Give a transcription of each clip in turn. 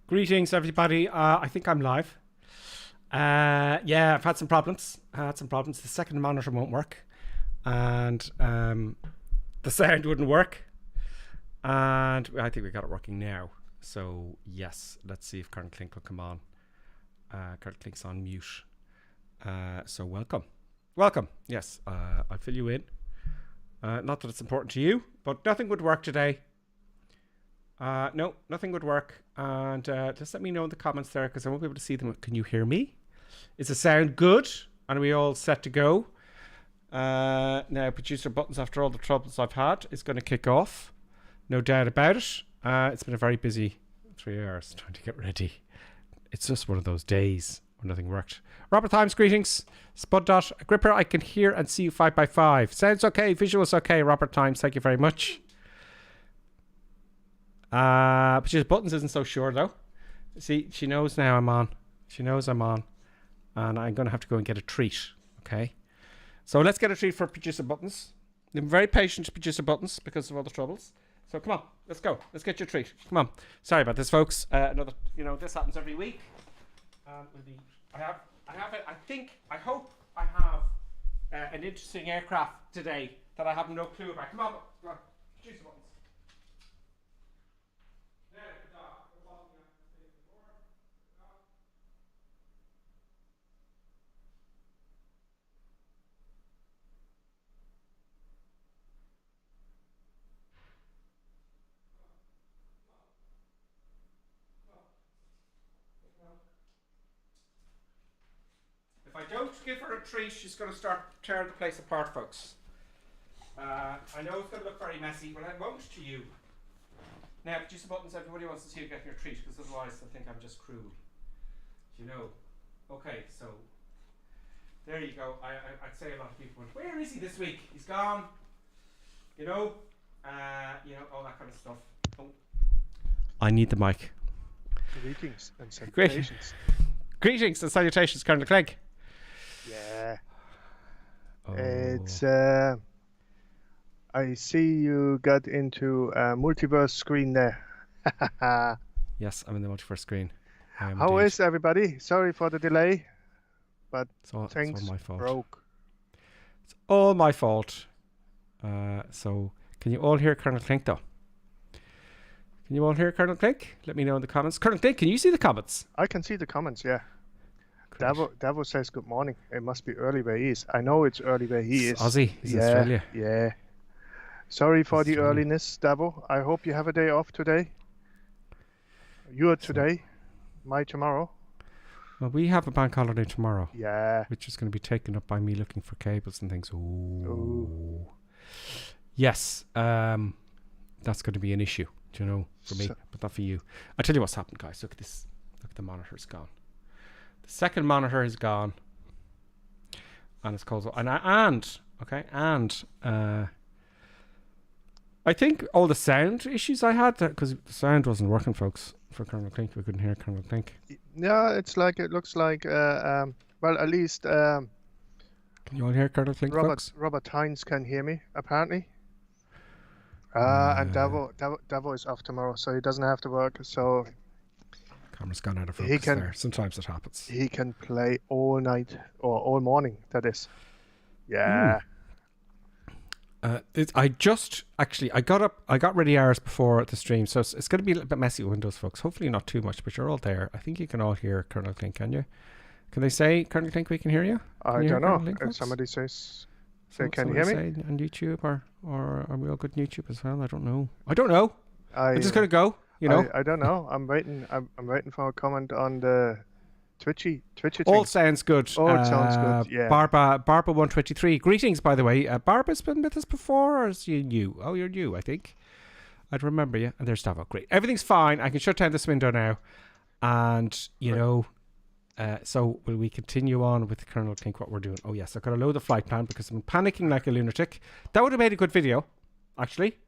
Greetings, everybody. I think I'm live. Yeah, I've had some problems. The second monitor won't work, and the sound wouldn't work. And I think we got it working now. So yes, let's see if Colonel Clink will come on. Colonel Clink's on mute. So welcome. Yes, I'll fill you in. Not that it's important to you, but nothing would work today. No, nothing would work. And just let me know in the comments there, because I won't be able to see them. Can you hear me? Is the sound good? And are we all set to go? Now, producer buttons, after all the troubles I've had, is going to kick off. No doubt about it. It's been a very busy 3 hours trying to get ready. It's just one of those days where nothing worked. Robert Times, greetings. Spud Dot. Gripper, I can hear and see you 5x5. Sounds okay. Visuals okay. Robert Times, thank you very much. Producer buttons isn't so sure though. See, she knows now I'm on. She knows I'm on. And I'm going to have to go and get a treat. Okay. So let's get a treat for producer buttons. I'm very patient, producer buttons, because of all the troubles. So come on, let's go. Let's get your treat. Come on. Sorry about this, folks. Another, this happens every week. I hope I have an interesting aircraft today that I have no clue about. Come on, producer buttons. If I don't give her a treat, she's going to start tearing the place apart, folks. I know it's going to look very messy, but I won't to you. Now, producer buttons, everybody wants to see you getting your treat, because otherwise they'll think I'm just cruel. Okay, so there you go. I'd say a lot of people went, where is he this week? He's gone. All that kind of stuff. Oh. I need the mic. Greetings and salutations. Greetings and salutations, Colonel Clegg. Yeah. Oh. It's I see you got into a multiverse screen there. Yes, I'm in the multiverse screen. How is everybody? Sorry for the delay, but things all my fault. broke. It's all my fault. So can you all hear Colonel Clink though? Can you all hear Colonel Clink? Let me know in the comments. Colonel Clink, can you see the comments? I can see the comments, yeah. Davo says good morning. It must be early where he is. I know it's early where he is. Aussie, he's in Australia. Yeah. Sorry for the earliness, Davo. I hope you have a day off today. You're today, my tomorrow. Well, we have a bank holiday tomorrow. Yeah. Which is going to be taken up by me looking for cables and things. Ooh. Yes. That's going to be an issue, for me, but not for you. I'll tell you what's happened, guys. Look at this. Look, the monitor's gone. The second monitor is gone. And it's called... I think all the sound issues I had, because the sound wasn't working, folks, for Colonel Clink. We couldn't hear Colonel Clink. Yeah, it looks like, well, at least... Can you all hear Colonel Clink, folks? Robert Hines can hear me, apparently. And Davo is off tomorrow, so he doesn't have to work, so... Camera's gone out of focus there. Sometimes it happens. He can play all night, or all morning, that is. Yeah. I got ready hours before the stream, so it's going to be a little bit messy with Windows, folks. Hopefully not too much, but you're all there. I think you can all hear Colonel Clink, can you? Can they say, Colonel Clink, we can hear you? I don't know. If somebody says they can hear me. Say on YouTube, or are we all good on YouTube as well? I don't know. I'm just going to go, I don't know. I'm waiting for a comment on the Twitchy thing. All sounds good. All sounds good, yeah. Barba123. Greetings, by the way. Barba's been with us before, or is you new? Oh, you're new, I think. I'd remember you. And there's Davo. Great. Everything's fine. I can shut down this window now. And, so will we continue on with Colonel Clink, what we're doing? Oh, yes. I've got to load the flight plan because I'm panicking like a lunatic. That would have made a good video, actually.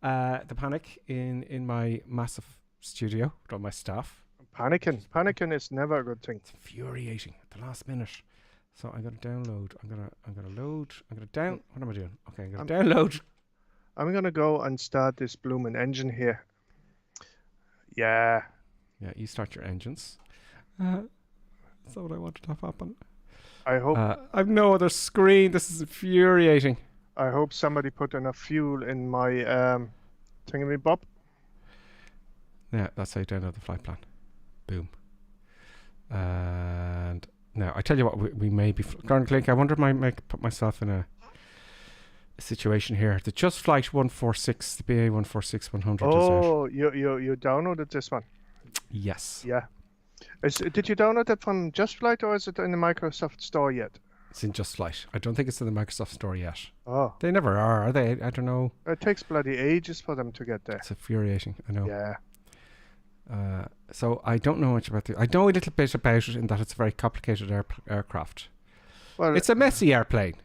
The panic in my massive studio with all my staff. Panicking is never a good thing. It's infuriating at the last minute. So I'm gonna download. I'm gonna load. I'm gonna down. What am I doing? Okay, I'm gonna download. I'm gonna go and start this blooming engine here. Yeah. Yeah, you start your engines. That's not what I wanted to have happen. I hope I've no other screen. This is infuriating. I hope somebody put enough fuel in my thingy-bob. Yeah, that's how you download the flight plan. Boom. And now, I tell you what, we may be... Click, I wonder if I might put myself in a situation here. The Just Flight 146, the BA 146-100 is out. Oh, you downloaded this one? Yes. Yeah. Did you download it from Just Flight or is it in the Microsoft Store yet? It's in Just Flight. I don't think it's in the Microsoft Store yet. Oh. They never are they? I don't know. It takes bloody ages for them to get there. It's infuriating, I know. Yeah. So I don't know much about I know a little bit about it in that it's a very complicated aircraft. Well, it's a messy airplane.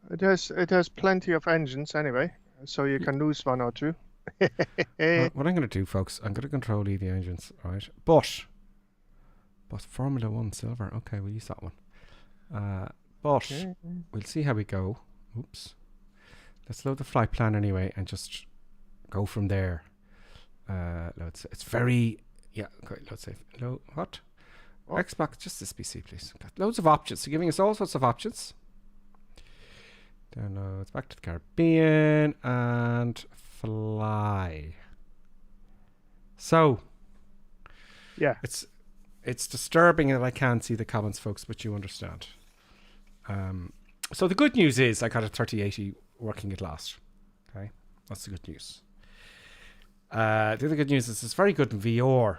It has plenty of engines anyway, so you can lose one or two. What I'm going to do, folks, I'm going to control E the engines, right? But Formula 1 silver, okay, we'll use that one. But we'll see how we go. Oops. Let's load the flight plan anyway and just go from there. It's very, yeah, okay, let's say, what? Xbox, just this PC, please. Got loads of options. So giving us all sorts of options. Downloads back to the Caribbean and fly. So, yeah, it's disturbing that I can't see the comments, folks, but you understand. So the good news is I got a 3080 working at last. Okay, that's the good news. The other good news is it's very good in VR.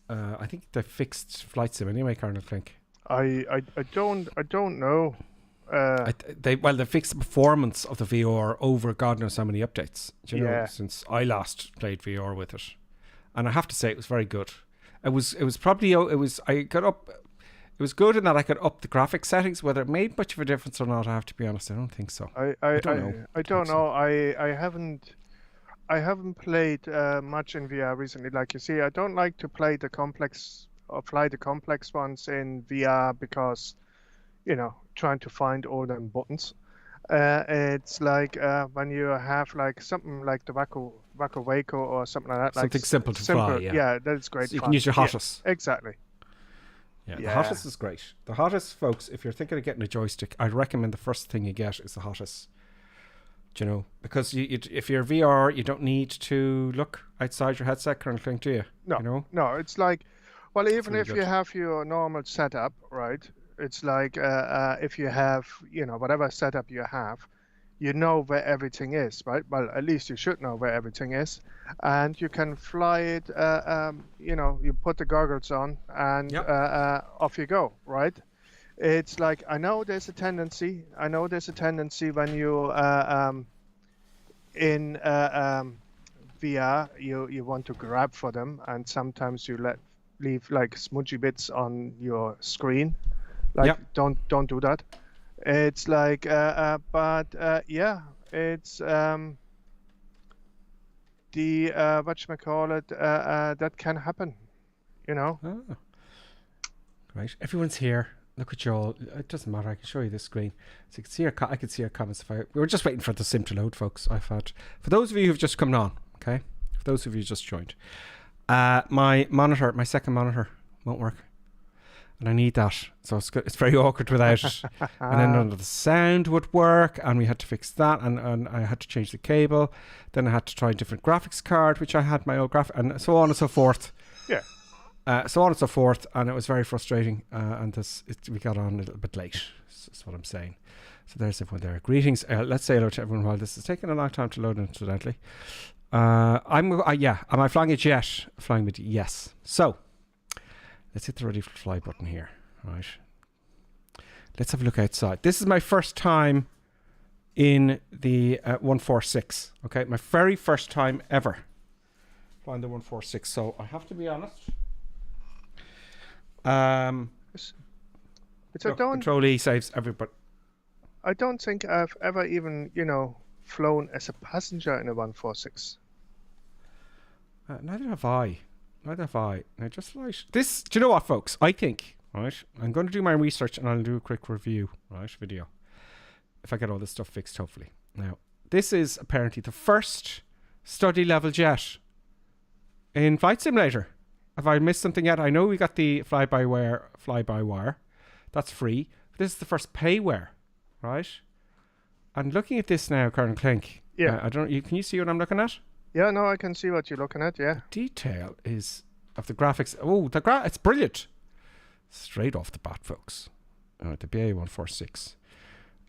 I think they fixed flight sim anyway, Colonel Flink. I don't know. They fixed the performance of the VR over God knows how many updates. Do you know, since I last played VR with it, and I have to say it was very good. It was good in that I could up the graphics settings. Whether it made much of a difference or not, I have to be honest, I don't think so. I don't know. I haven't played much in VR recently. Like you see, I don't like to play the complex or fly the complex ones in VR because, trying to find all them buttons. It's like when you have like something like the Waco Waco or something like that. Something like simple to fly. Yeah, that's great. So you can use your hottest. Yeah, exactly. Yeah, the hottest is great. The hottest, folks, if you're thinking of getting a joystick, I'd recommend the first thing you get is the hottest. Do you know? Because if you're VR, you don't need to look outside your headset currently, do you? No, no, it's like, well, even if good. you have your normal setup, right? It's like if you have, whatever setup you have, you know where everything is, right? Well, at least you should know where everything is. And you can fly it, you put the goggles on and off you go, right? It's like, I know there's a tendency when you in VR, you want to grab for them, and sometimes you leave like smudgy bits on your screen. Like, don't do that. It's like, it's the whatchamacallit, that can happen, Oh. Right, everyone's here. Look at you all. It doesn't matter. I can show you this screen. So you can see I can see your comments. We were just waiting for the sim to load, folks. For those of you who've just come on, okay? For those of you who just joined, my second monitor won't work, and I need that. So it's very awkward without it. And then none of the sound would work, and we had to fix that, and I had to change the cable. Then I had to try a different graphics card, which I had my old and so on and so forth. Yeah. So on and so forth, and it was very frustrating. And we got on a little bit late. That's what I'm saying. So there's everyone there. Greetings. Let's say hello to everyone while this is taking a long time to load, incidentally. Am I flying a jet? Flying with yes. So let's hit the ready for fly button here. Right. Let's have a look outside. This is my first time in the 146. Okay, my very first time ever flying the 146. So I have to be honest. Control E saves everybody. I don't think I've ever even, flown as a passenger in a 146. Neither have I. Now just like this, do you know what, folks? I think, right, I'm going to do my research and I'll do a quick review, right, video. If I get all this stuff fixed, hopefully. Now, this is apparently the first study level jet in Flight Simulator. Have I missed something yet? I know we got the fly-by-wire. That's free. This is the first payware, right? And looking at this now, Colonel Clink. Yeah. I don't. Can you see what I'm looking at? Yeah, no, I can see what you're looking at. Yeah. Detail is of the graphics. Oh, it's brilliant. Straight off the bat, folks. The BA146.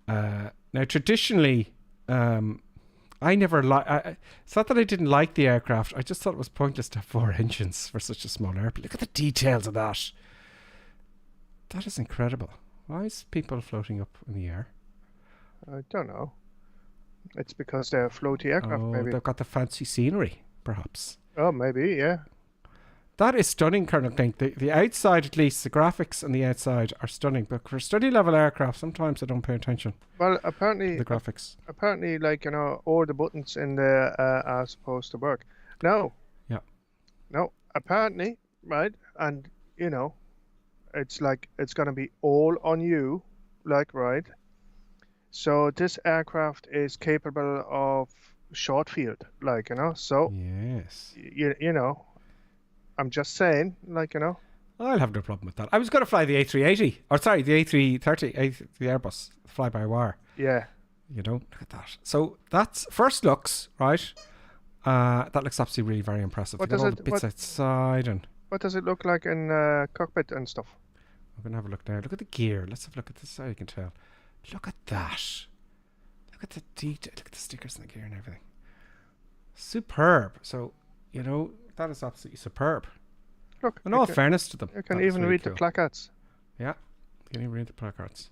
Now, traditionally, I never it's not that I didn't like the aircraft. I just thought it was pointless to have 4 engines for such a small airplane. Look at the details of that. That is incredible. Why is people floating up in the air? I don't know. It's because they're floaty aircraft, maybe. They've got the fancy scenery, perhaps. Oh, maybe, yeah. That is stunning, Colonel Clink. The outside, at least, the graphics on the outside are stunning. But for study level aircraft, sometimes I don't pay attention. Well, apparently, to the graphics. Apparently, like, all the buttons in there are supposed to work. No. Yeah. No. Apparently, right? And it's like it's gonna be all on you, like, right? So this aircraft is capable of short field, like, So yes, I'm just saying, like, I'll have no problem with that. I was going to fly the A380, or sorry, the A330, the Airbus fly-by-wire. Yeah. Look at that. So that's first looks, right? That looks absolutely really very impressive. What does all the bits outside and. What does it look like in cockpit and stuff? I'm going to have a look now. Look at the gear. Let's have a look at this so you can tell. Look at that. Look at the detail. Look at the stickers and the gear and everything. Superb. So, that is absolutely superb. Look. In all fairness to them. You can even read the placards. Yeah. You can even read the placards.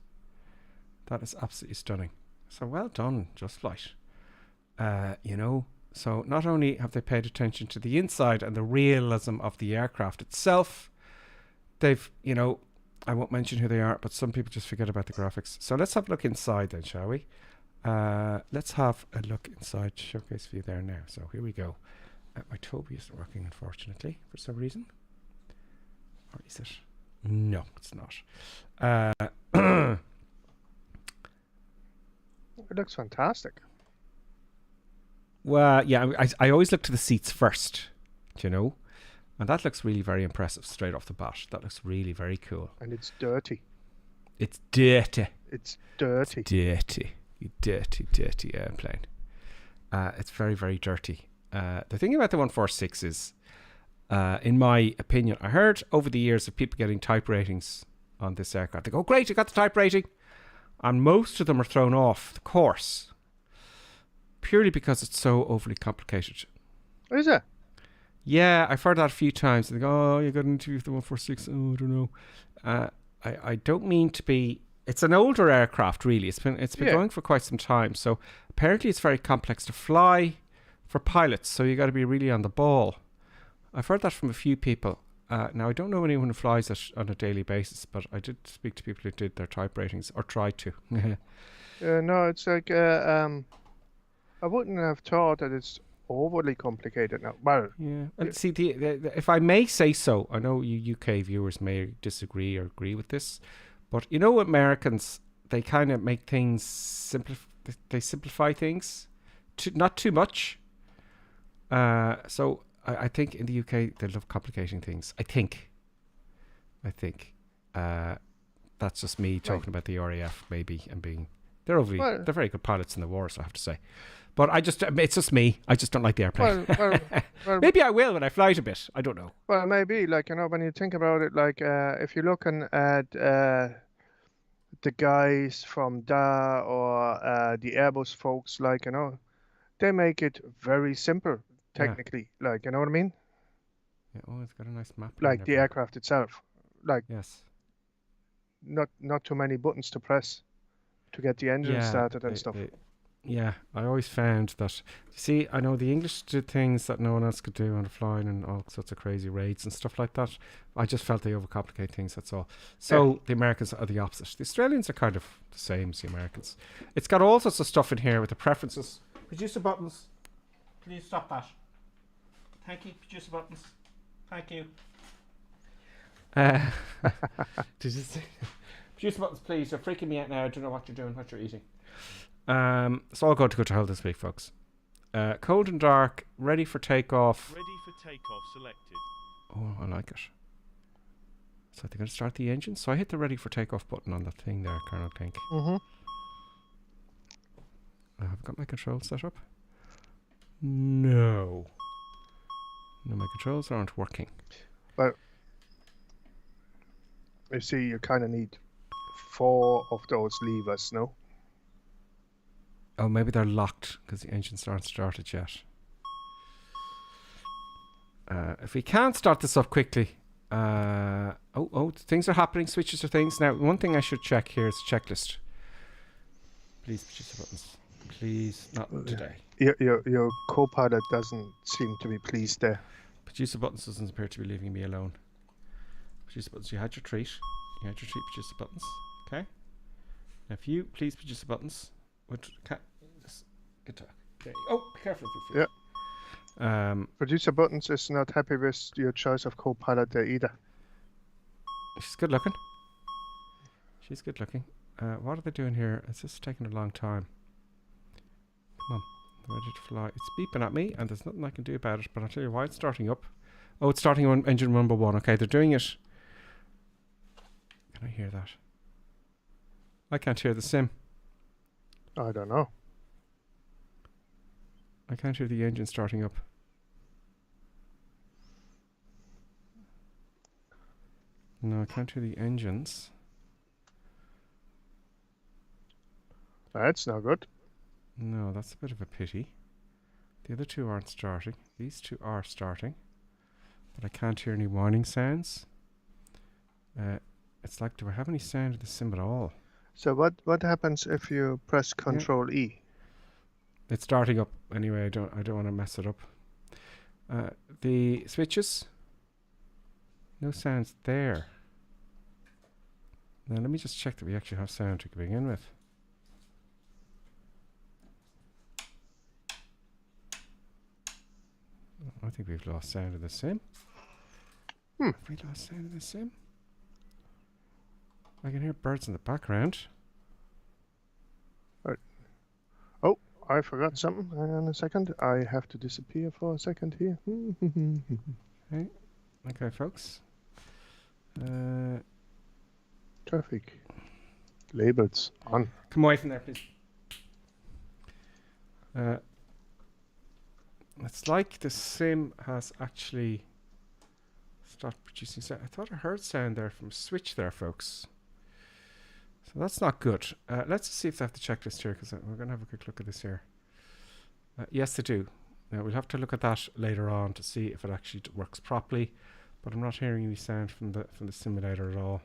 That is absolutely stunning. So well done, Just Flight. So not only have they paid attention to the inside and the realism of the aircraft itself, they've, I won't mention who they are, but some people just forget about the graphics. So let's have a look inside then, shall we? Let's have a look inside Showcase View there now. So here we go. My Toby isn't working, unfortunately, for some reason. Or is it? No, it's not. It looks fantastic. Well, yeah, I always look to the seats first, and that looks really very impressive straight off the bat. That looks really very cool. And it's dirty. It's dirty. It's dirty. It's dirty. You dirty airplane. It's very, very dirty. The thing about the 146 is, in my opinion, I heard over the years of people getting type ratings on this aircraft. They go, great, you got the type rating. And most of them are thrown off the course purely because it's so overly complicated. Is it? Yeah, I've heard that a few times. They go, oh, you got an interview with the 146. Oh, I don't know. I don't mean to be. It's an older aircraft, really. It's been going for quite some time. So apparently, it's very complex to fly for pilots. So you got to be really on the ball. I've heard that from a few people. Now I don't know anyone who flies it on a daily basis, but I did speak to people who did their type ratings or tried to. No, it's like I wouldn't have thought that it's overly complicated now. Well, yeah. And see, if I may say so, I know you UK viewers may disagree or agree with this, but Americans, they kind of make things they simplify things, not too much. So I think in the UK they love complicating things. I think. That's just me talking about the RAF maybe and being. They're very good pilots in the wars, I have to say. But it's just me. I just don't like the airplane. Well, maybe I will when I fly it a bit. I don't know. Well, maybe, when you think about it, if you're looking at the guys from DA or the Airbus folks, they make it very simple, technically. Yeah. You know what I mean? Yeah. Oh, it's got a nice map. Like the aircraft itself. Yes. Not too many buttons to press to get the engine started and stuff. Yeah, I always found that. See, I know the English did things that no one else could do on the flying and all sorts of crazy raids and stuff like that. I just felt they overcomplicate things, that's all. So the Americans are the opposite. The Australians are kind of the same as the Americans. It's got all sorts of stuff in here with the preferences. Producer buttons. Can you stop that? Thank you, producer buttons. Thank you. Did you say? Producer buttons, please. You're freaking me out now. I don't know what you're doing, what you're eating. It's all going to go to hell this week, folks. Cold and dark, ready for takeoff. Ready for takeoff selected. Oh, I like it. So they're going to start the engine. So I hit the ready for takeoff button on that thing there, Colonel Klink. Mm-hmm. I've got my controls set up. No. No, my controls aren't working. But you see, you kind of need 4 of those levers, no? Oh, maybe they're locked because the engines aren't started yet. If we can't start this up quickly. Things are happening. Switches are things. Now, one thing I should check here is the checklist. Please produce the buttons. Please, not today. Your co-pilot doesn't seem to be pleased there. Producer buttons doesn't appear to be leaving me alone. Producer buttons, you had your treat. You had your treat, producer buttons. Okay. Now, if you please produce the buttons. Just good talk. Okay. Oh, be careful of your feet. Yeah. Producer buttons is not happy with your choice of co-pilot there either. She's good looking. She's good looking. What are they doing here? It's just taking a long time. Come on. I'm ready to fly. It's beeping at me and there's nothing I can do about it, but I'll tell you why it's starting up. Oh, it's starting on engine number 1. Okay, they're doing it. Can I hear that? I can't hear the sim. I don't know. I can't hear the engine starting up. No, I can't hear the engines. That's not good. No, that's a bit of a pity. The other two aren't starting. These two are starting. But I can't hear any warning sounds. It's like, do I have any sound in the sim at all? So what happens if you press Control E? It's starting up anyway. I don't want to mess it up. The switches. No sounds there. Now let me just check that we actually have sound to begin with. I think we've lost sound of the sim. Have we lost sound of the sim? I can hear birds in the background. Right. Oh, I forgot something. Hang on a second. I have to disappear for a second here. Okay, folks. Traffic labels on. Come away from there, please. It's like the sim has actually started producing sound. I thought I heard sound there from a switch there, folks. So that's not good. Let's see if they have the checklist here, because we're going to have a quick look at this here. Yes, they do. Now, we'll have to look at that later on to see if it actually works properly. But I'm not hearing any sound from the simulator at all.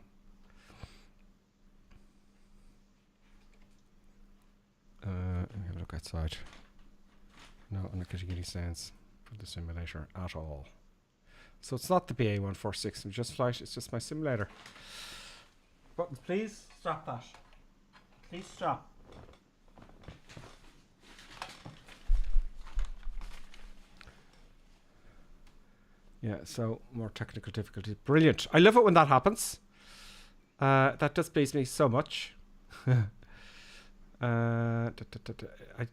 Let me have a look outside. No, I'm not getting any sounds from the simulator at all. So it's not the BA146 and just flight, it's just my simulator. Buttons, please stop that. Please stop. Yeah, so more technical difficulties. Brilliant. I love it when that happens. That does please me so much. I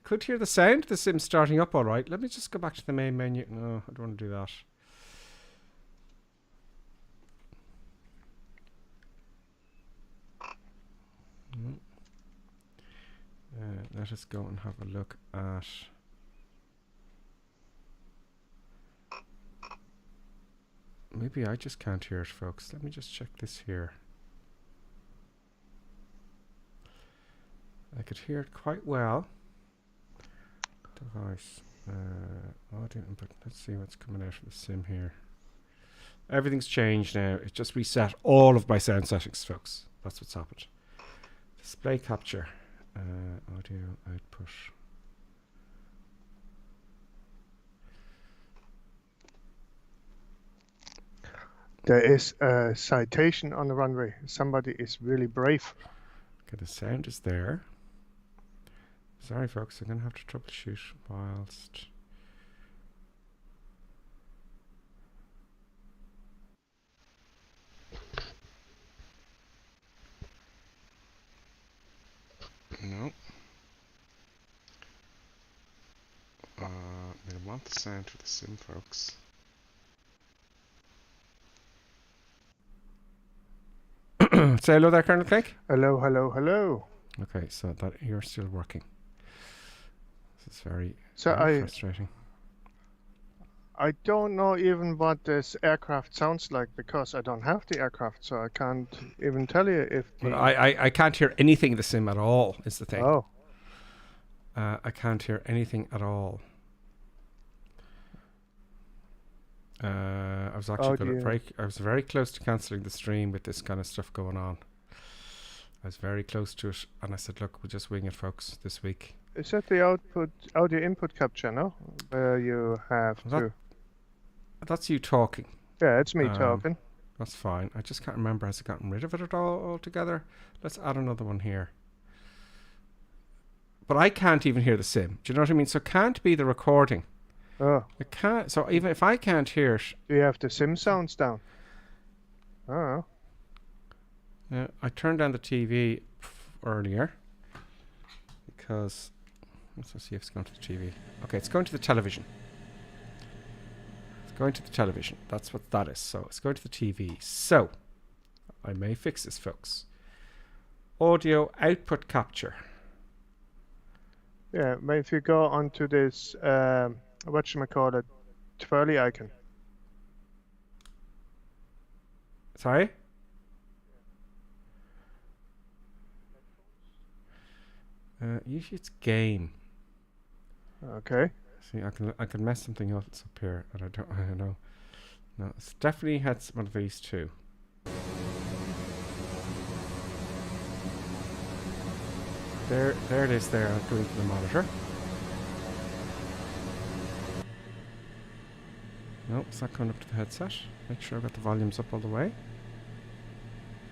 could hear the sound. The sim's starting up all right. Let me just go back to the main menu. No, I don't want to do that. Let us go and have a look at... Maybe I just can't hear it, folks. Let me just check this here. I could hear it quite well. Device. Audio input. Let's see what's coming out of the sim here. Everything's changed now. It just reset all of my sound settings, folks. That's what's happened. Display capture. Audio output. There is a citation on the runway. Somebody is really brave. Okay, the sound is there. Sorry, folks. I'm going to have to troubleshoot whilst... No. I want the sound for the sim, folks. Say hello there, Colonel Clegg. Hello, hello, hello. Okay, so that you're still working. This is very, So very frustrating. I don't know even what this aircraft sounds like because I don't have the aircraft, so I can't even tell you if the... Well, I can't hear anything in the sim at all, is the thing. Oh. I can't hear anything at all. I was actually I was very close to cancelling the stream with this kind of stuff going on. I was very close to it, and I said, look, we'll just wing it, folks, this week. Is that the audio input capture, no? Where you have to... That's you talking. Yeah, it's me talking. That's fine. I just can't remember. Has it gotten rid of it at all altogether? Let's add another one here. But I can't even hear the sim. Do you know what I mean? So it can't be the recording. Oh. It can't. So even if I can't hear it... Do you have the sim sounds down? Oh. Yeah, I turned down the TV earlier. Because... Let's see if it's going to the TV. Okay, it's going to the television. It's going to the television. That's what that is. So it's going to the TV. So, I may fix this, folks. Audio output capture. Yeah, but if you go onto this, whatchamacallit, twirly icon. Sorry? Usually it's game. Okay. See, I can mess something else up here, and I know. No, it's definitely had one of these two. There it is. There, I'll go into the monitor. No, it's not coming up to the headset. Make sure I've got the volumes up all the way.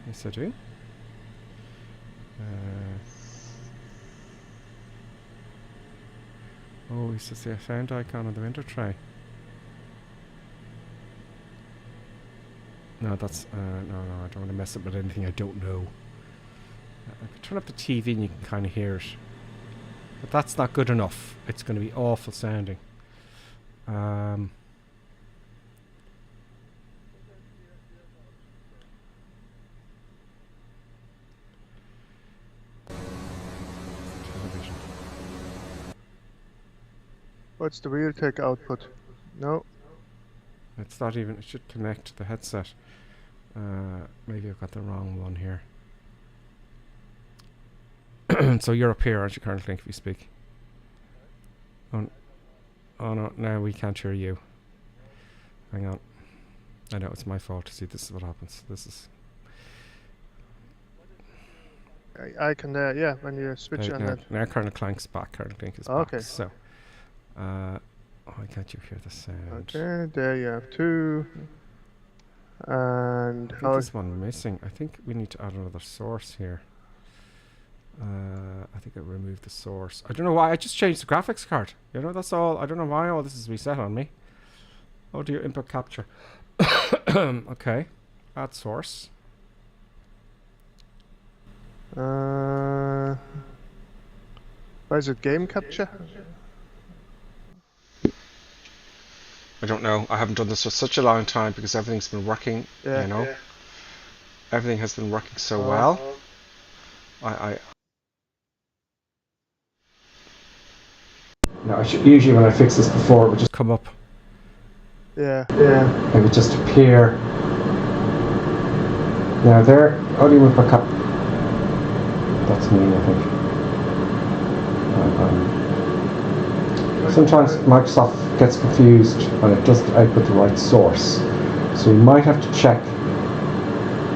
Yes, I do. Oh, it's just the sound icon on the window tray. No, that's no, I don't want to mess up with anything I don't know. I can turn up the TV and you can kind of hear it, but that's not good enough. It's going to be awful sounding. Television. What's the Realtek output? No. It's not even. It should connect to the headset. Maybe I've got the wrong one here. So you're up here, aren't you, currently, if you speak? Oh no, now we can't hear you. Hang on. I know, it's my fault. See, this is what happens. This is... Icon there, yeah, when you switch on that. Now Colonel Clank's back. Colonel Clank is back. Okay. So, why can't you hear the sound? Okay, there you have two. And I think there's one missing. I think we need to add another source here. I think I removed the source. I don't know why. I just changed the graphics card. You know, that's all. I don't know why all this is reset on me. Audio input capture. Okay. Add source. Why is it game capture? I don't know. I haven't done this for such a long time because everything's been working. Yeah, you know, yeah. Everything has been working so well. No, usually when I fix this before, it would just come up. Yeah. Yeah. It would just appear. Now there, audio input cap. That's me, I think. Sometimes Microsoft gets confused when it doesn't output the right source. So you might have to check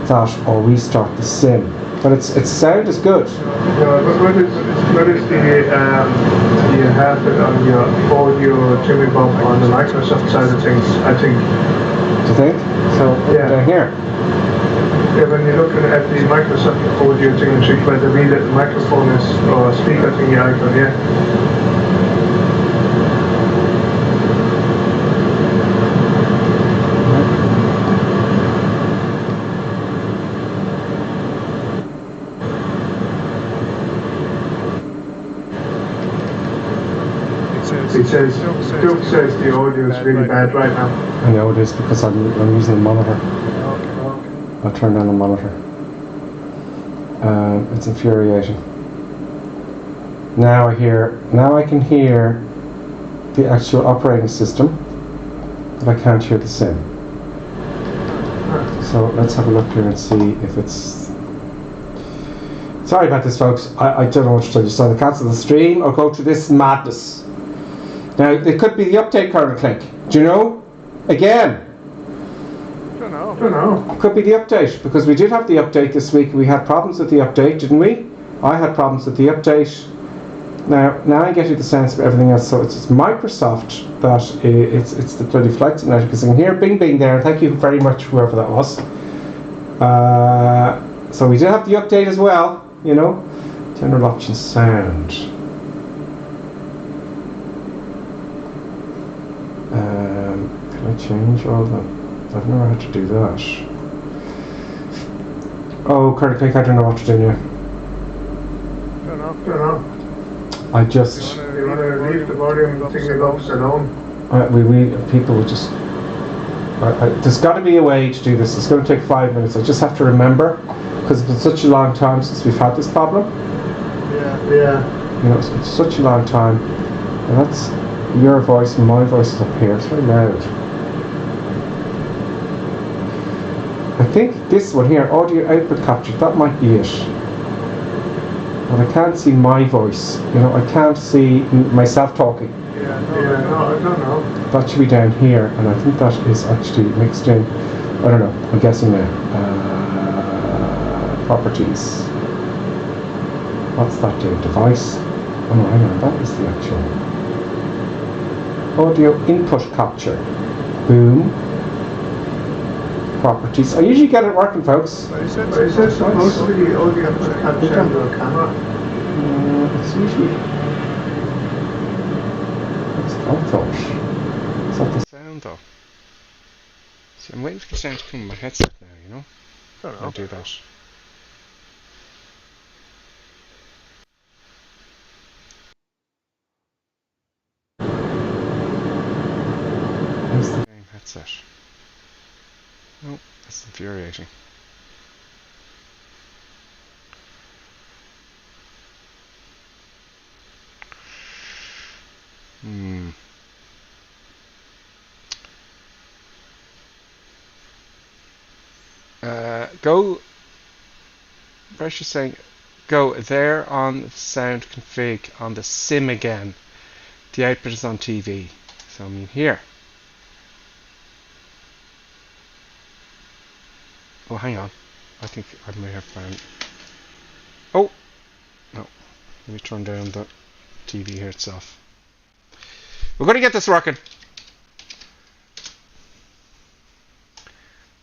that or restart the sim. But its sound is good. What is the you have it on your audio Jimmy Bob on the Microsoft side of things, I think. Do you think? So yeah. Down here. Yeah, when you're looking at the Microsoft audio thing, where the microphone is or speaker thingy icon, yeah. Duke says the audio is really bad right now. I know it is because I'm using the monitor. I'll turn down the monitor. It's infuriating. Now I can hear the actual operating system, but I can't hear the sim. So let's have a look here and see if it's... Sorry about this, folks. I don't know what to tell you. So to cancel the stream or go to this madness. Now, it could be the update kernel click. Do you know? Again. Don't know. It could be the update, because we did have the update this week. We had problems with the update, didn't we? I had problems with the update. Now I get you the sense of everything else. So it's Microsoft that it's the bloody flight simulator, because I can hear Bing Bing there. Thank you very much, whoever that was. So we did have the update as well, you know. General options sound. Can I change all of them? I've never had to do that. Oh, kernel click, I don't know what to do now. Don't know. I just... You want to leave the volume thingy alone? People would just... there's got to be a way to do this. It's going to take 5 minutes. I just have to remember, because it's been such a long time since we've had this problem. Yeah. You know, it's been such a long time. And that's your voice and my voice is up here. It's very loud. I think this one here, audio output capture, that might be it. But I can't see my voice. You know, I can't see myself talking. No, I don't know. That should be down here, and I think that is actually mixed in. I don't know. I'm guessing now. Properties. What's that do? Device. Oh no, hang on. That is the actual audio input capture. Boom. Properties. I usually get it working, folks. Is it supposed to be audio capture into a camera? It's usually... What's that thought? Is that the sound though? See, I'm waiting for the sound to come on my headset now, you know? Don't know. I'll do that. Where's the game headset? Oh, that's infuriating. Go. Brush is saying, go there on sound config on the sim again. The output is on TV. So I mean here. Oh, hang on. I think I may have found. Oh no. Let me turn down the TV here itself. We're going to get this working.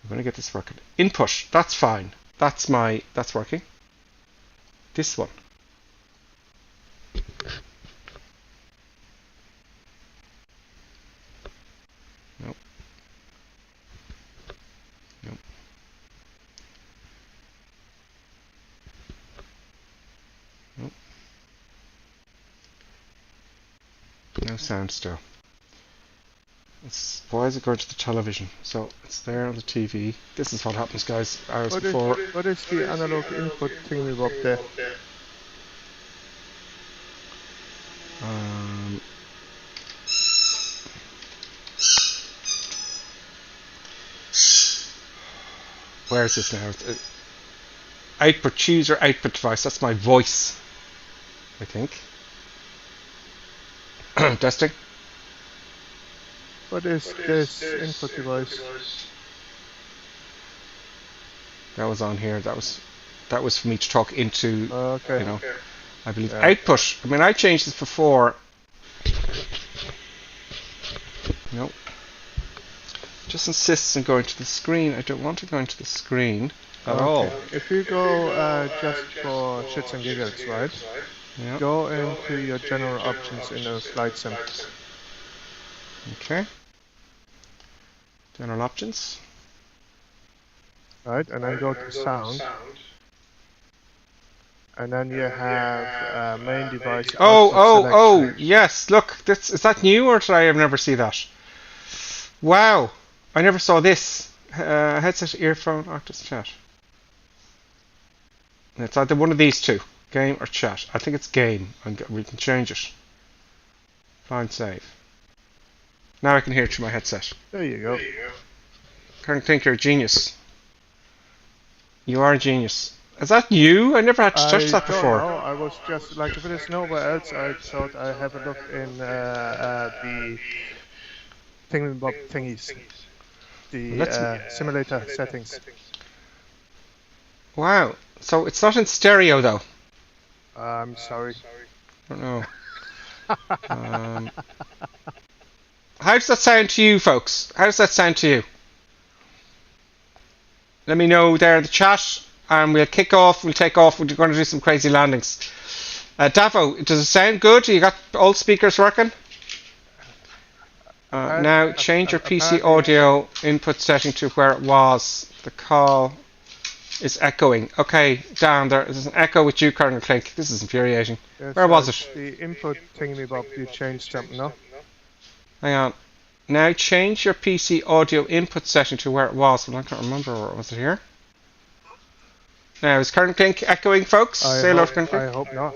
We're going to get this working. Input, that's fine. That's working. This one. Nope. Nope. Nope. No sound still. Why is it going to the television? So it's there on the TV. This is what happens, guys. Hours before. What is the analog input thingy up there? Where is this now? Output, choose your output device. That's my voice, I think. Testing. What is this input device? That was on here. That was for me to talk into. Okay. You know, I believe output. I mean, I changed this before. Nope. Just insists on going to the screen. I don't want to go into the screen at all. If you go just for shits and giggles, right? Yeah. Go into your general options in the flight sim. Okay. General options. Right, and then go to sound. And then you have main device. Oh, yes. Look, is that new, or did I never see that? Wow, I never saw this. Headset, earphone, Arctis chat. It's either one of these two, game or chat. I think it's game. We can change it. Find save. Now I can hear it through my headset. There you go. Can't think you're a genius. You are a genius. Is that you? I never had to touch that before. No, I was just like, if there's nowhere else, I thought I'd have a look in the thingamabob thingies, the simulator settings. Wow. So it's not in stereo though. I'm sorry. I don't know. How does that sound to you, folks? How does that sound to you? Let me know there in the chat, and we'll kick off. We'll take off. We're going to do some crazy landings. Davo, does it sound good? You got all speakers working? Now change your PC audio input setting to where it was. The call is echoing. Okay, down there. There's an echo with you, Colonel Clink. This is infuriating. Yes, where was it? The input thingamabob, you changed something, no? Hang on. Now change your PC audio input setting to where it was. Well, I can't remember where was it here. Now is Colonel Clink echoing, folks? Say hello to Colonel Clink. I hope not.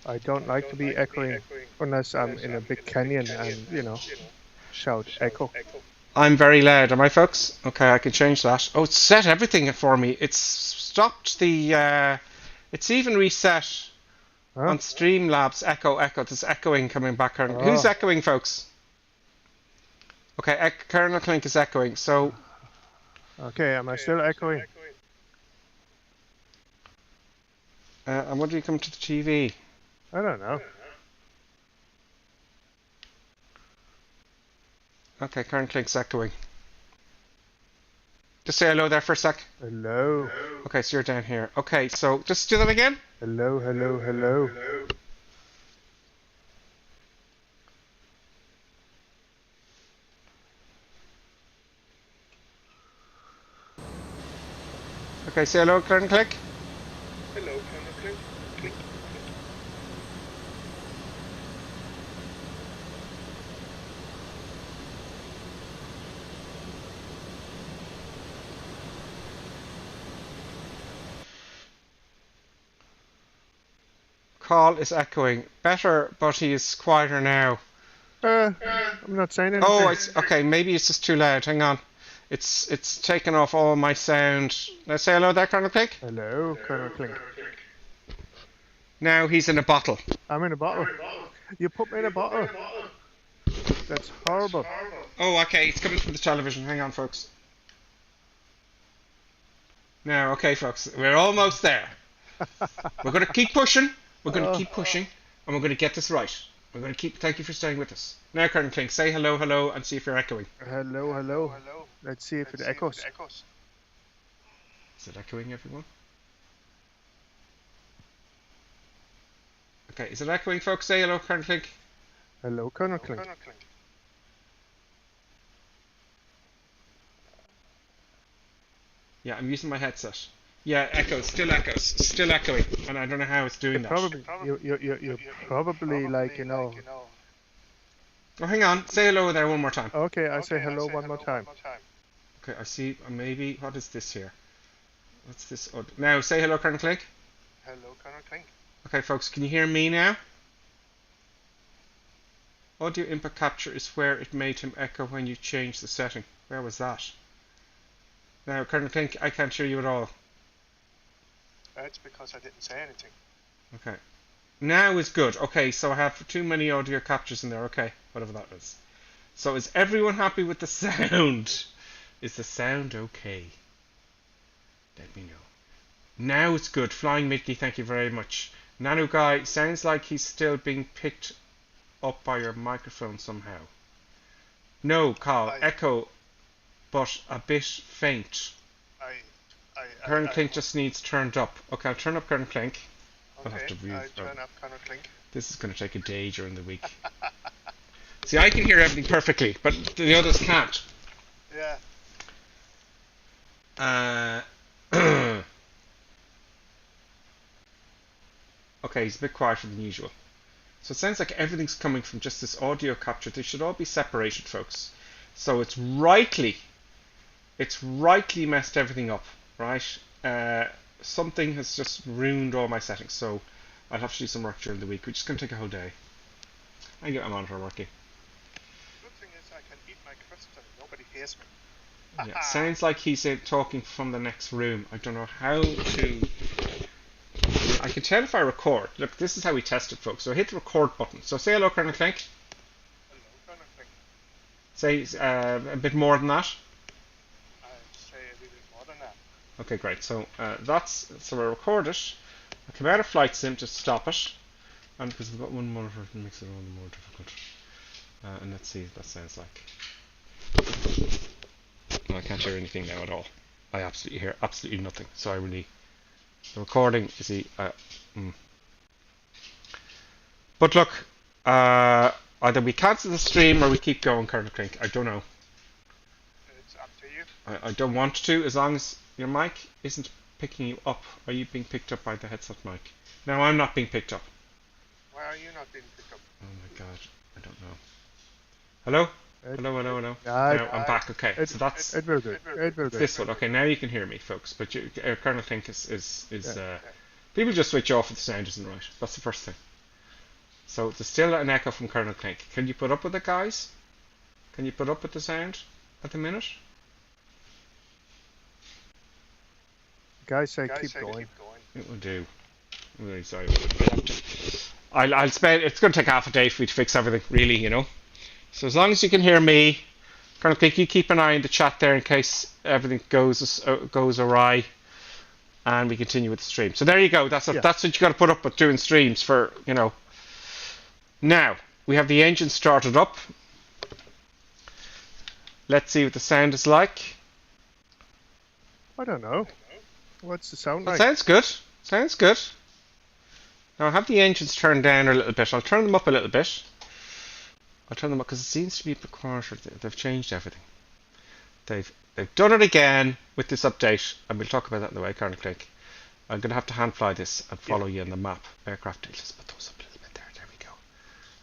I don't like to be echoing unless I'm in a big canyon and, you know, shout echo. I'm very loud, am I, folks? Okay, I can change that. Oh, it's set everything for me. It's stopped the... it's even reset on Streamlabs echo. There's echoing coming back. Who's echoing, folks? Okay, Colonel Clink is echoing, so... Okay, am I still echoing? And when do you come to the TV? I don't know. Okay, Colonel Clink's echoing. Just say hello there for a sec. Hello. Okay, so you're down here. Okay, so just do that again. Hello, hello, hello. Okay, say hello, Colonel Clink. Hello, Colonel Clink. Call is echoing. Better, but he is quieter now. I'm not saying anything. Oh, okay, maybe it's just too loud. Hang on. It's taken off all my sound. Let's say hello there, Colonel Clink. Hello, Colonel Clink. Now he's in a bottle. I'm in a bottle. You put me in a bottle. That's horrible. Oh, okay, it's coming from the television. Hang on, folks. Now, okay, folks, we're almost there. We're going to keep pushing. We're going to keep pushing, and we're going to get this right. We're going to keep. Thank you for staying with us. Now, Colonel Clink, say hello, hello, and see if you're echoing. Hello, hello. Let's see if it echoes. Is it echoing, everyone? Okay, is it echoing, folks? Say hello, Colonel Clink. Hello, Colonel Clink. Yeah, I'm using my headset. Yeah, echoes, still echoing, and I don't know how it's doing that. Probably, you're probably like, you know. Oh, hang on, say hello there one more time. Okay, I say hello one more time. Okay, I see, maybe, what is this here? What's this? Oh, now, say hello, Colonel Clink. Hello, Colonel Clink. Okay, folks, can you hear me now? Audio input capture is where it made him echo when you changed the setting. Where was that? Now, Colonel Clink, I can't hear you at all. That's because I didn't say anything. Okay. Now is good. Okay, so I have too many audio captures in there. Okay, whatever that is. So is everyone happy with the sound? Is the sound okay? Let me know. Now it's good. Flying Mickey, thank you very much. Nanu Guy, sounds like he's still being picked up by your microphone somehow. No, Carl, echo, but a bit faint. Colonel Clink just needs turned up. Okay, I'll turn up Colonel Clink. Okay, I'll have to turn up Colonel Clink. This is going to take a day during the week. See, I can hear everything perfectly, but the others can't. Yeah. Okay, he's a bit quieter than usual. So it sounds like everything's coming from just this audio capture. They should all be separated, folks. So it's rightly messed everything up, right? something has just ruined all my settings, so I'll have to do some work during the week, which is going to take a whole day. I can get my monitor working. Good thing is I can eat my crisps and nobody hears me. Yeah, sounds like he's talking from the next room. I don't know how to... I can tell if I record. Look, this is how we test it, folks. So hit the record button. So say hello, Colonel Clink. Hello, Colonel Clink. Say a bit more than that. I'll say a little bit more than that. Okay, great. So so we record it. I come out of flight sim to stop it, and because we've got one monitor, it makes it all the more difficult. And let's see what that sounds like. No, I can't hear anything now at all. I absolutely hear absolutely nothing. So I really, the recording is But look, either we cancel the stream or we keep going, Colonel Clink. I don't know. It's up to you. I don't want to, as long as your mic isn't picking you up. Are you being picked up by the headset mic? No, I'm not being picked up. Why are you not being picked up? Oh my god, I don't know. Hello? Hello. Now I'm back. Okay, so that's It will do. It will do. this one. Okay, now you can hear me, folks. But Colonel Clink is people just switch off if the sound isn't right. That's the first thing. So there's still an echo from Colonel Clink. Can you put up with it, guys? Can you put up with the sound at the minute? Guys say keep going. It will do. I'm really sorry. I'll spend. It's going to take half a day for me to fix everything, really, you know. So as long as you can hear me, Colonel Clink, you keep an eye on the chat there in case everything goes awry, and we continue with the stream. So there you go. That's what you got to put up with doing streams for, you know. Now we have the engine started up. Let's see what the sound is like. I don't know. What's the sound like? Sounds good. Sounds good. Now I have the engines turned down a little bit. I'll turn them up a little bit. I'll turn them up because it seems to be a bit quieter. They've changed everything. They've done it again with this update, and we'll talk about that in the way, Colonel Clink. I'm going to have to hand fly this and follow you on the map. Aircraft. Let's put those up a little bit there. There we go.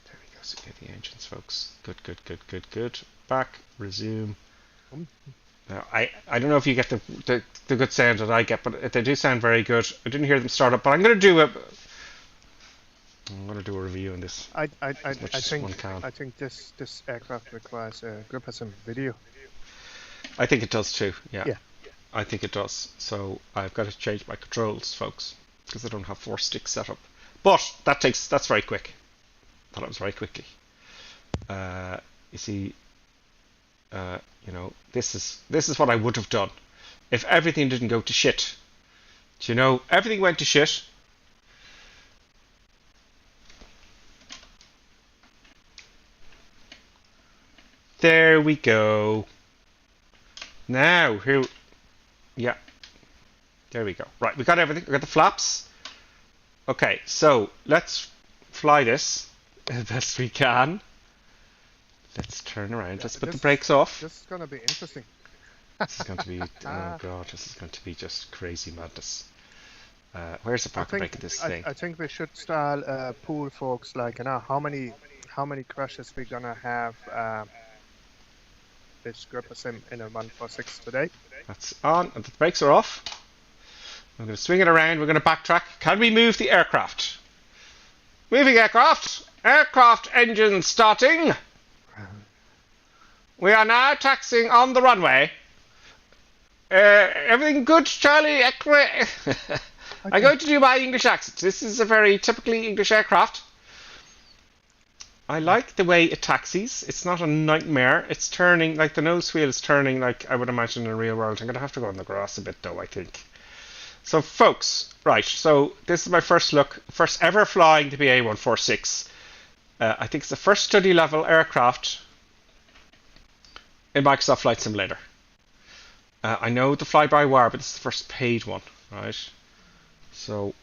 There we go. So get the engines, folks. Good. Back. Resume. Now, I don't know if you get the good sound that I get, but they do sound very good. I didn't hear them start up, but I'm going to do a review on this. I think this aircraft requires a Gripperson video. I think it does too. Yeah. I think it does. So I've got to change my controls, folks, because I don't have 4 sticks set up. But that's very quick. Thought it was very quickly. You see, you know, this is what I would have done if everything didn't go to shit. Do you know, everything went to shit. There we go. Now, here... Yeah. There we go. Right, we got everything. We got the flaps. Okay, so let's fly this as best we can. Let's turn around. Let's put the brakes off. This is going to be interesting. This is going to be... oh, God. This is going to be just crazy madness. Where's the parking brake of this thing? I think we should start a pool, folks. Like, you know, how many crashes we're going to have... this Gripperson in a 146 today. That's on, and the brakes are off. I'm going to swing it around. We're going to backtrack. Can we move the aircraft? Moving aircraft. Aircraft engine starting. We are now taxiing on the runway. Everything good, Charlie? I'm going to do my English accent. This is a very typically English aircraft. I like the way it taxis. It's not a nightmare. It's turning, like the nose wheel is turning like I would imagine in the real world. I'm going to have to go on the grass a bit though, I think. So folks, right, so this is my first ever flying the BA-146. I think it's the first study level aircraft in Microsoft Flight Simulator. I know the fly-by-wire, but this is the first paid one, right? So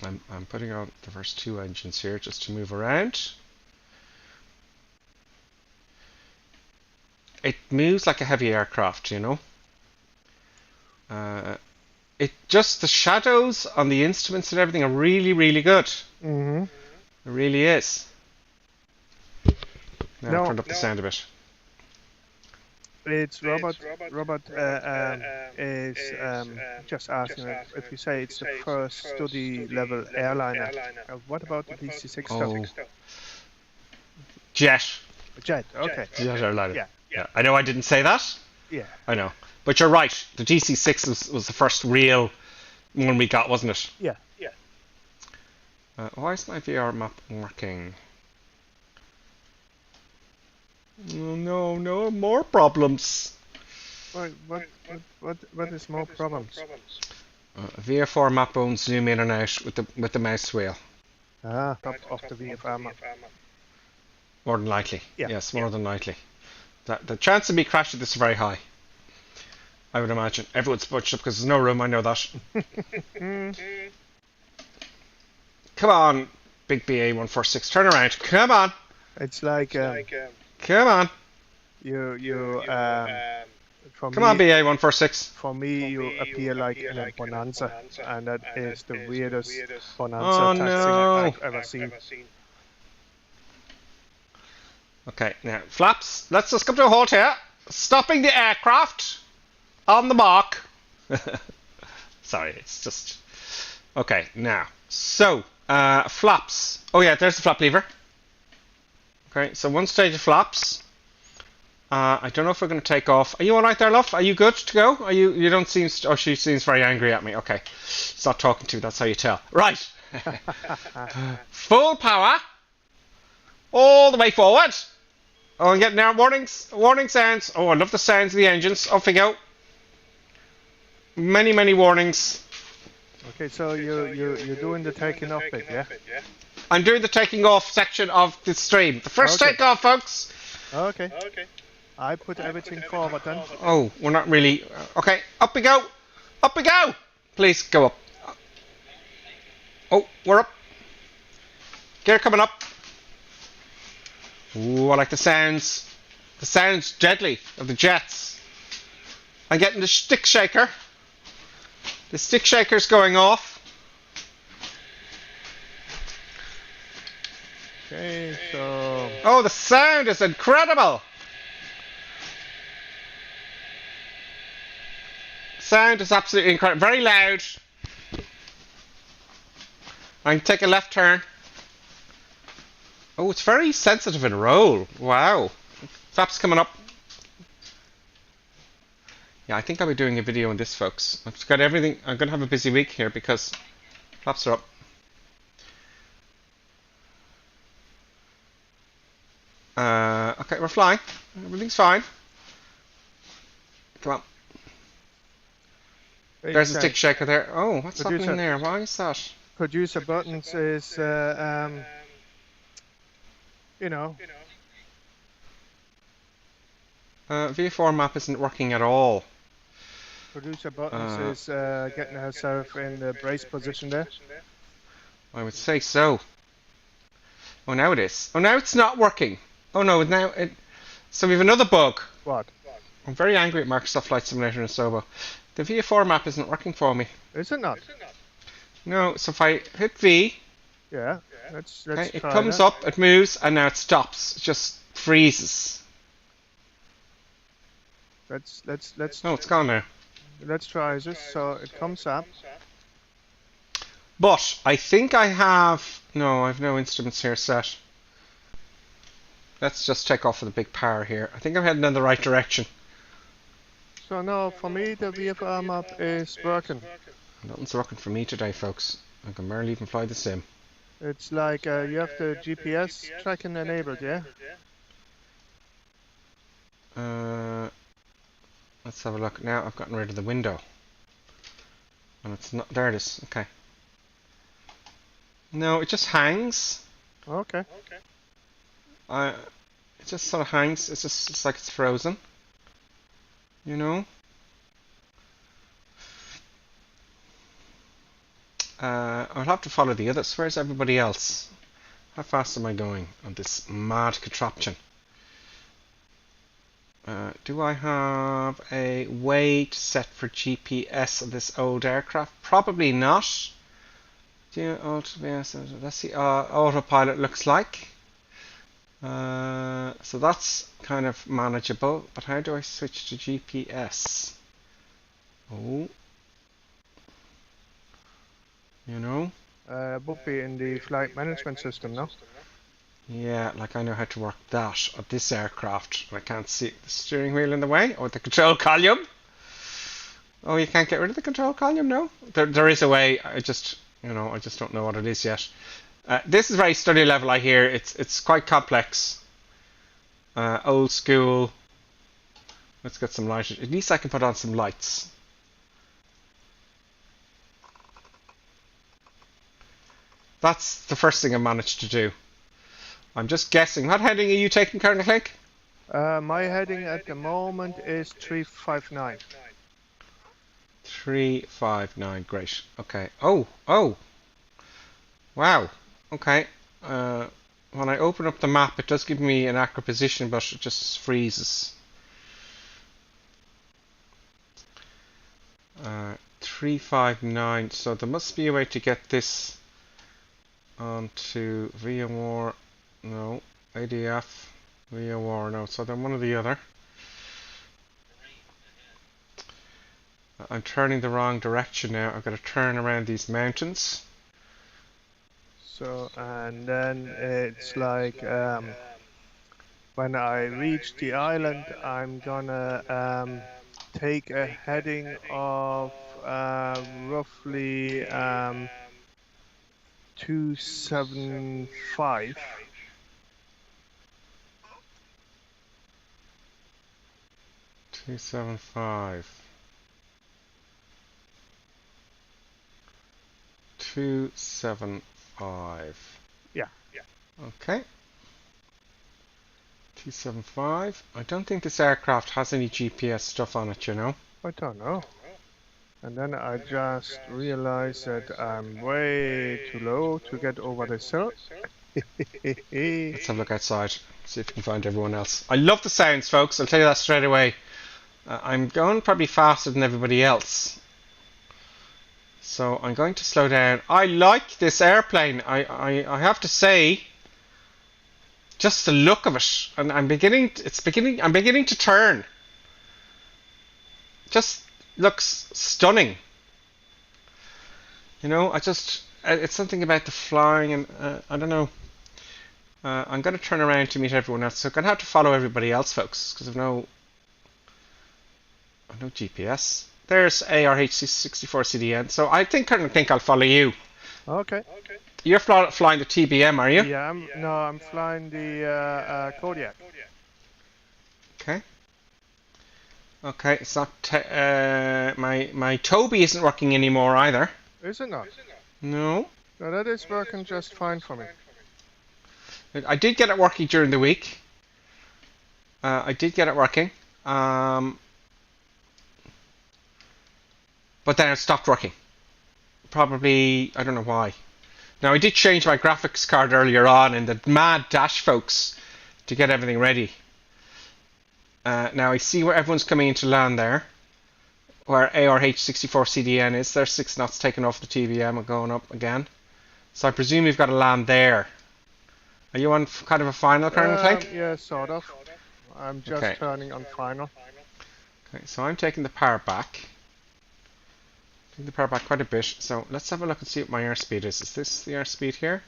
I'm putting on the first 2 engines here just to move around. It moves like a heavy aircraft, you know. It just, the shadows on the instruments and everything are really, really good. Mm-hmm. It really is. Now I've turned up the sound a bit. It's Robert. Robert is just asking if you say it's the first study level airliner. What about the DC-6 stuff? Oh, jet. Jet. Okay. Jet airliner. Yeah. Yeah. I know I didn't say that. Yeah. I know. But you're right. The DC-6 was the first real one we got, wasn't it? Yeah. Why is my VR map working? Oh, no, more problems. What is more problems? VFR map won't zoom in and out with the mouse wheel. Top of the VFR map. More than likely. Yeah. Yes, more than likely. The chance of me crashing this is very high. I would imagine. Everyone's bunched up because there's no room, I know that. Come on, big BA146, turn around. Come on. It's like Come on. you for Come on, me, BA146. for me you appear like in a bonanza, and that is the weirdest bonanza Oh, taxing no. I've ever seen. Okay, now, flaps. Let's just come to a halt here. Stopping the aircraft on the mark. Sorry, it's just... Okay, now. So, flaps. Oh yeah, there's the flap lever. Okay, so one stage of flaps. I don't know if we're going to take off. Are you alright there, love? Are you good to go? Are you don't seem... Oh, she seems very angry at me. Okay. It's not talking to, that's how you tell. Right. Full power. All the way forward. Oh, I'm getting now warning sounds. Oh, I love the sounds of the engines. Off we go. Many warnings. Okay, so you're doing the taking off bit, yeah? I'm doing the taking off section of the stream. The first takeoff, folks. Okay. I put everything forward then. Oh, we're not really... Okay, up we go. Up we go. Please, go up. Oh, we're up. Gear coming up. Ooh, I like the sounds. The sounds deadly of the jets. I'm getting the stick shaker. The stick shaker's going off. Okay, so... Oh, the sound is incredible. Sound is absolutely incredible. Very loud. I can take a left turn. Oh, it's very sensitive in roll. Wow. Flaps coming up. Yeah, I think I'll be doing a video on this, folks. I've just got everything. I'm going to have a busy week here because flaps are up. Okay, we're flying. Everything's fine. Come on. There's a stick shaker there. Oh, what's happening there? Why is that? Producer buttons is, you know. VFR map isn't working at all. Producer buttons is getting herself in the brace position there. I would say so. Oh, now it is. Oh, now it's not working. Oh no, now it... So we have another bug. What? I'm very angry at Microsoft Flight Simulator and Saba. The VFR map isn't working for me. Is it not? No, so if I hit V... Yeah, let's okay, it try comes that. up, it moves, and now it stops. It just freezes. Let's No, it's gone now. let's try this. So it comes up. But I think I have... No, I have no instruments here set. Let's just take off with a big power here. I think I'm heading in the right direction. So now for me the VFR map is working. Nothing's working for me today, folks. I can barely even fly the sim. It's like you have the GPS tracking enabled, yeah? Let's have a look. Now I've gotten rid of the window. And it's not... There it is. Okay. No, it just hangs. Okay. It just sort of hangs. It's like it's frozen. You know? I'll have to follow the others. Where's everybody else? How fast am I going on this mad contraption? Do I have a way to set for GPS of this old aircraft? Probably not. Let's see, autopilot looks like. So that's kind of manageable, but how do I switch to GPS? Oh, you know? Would be in the flight management system, no? Yeah, like I know how to work that on this aircraft. I can't see the steering wheel in the way, or the control column. Oh, you can't get rid of the control column, no? There is a way. I just don't know what it is yet. This is very study level. I hear it's quite complex. Old school. Let's get some light. At least I can put on some lights. That's the first thing I managed to do. I'm just guessing. What heading are you taking, Colonel Clink? My heading at the moment is 359. 359, great. Okay. Oh. Wow. Okay. When I open up the map, it does give me an accurate position, but it just freezes. 359. So there must be a way to get this onto VMware. No. ADF. VMware. No. So then one or the other. I'm turning the wrong direction now. I've got to turn around these mountains. So, and then it's like when I reach the island, I'm gonna take a heading of roughly 275. 275. 275. Yeah. Okay. 275. I don't think this aircraft has any GPS stuff on it, you know. I don't know. And then I just realized that I'm way too low to get over the hill. Let's have a look outside. See if we can find everyone else. I love the sounds, folks. I'll tell you that straight away. I'm going probably faster than everybody else. So I'm going to slow down. I like this airplane. I have to say, just the look of it, and I'm beginning to turn. Just looks stunning. You know, it's something about the flying, and I don't know. I'm going to turn around to meet everyone else. So I'm going to have to follow everybody else, folks, because I've no GPS. There's ARH64CDN. So I think I'll follow you. Okay. You're flying the TBM, are you? Yeah, I'm flying the Kodiak. Okay. Okay, it's not. My Toby isn't working anymore either. Is it not? No. No, that is working just fine for me. I did get it working during the week. I did get it working. But then it stopped working. Probably, I don't know why. Now, I did change my graphics card earlier on in the mad dash, folks, to get everything ready. Now, I see where everyone's coming into land there, where ARH64CDN is. There's 6 knots taken off the TBM and going up again. So I presume you've got to land there. Are you on kind of a final, Colonel Clink? Yeah, sort of. I'm just turning on final. Okay, so I'm taking the power back. Taking the power back quite a bit. So let's have a look and see what my airspeed is. Is this the airspeed here?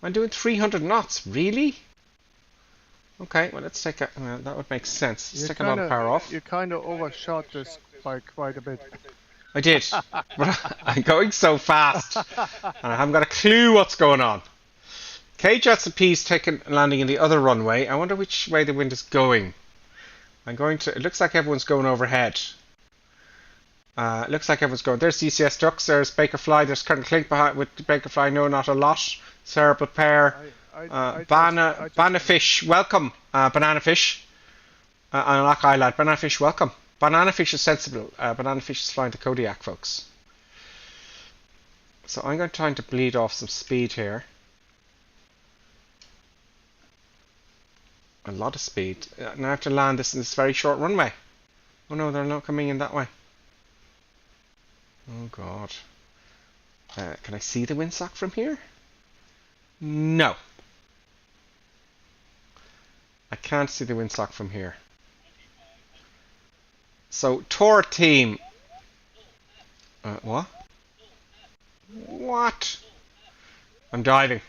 I'm doing 300 knots. Really? Okay, well let's take a... Well, that would make sense. Let's take a lot of power off. You kind of overshot this by quite a bit. I did. But I'm going so fast. And I haven't got a clue what's going on. K-Jets and P's landing in the other runway. I wonder which way the wind is going. It looks like everyone's going overhead. It looks like everyone's going. There's DCS Ducks, there's Bakerfly, there's Colonel Clink behind with Bakerfly, no, not a lot. Cerebral Pair, Banana Fish, welcome, Banana Fish. And Lock Island, Banana Fish, welcome. Banana Fish is sensible. Banana Fish is flying the Kodiak, folks. So I'm going to try to bleed off some speed here. A lot of speed. Now I have to land this in this very short runway. Oh no, they're not coming in that way. Oh god. Can I see the windsock from here? No. I can't see the windsock from here. So, tour team. What? What? I'm diving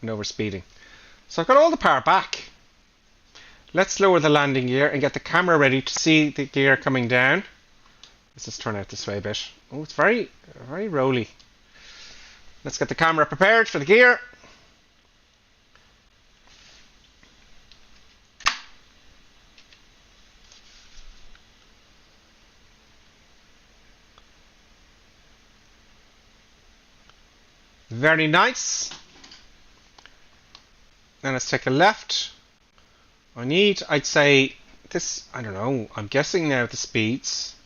and over speeding. So I've got all the power back. Let's lower the landing gear and get the camera ready to see the gear coming down. Let's just turn out this way a bit. Oh, it's very, very rolly. Let's get the camera prepared for the gear. Very nice. Then let's take a left. I need, I'd say, this, I don't know, I'm guessing now the speeds.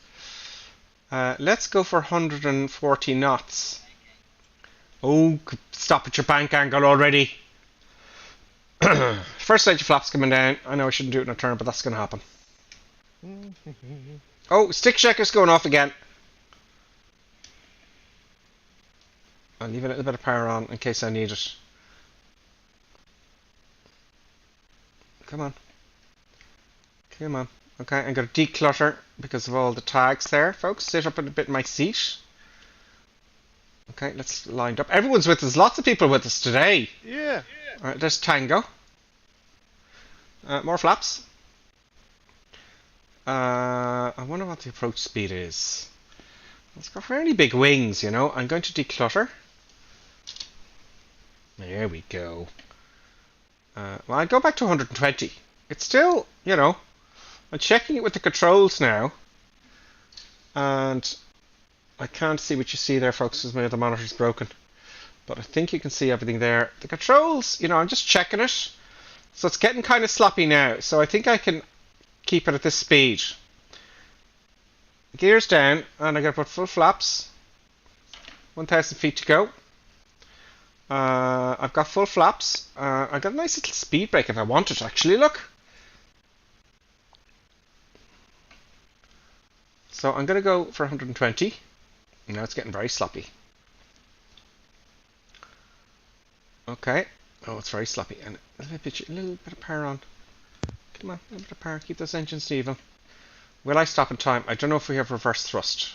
Let's go for 140 knots. Oh, stop at your bank angle already. First stage of flaps coming down. I know I shouldn't do it in a turn, but that's going to happen. Oh, stick shaker's going off again. I'll leave a little bit of power on in case I need it. Come on. Come on. Okay, I'm going to declutter because of all the tags there, folks. Sit up a bit in my seat. Okay, let's line up. Everyone's with us. Lots of people with us today. Yeah. All right, there's Tango. More flaps. I wonder what the approach speed is. It's got fairly big wings, you know. I'm going to declutter. There we go. Well, I'd go back to 120. It's still, you know, I'm checking it with the controls now. And I can't see what you see there, folks, because my other monitor's broken. But I think you can see everything there. The controls, you know, I'm just checking it. So it's getting kind of sloppy now. So I think I can keep it at this speed. Gears down, and I got to put full flaps. 1,000 feet to go. I've got full flaps. I've got a nice little speed brake if I want it, actually. Look. So I'm going to go for 120. Now it's getting very sloppy. Okay. Oh, it's very sloppy. And a little bit of power on. Come on, a little bit of power. Keep those engines even. Will I stop in time? I don't know if we have reverse thrust.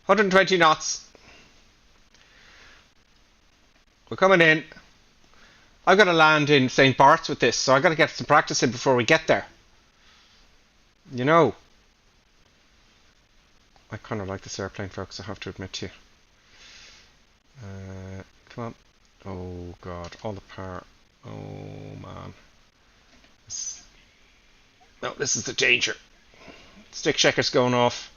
120 knots. We're coming in. I've got to land in St. Bart's with this, so I've got to get some practice in before we get there. You know. I kind of like this airplane, folks, I have to admit to you. Come on. Oh, God. All the power. Oh, man. No, this is the danger. Stick shaker's going off.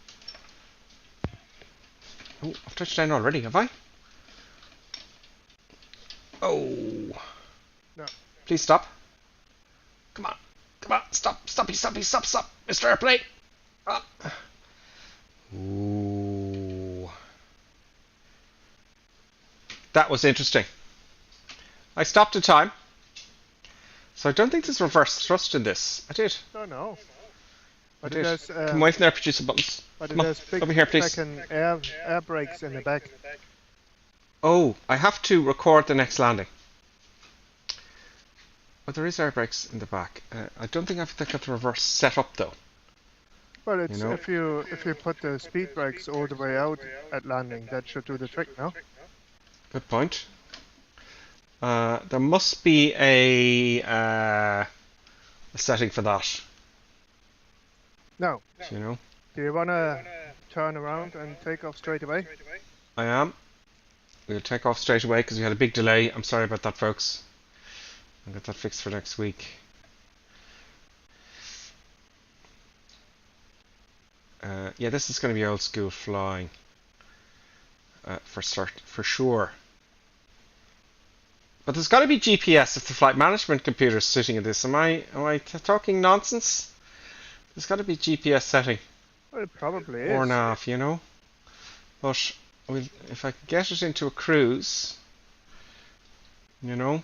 Oh, I've touched down already, have I? Oh. No. Please stop. Come on. Come on. Stop. Stoppy. Stop. Mr. Airplane. Ah. Ooh. That was interesting. I stopped in time. So I don't think there's reverse thrust in this. I did. No. But I did. it has, Come away from there, producer buttons. but Come it on. has big Over here, please. second air brakes in the back. Oh, I have to record the next landing. Oh, there is air brakes in the back. I don't think I've got the reverse set up though. Well, it's You know? if you put the speed brakes all the way out at landing, that should do the trick, no? Good point. There must be a setting for that. No. You know, Do you want to turn around and take off straight away? I am. We'll take off straight away because we had a big delay. I'm sorry about that, folks. I'll get that fixed for next week. Yeah, this is going to be old school flying for sure. But there's got to be GPS if the flight management computer is sitting in this. Am I talking nonsense? There's got to be GPS setting. Well, it probably is. Or nav, you know. But if I can get it into a cruise, you know,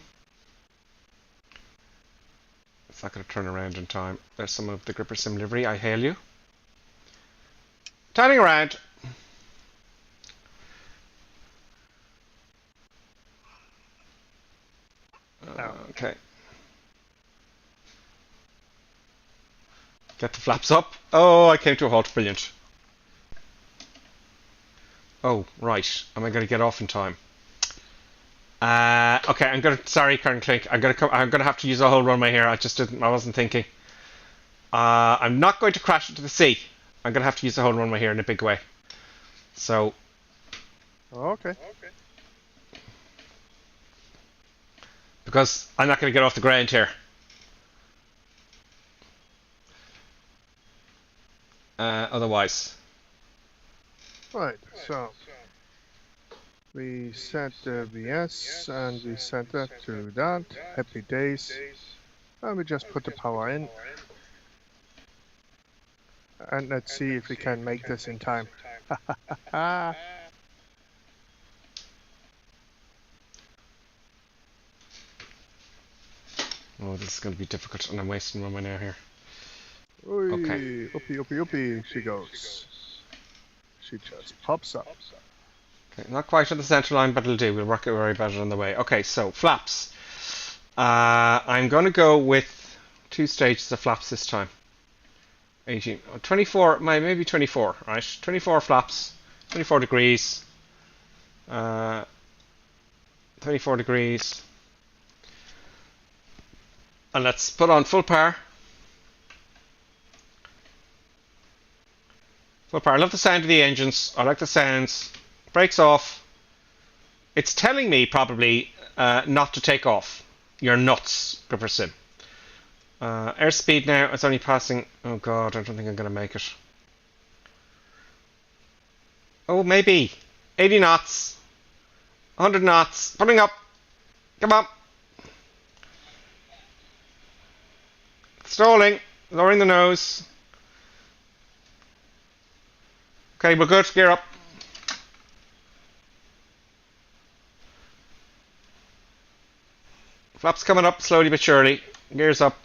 it's not going to turn around in time. There's some of the Gripper Sim livery. I hail you. Turning around. Okay. Get the flaps up. Oh, I came to a halt. Brilliant. Oh, right. Am I going to get off in time? Okay, I'm gonna. Sorry, Karen Clink. I'm gonna have to use the whole runway here. I wasn't thinking. I'm not going to crash into the sea. I'm gonna have to use the whole runway here in a big way. So. Okay. Because I'm not going to get off the ground here. Otherwise. Right, so we set the VS and we set that to that. Happy days. And we just put the power in. And let's see if we can make this in time. Oh, this is going to be difficult, and I'm wasting runway now here. Oy, Okay. uppy, she goes. She just pops up. Okay, not quite on the center line, but it'll do. We'll worry about it on the way. Okay, so flaps. I'm going to go with 2 stages of flaps this time. 18, 24, maybe 24, right? 24 flaps, 24 degrees. 24 degrees. And let's put on full power. Full power. I love the sound of the engines. I like the sounds. Brakes off. It's telling me probably not to take off. You're nuts, Gripper Sim. Airspeed now, it's only passing. Oh god, I don't think I'm going to make it. Oh, maybe. 80 knots. 100 knots. Coming up. Come on. Stalling. Lowering the nose. Okay, we're good. Gear up. Flaps coming up slowly but surely. Gears up.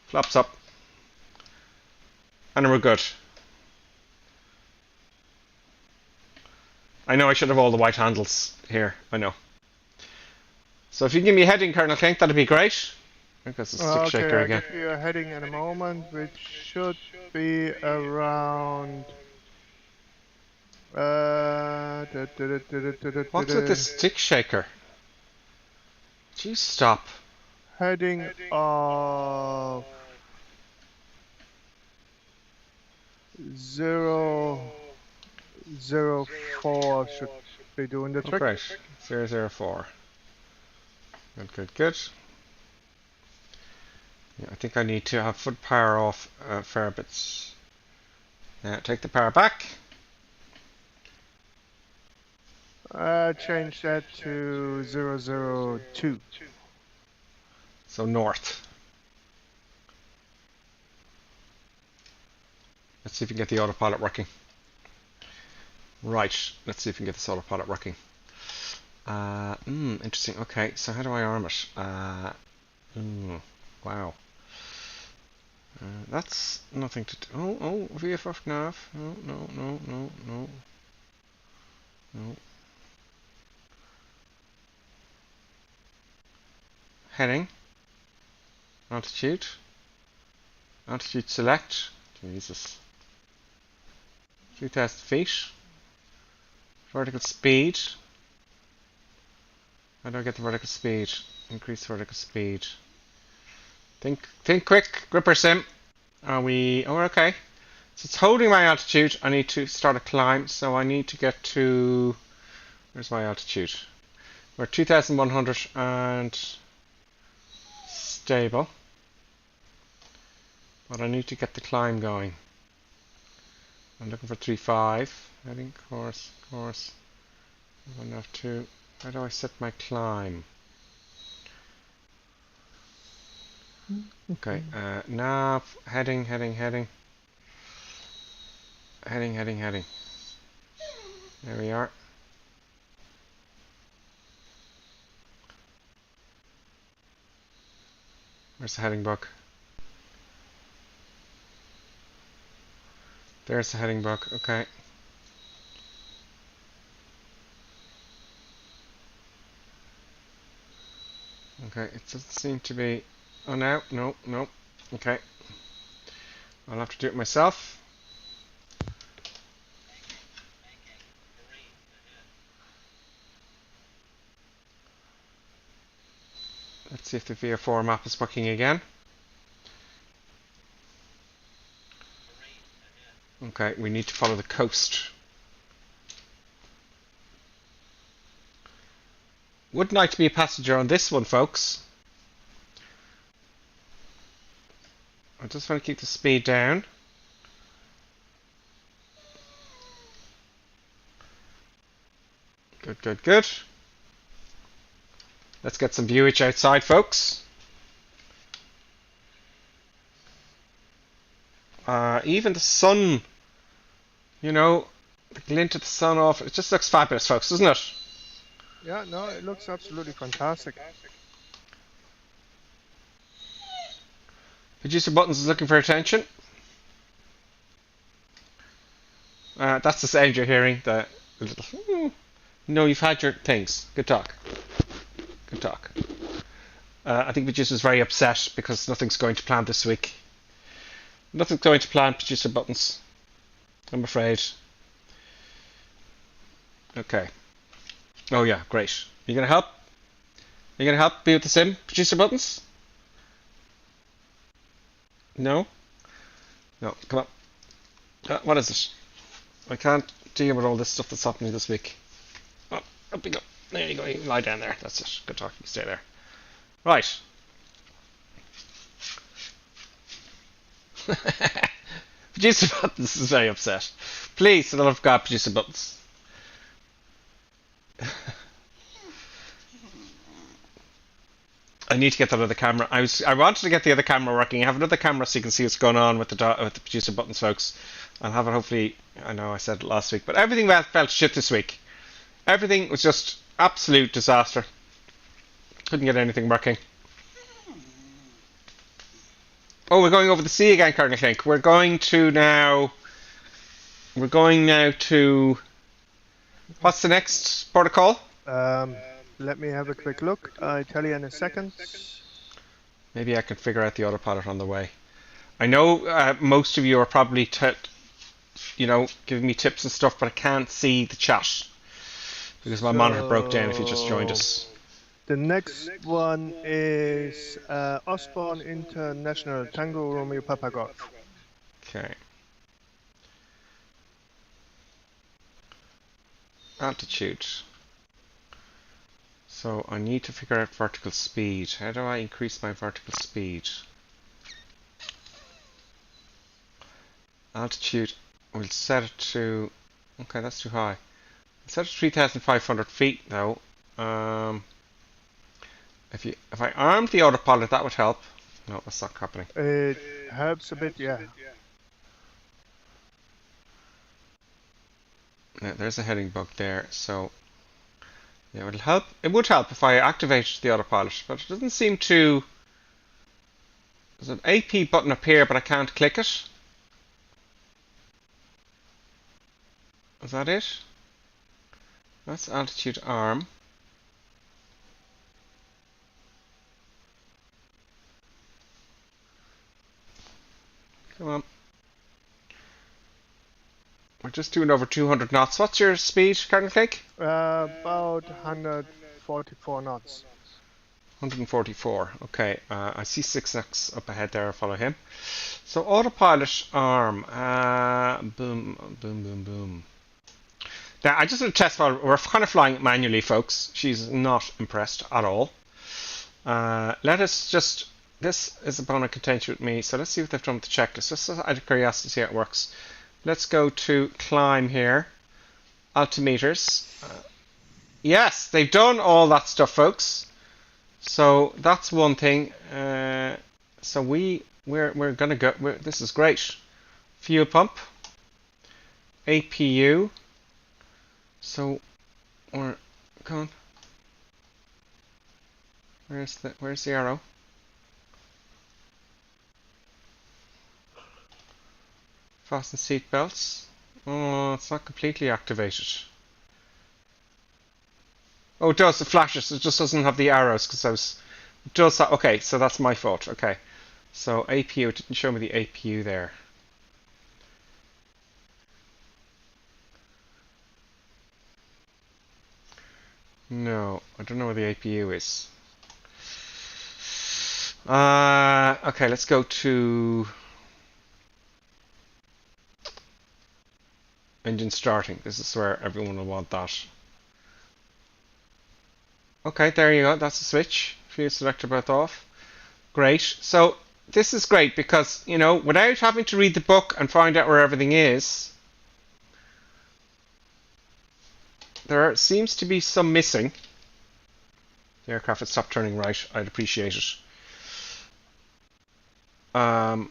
Flaps up. And we're good. I know I should have all the white handles here. I know. So if you give me a heading, Colonel Klink, that'd be great. I think that's a stick shaker again. I'll give you a heading in a moment, which should be around... What's with this stick shaker? Jeez, stop. Heading of 004 should be doing the trick. Great. 004. Good. Yeah, I think I need to have foot power off a fair bit. Take the power back. Change that to 002. So north. Let's see if we can get the autopilot working. Right, let's see if we can get this autopilot working. Interesting. Okay, so how do I arm it? Wow. That's nothing to do. Oh, VFF nav. No. Heading. Altitude. Altitude select. Jesus. 3,000 feet. Vertical speed. How do I get the vertical speed? Increase vertical speed. Think quick, Gripper Sim. Are we... Oh, okay. So it's holding my altitude. I need to start a climb, so I need to get to... Where's my altitude? We're 2,100 and... stable. But I need to get the climb going. I'm looking for 3.5. Heading, course. 1.2. How do I set my climb? Okay, nav, heading. Heading. There we are. Where's the heading book? There's the heading book, okay. Okay, it doesn't seem to be... Oh, no. Okay. I'll have to do it myself. Let's see if the VF4 map is working again. Okay, we need to follow the coast. Wouldn't like to be a passenger on this one, folks. I just want to keep the speed down. Good, good, good. Let's get some viewage outside, folks. Even the sun, you know, the glint of the sun off, it just looks fabulous, folks, doesn't it? Yeah, no, it looks absolutely fantastic. Producer Buttons is looking for attention. That's the sound you're hearing. The little. No, you've had your things. Good talk. Good talk. I think Producer's very upset because nothing's going to plan this week. Nothing's going to plan, Producer Buttons. I'm afraid. Okay. Oh yeah, great. You gonna help? You gonna help be with the sim, Producer Buttons? No? No, come on. What is it? I can't deal with all this stuff that's happening this week. Oh, up you go. There you go. You can lie down there. That's it. Good talk. You stay there. Right. Producer Buttons is very upset. Please, for the love of God, Producer Buttons. I need to get that other camera. I wanted to get the other camera working. I have another camera so you can see what's going on with the Producer Buttons, folks. I'll have it hopefully. I know I said it last week, but everything felt shit this week. Everything was just absolute disaster. Couldn't get anything working. Oh, we're going over the sea again, Colonel Klink. We're going now to. What's the next protocol? Let me have a quick look. I'll tell you in a second. Maybe I can figure out the autopilot on the way. I know most of you are probably giving me tips and stuff, but I can't see the chat because my monitor broke down if you just joined us. The next one is Osborne International Tango Romeo Papa Golf. Okay. Altitude. So I need to figure out vertical speed. How do I increase my vertical speed? Altitude, we'll set it to, okay, that's too high. I'll set it to 3,500 feet though. If I armed the autopilot, that would help. No, that's not happening. It helps a bit, yeah. Yeah, there's a heading bug there, so yeah, it'll help. It would help if I activated the autopilot, but it doesn't seem to. There's an AP button up here, but I can't click it. Is that it? That's altitude arm. Come on. We're just doing over 200 knots. What's your speed, Colonel Cake? About 144 knots. 144. Okay. I see 6 knots up ahead there. I'll follow him. So autopilot arm. Boom, boom, boom, boom. Now I just want to test while we're kind of flying manually, folks. She's not impressed at all. Let us just. This is a bone of contention with me. So let's see what they've done with the checklist. Just out of curiosity to see how it works. Let's go to climb here. Altimeters. Yes, they've done all that stuff, folks. So that's one thing. So we're gonna go. This is great. Fuel pump. APU. So we're going. Where's the arrow? Fasten seat belts. Oh, it's not completely activated. Oh, it does. It flashes. It just doesn't have the arrows because it does that. Okay, so that's my fault. Okay, So APU, it didn't show me the APU there. No, I don't know where the APU is. Okay, let's go to engine starting. This is where everyone will want that. Okay, there you go. That's the switch. Fuse selector both off. Great. So this is great because, you know, without having to read the book and find out where everything is, there seems to be some missing. The aircraft had stopped turning right. I'd appreciate it. There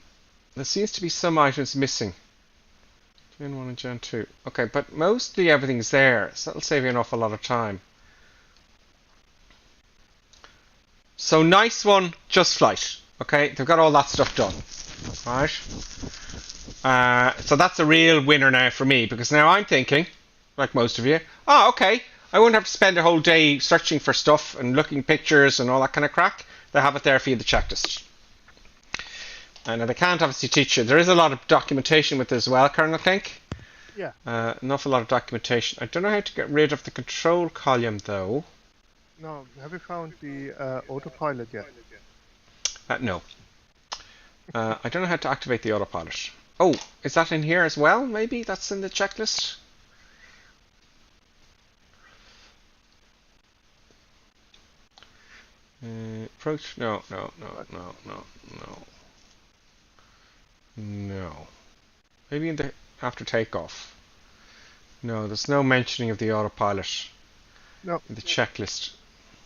seems to be some items missing. Gen 1 and Gen 2. Okay, but mostly everything's there, so that'll save you an awful lot of time. So nice one, just flight. Okay, they've got all that stuff done. Right. So that's a real winner now for me, because now I'm thinking, like most of you, oh, okay, I won't have to spend a whole day searching for stuff and looking pictures and all that kind of crack. They have it there for you, the checklist. And they can't obviously teach you. There is a lot of documentation with it as well, Colonel Klink. Yeah. An awful lot of documentation. I don't know how to get rid of the control column, though. No, have you found the autopilot yet? No. I don't know how to activate the autopilot. Oh, is that in here as well? Maybe that's in the checklist? Approach? No. No. Maybe in the after takeoff. No, there's no mentioning of the autopilot No. in the checklist.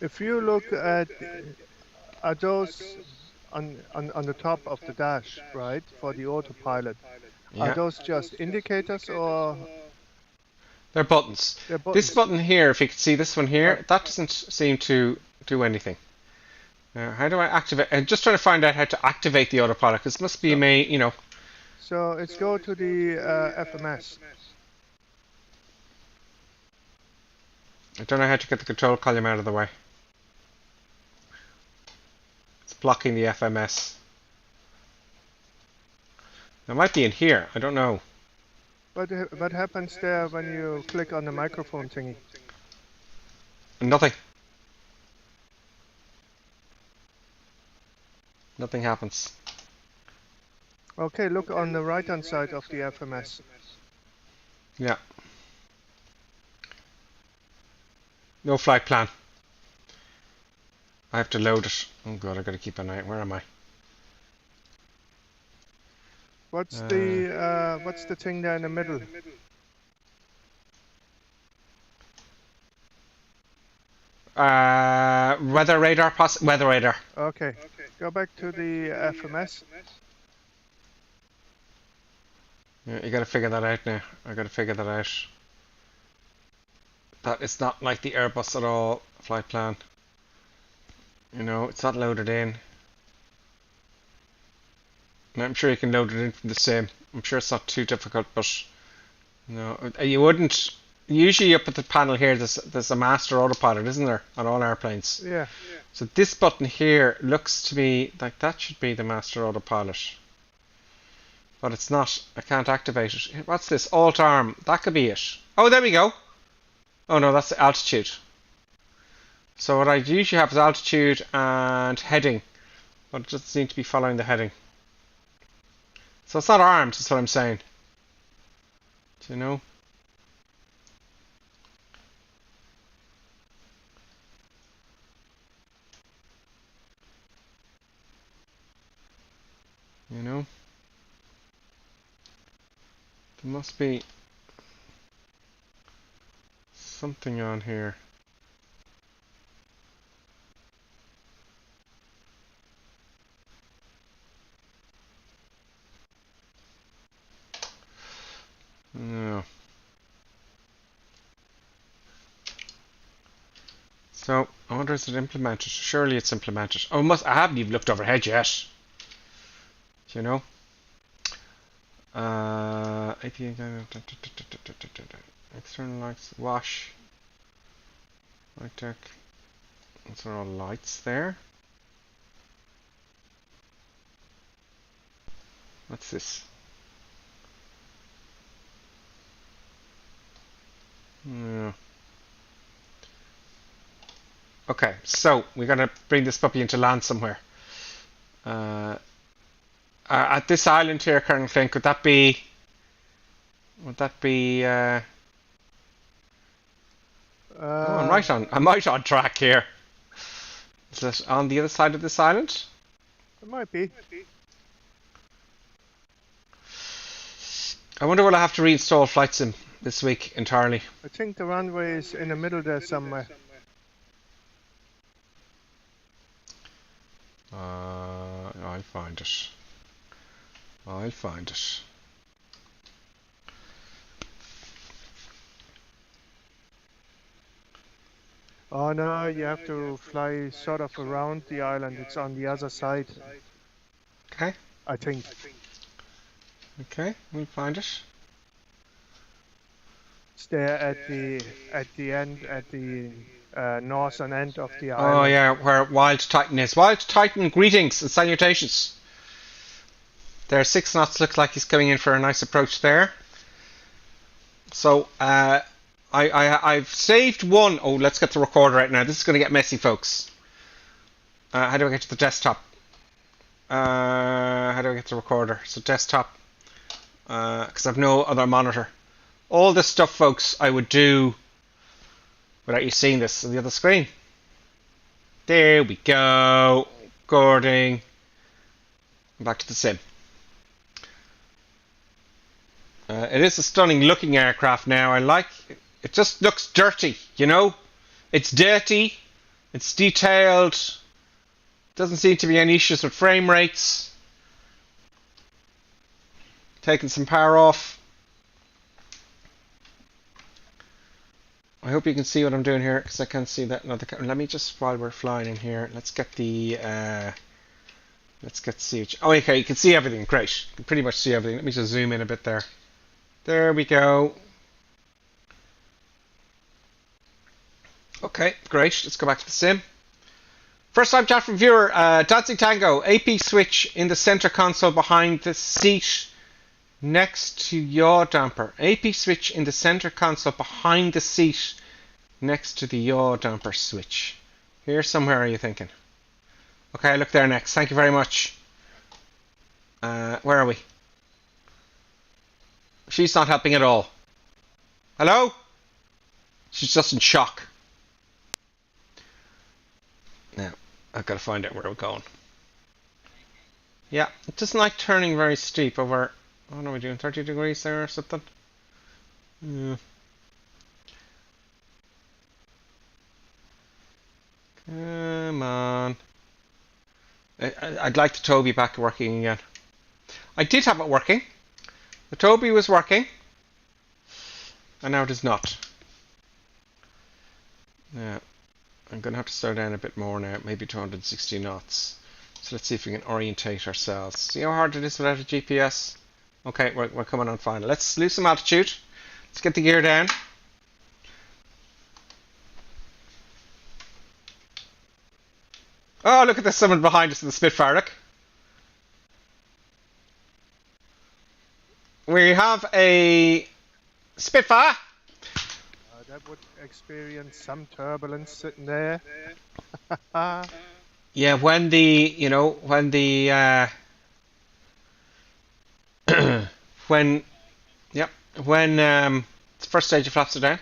If you look at those on the top of the dash, right, for the autopilot, Yeah. are those just indicators or They're buttons. they're buttons? This button here, if you can see this one here, that doesn't seem to do anything. How do I activate? I'm just trying to find out how to activate the autopilot, because it must be you know. So it's go to the FMS. I don't know how to get the control column out of the way. It's blocking the FMS. It might be in here. I don't know. What happens there when you click on the microphone thingy? Nothing. Nothing happens. Okay, look on the right-hand side of the FMS. Yeah. No flight plan. I have to load it. Oh god, I gotta keep an eye. Where am I? What's the thing there in the middle? Weather radar. Weather radar. Okay, go back to the FMS. Yeah, you gotta figure that out now. I gotta figure that out. That is not like the Airbus at all. Flight plan. You know, it's not loaded in. And I'm sure you can load it in from the same. I'm sure it's not too difficult, but no, you wouldn't. Usually up at the panel here, there's a master autopilot, isn't there, on all airplanes? Yeah. So this button here looks to me like that should be the master autopilot, but it's not. I can't activate it. What's this? Alt arm. That could be it. Oh, there we go. Oh no, that's the altitude. So what I usually have is altitude and heading, but it doesn't seem to be following the heading. So it's not armed, is what I'm saying. Do you know? You know? There must be something on here. No. So I wonder, is it implemented? Surely it's implemented. Oh, I haven't even looked overhead yet. Do you know? API external lights, wash, light deck. Those are all lights there. What's this? Yeah. Okay, so we're going to bring this puppy into land somewhere. At this island here, Colonel Flynn, could that be... Would that be... oh, I'm right on track here. Is it on the other side of this island? It might be. I wonder will I have to reinstall Flight Sim this week entirely. I think the runway is in the middle there somewhere. I'll find it. I'll find it. Oh no, you have to fly sort of around the island. It's on the other side, Okay. I think. Okay, we'll find it. It's there at the end, at the northern end of the island. Oh yeah, where Wild Titan is. Wild Titan, greetings and salutations. There, 6 knots, looks like he's coming in for a nice approach there. So, I've saved one. Oh, let's get the recorder right now. This is going to get messy, folks. How do I get to the desktop? How do I get the recorder? So desktop, because I've no other monitor. All this stuff, folks, I would do without you seeing this on the other screen. There we go. Recording. Back to the sim. It is a stunning looking aircraft now. I like it. It just looks dirty, you know? It's dirty. It's detailed. Doesn't seem to be any issues with frame rates. Taking some power off. I hope you can see what I'm doing here, because I can't see that. No, let me just, while we're flying in here, let's get the CH. Oh, okay, you can see everything. Great. You can pretty much see everything. Let me just zoom in a bit there. There we go. Okay, great. Let's go back to the sim. First time chat from viewer, Dancing Tango, AP switch in the center console behind the seat next to yaw damper. AP switch in the center console behind the seat next to the yaw damper switch. Here somewhere, are you thinking? Okay, look there next. Thank you very much. Where are we? She's not helping at all. Hello? She's just in shock. Now, I've got to find out where we're going. Yeah, it doesn't like turning very steep over... What are we doing? 30 degrees there or something? Yeah. Come on. I'd like the Toby back working again. I did have it working. The Toby was working. And now it is not. Yeah. I'm going to have to slow down a bit more now. Maybe 260 knots. So let's see if we can orientate ourselves. See how hard it is without a GPS? Okay, we're coming on fine. Let's lose some altitude. Let's get the gear down. Oh, look at this, someone behind us in the Spitfire. Look. We have a Spitfire. That would experience some turbulence sitting there. Yeah, when the, you know, when the, when the first stage of flaps are down,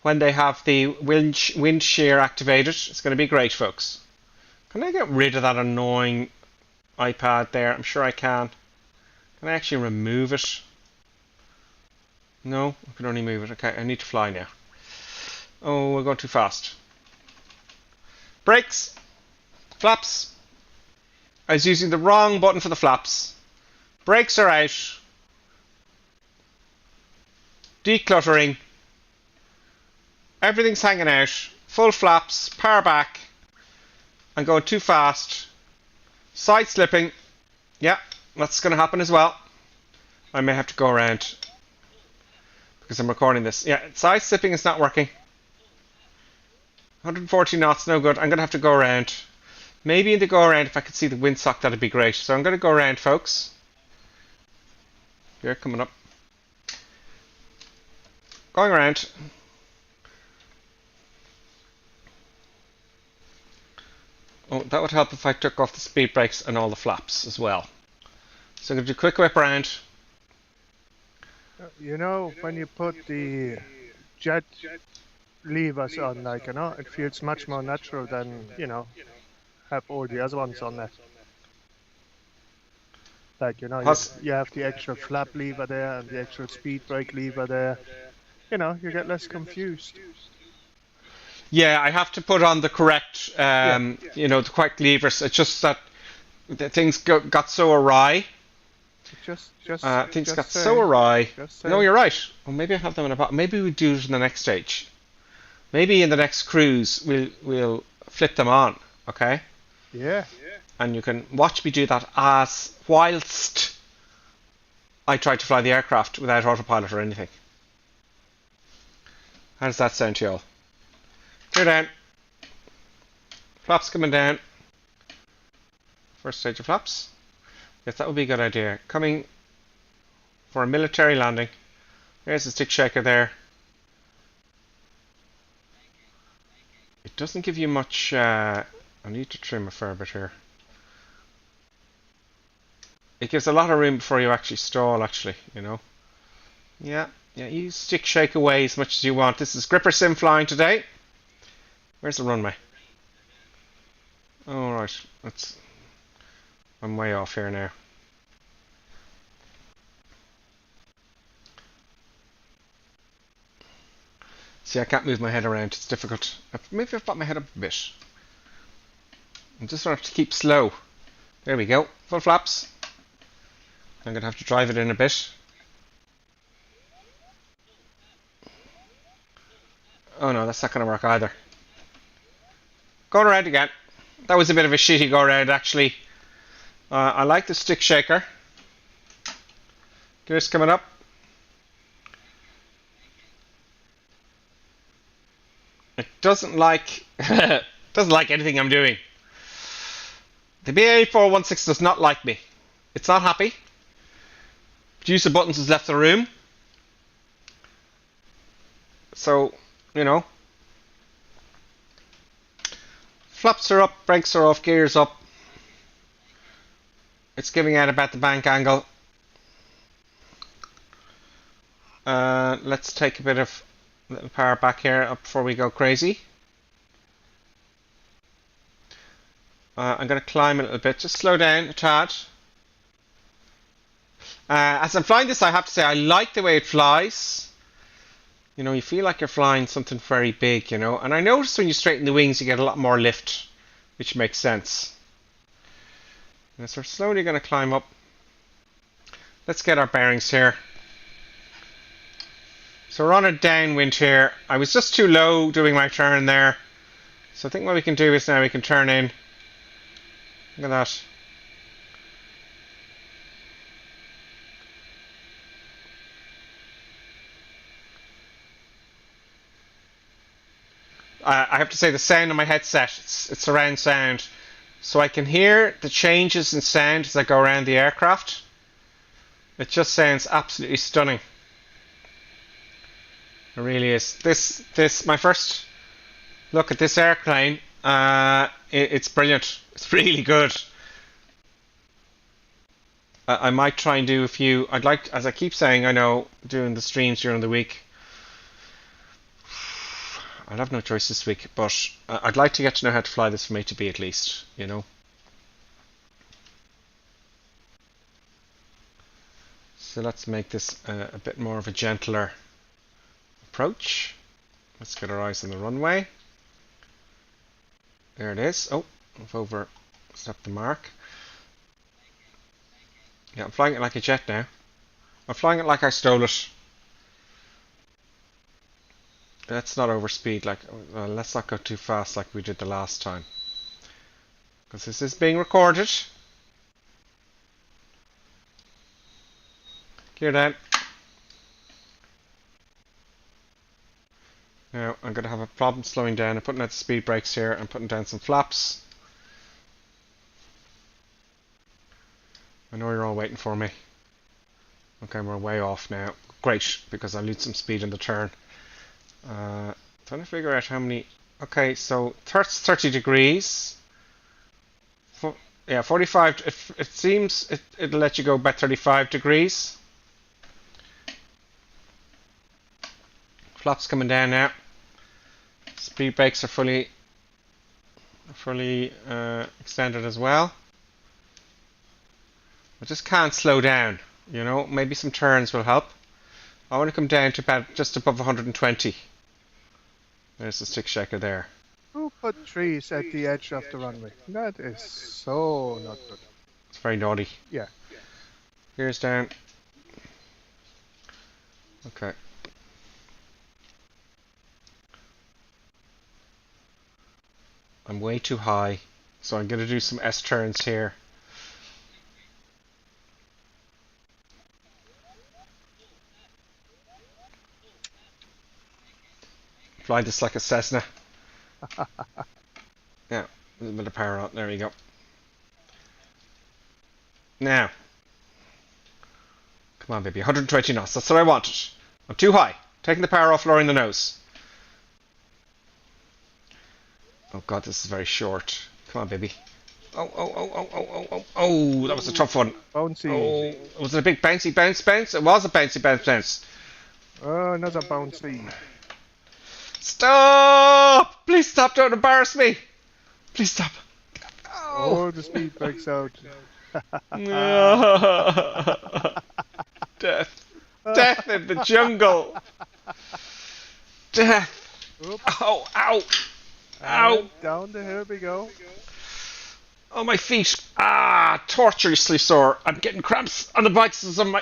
when they have the wind shear activated, it's going to be great, folks. Can I get rid of that annoying iPad there? I'm sure I can. Can I actually remove it? No, I can only move it. Okay, I need to fly now. Oh, we're going too fast. Brakes. Flaps. I was using the wrong button for the flaps. Brakes are out. Decluttering. Everything's hanging out. Full flaps. Power back. I'm going too fast. Side slipping. Yeah, that's going to happen as well. I may have to go around because I'm recording this. Yeah, side slipping is not working. 140 knots, no good. I'm going to have to go around. Maybe in the go around, if I could see the windsock, that'd be great. So I'm going to go around, folks. Here, coming up. Going around. Oh, that would help if I took off the speed brakes and all the flaps as well. So I'm going to do a quick whip around. You know, when you put the jet levers on, like, you know, it feels much more natural than, you know, have all the other ones on there. Like, you know, you have the actual flap lever there and the actual speed brake lever there. You know, you get less confused. Yeah, I have to put on the correct, you know, the correct levers. It's just that the things got so awry. Things got so awry. No, you're right. Well, maybe I have them in a box. Maybe we do it in the next stage. Maybe in the next cruise we'll flip them on. Okay. Yeah. And you can watch me do that as whilst I try to fly the aircraft without autopilot or anything. How does that sound to you all? Clear down. Flaps coming down. First stage of flaps. Yes, that would be a good idea. Coming for a military landing. There's the stick shaker there. It doesn't give you much. I need to trim a fair bit here. It gives a lot of room before you actually stall, actually, you know. Yeah, you stick shake away as much as you want. This is Gripper Sim flying today. Where's the runway? Oh, right. I'm way off here now. See, I can't move my head around. It's difficult. Maybe I've got my head up a bit. I just want to keep slow. There we go. Full flaps. I'm going to have to drive it in a bit. Oh no, that's not going to work either. Going around again. That was a bit of a shitty go around, actually. I like the stick shaker. Gears coming up. It doesn't like anything I'm doing. The BA416 does not like me. It's not happy. Producer buttons has left the room. So, you know. Flaps are up, brakes are off, gears up. It's giving out about the bank angle. Let's take a bit of little power back here up before we go crazy. I'm going to climb a little bit. Just slow down a tad. As I'm flying this, I have to say I like the way it flies. You know, you feel like you're flying something very big, you know. And I notice when you straighten the wings, you get a lot more lift, which makes sense. And so we're slowly going to climb up. Let's get our bearings here. So we're on a downwind here. I was just too low doing my turn there. So I think what we can do is now we can turn in. Look at that. I have to say the sound on my headset, it's surround sound. So I can hear the changes in sound as I go around the aircraft. It just sounds absolutely stunning. It really is. This my first look at this airplane. It's brilliant. It's really good. I might try and do a few. I'd like, as I keep saying, I know, doing the streams during the week. I'd have no choice this week, but I'd like to get to know how to fly this from A to B at least, you know. So let's make this a bit more of a gentler approach. Let's get our eyes on the runway. There it is. Oh, I've overstepped the mark. Yeah, I'm flying it like a jet now. I'm flying it like I stole it. Let's not overspeed. Let's not go too fast like we did the last time, because this is being recorded. Gear down. Now I'm going to have a problem slowing down. I'm putting out the speed brakes here. I'm putting down some flaps. I know you're all waiting for me. Okay, we're way off now. Great, because I lose some speed in the turn. Trying to figure out how many. Okay, so 30 degrees. Yeah, 45. It seems it'll let you go about 35 degrees. Flaps coming down now. Speed brakes are fully extended as well. I just can't slow down. You know, maybe some turns will help. I want to come down to about just above 120. There's the stick shaker there. Who put trees at the edge of the runway? That is so not good. It's very naughty. Yeah. Gears down. Okay. I'm way too high, so I'm going to do some S turns here. Fly this like a Cessna. Yeah, a little bit of power on. There we go. Now, come on, baby. 120 knots. That's what I wanted. I'm too high. Taking the power off, lowering the nose. Oh god, this is very short. Come on, baby. Oh, that was a tough one. Bouncy. Oh, was it a big bouncy bounce? It was a bouncy bounce. Oh, another bouncy. Stop! Please stop, don't embarrass me. Please stop. Oh, the speed breaks out. Death. Death in the jungle. Death. Oops. Oh, ow. Ow. And down the hill we go. Oh, my feet. Ah, torturously sore. I'm getting cramps on the bikes on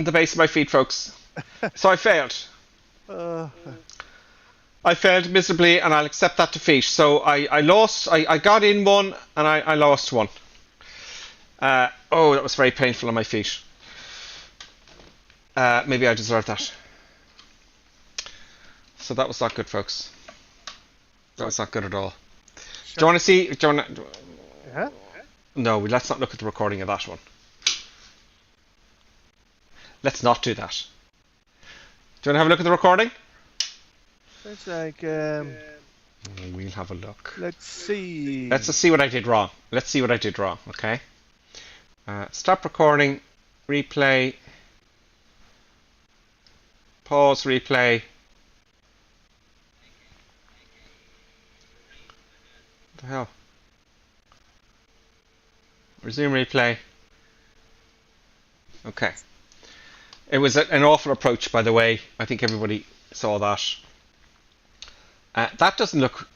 the base of my feet, folks. So I failed. I failed miserably, and I'll accept that defeat. So I lost. I got in one, and I lost one. Oh, that was very painful on my feet. Maybe I deserve that. So that was not good, folks. That was not good at all. Do you want to see? Yeah? No, let's not look at the recording of that one. Let's not do that. Do you want to have a look at the recording? It's like, We'll have a look. let's see. Let's just see what I did wrong. Let's see what I did wrong, okay? Stop recording, replay, pause, replay. What the hell? Resume replay. Okay. It was an awful approach, by the way. I think everybody saw that. That doesn't look...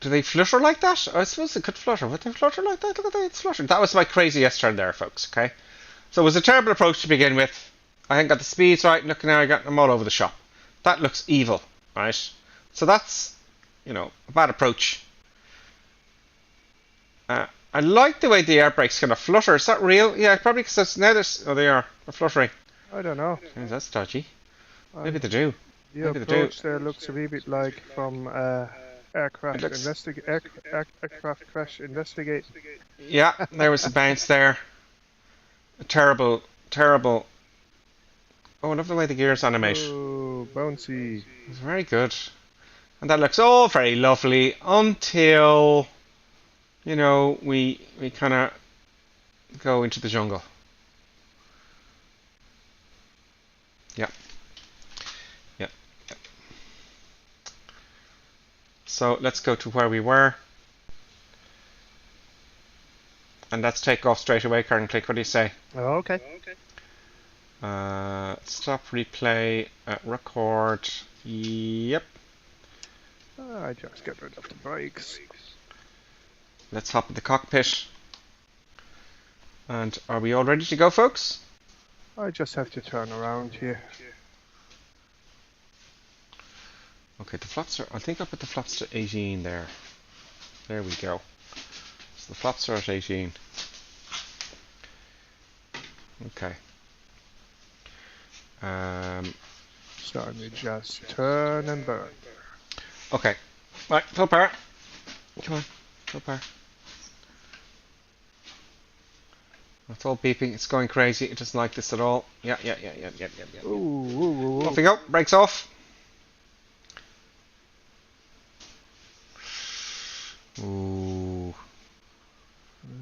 Do they flutter like that? Oh, I suppose it could flutter. Would they flutter like that? Look at that, it's fluttering. That was my crazy S-turn there, folks, okay? So it was a terrible approach to begin with. I hadn't got the speeds right. Look, now I got them all over the shop. That looks evil, right? So that's, a bad approach. I like the way the air brakes kind of flutter. Is that real? Yeah, probably because now there's... Oh, they are. They're fluttering. I don't know. Oh, that's dodgy. Maybe they do. The approach there looks a wee bit like from aircraft crash investigate. Yeah, there was a bounce there. A terrible. Oh, I love the way the gears animate. Oh, bouncy. It's very good. And that looks all very lovely until, we kind of go into the jungle. Yep. So let's go to where we were. And let's take off straight away, Karen. Click, what do you say? Oh, okay. Stop, replay, record. Yep. I just get rid of the brakes. Let's hop in the cockpit. And are we all ready to go, folks? I just have to turn around here. Okay, the flaps are... I think I'll put the flaps to 18 there. There we go. So the flaps are at 18. Okay. So let me just turn and burn. Okay. Right, full power. Come on, full power. It's all beeping. It's going crazy. It doesn't like this at all. Yeah. Ooh, ooh, ooh. Off we go. Brakes off. Ooh.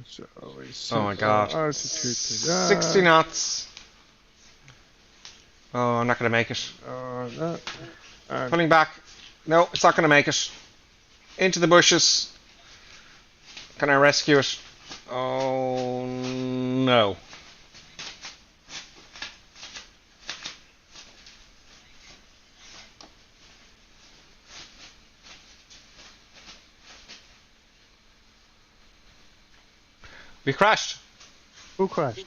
So Oh my god. altitude. 60 knots. Oh, I'm not going to make it. No. Pulling back. No, it's not going to make it. Into the bushes. Can I rescue it? Oh, no. We crashed. Who crashed?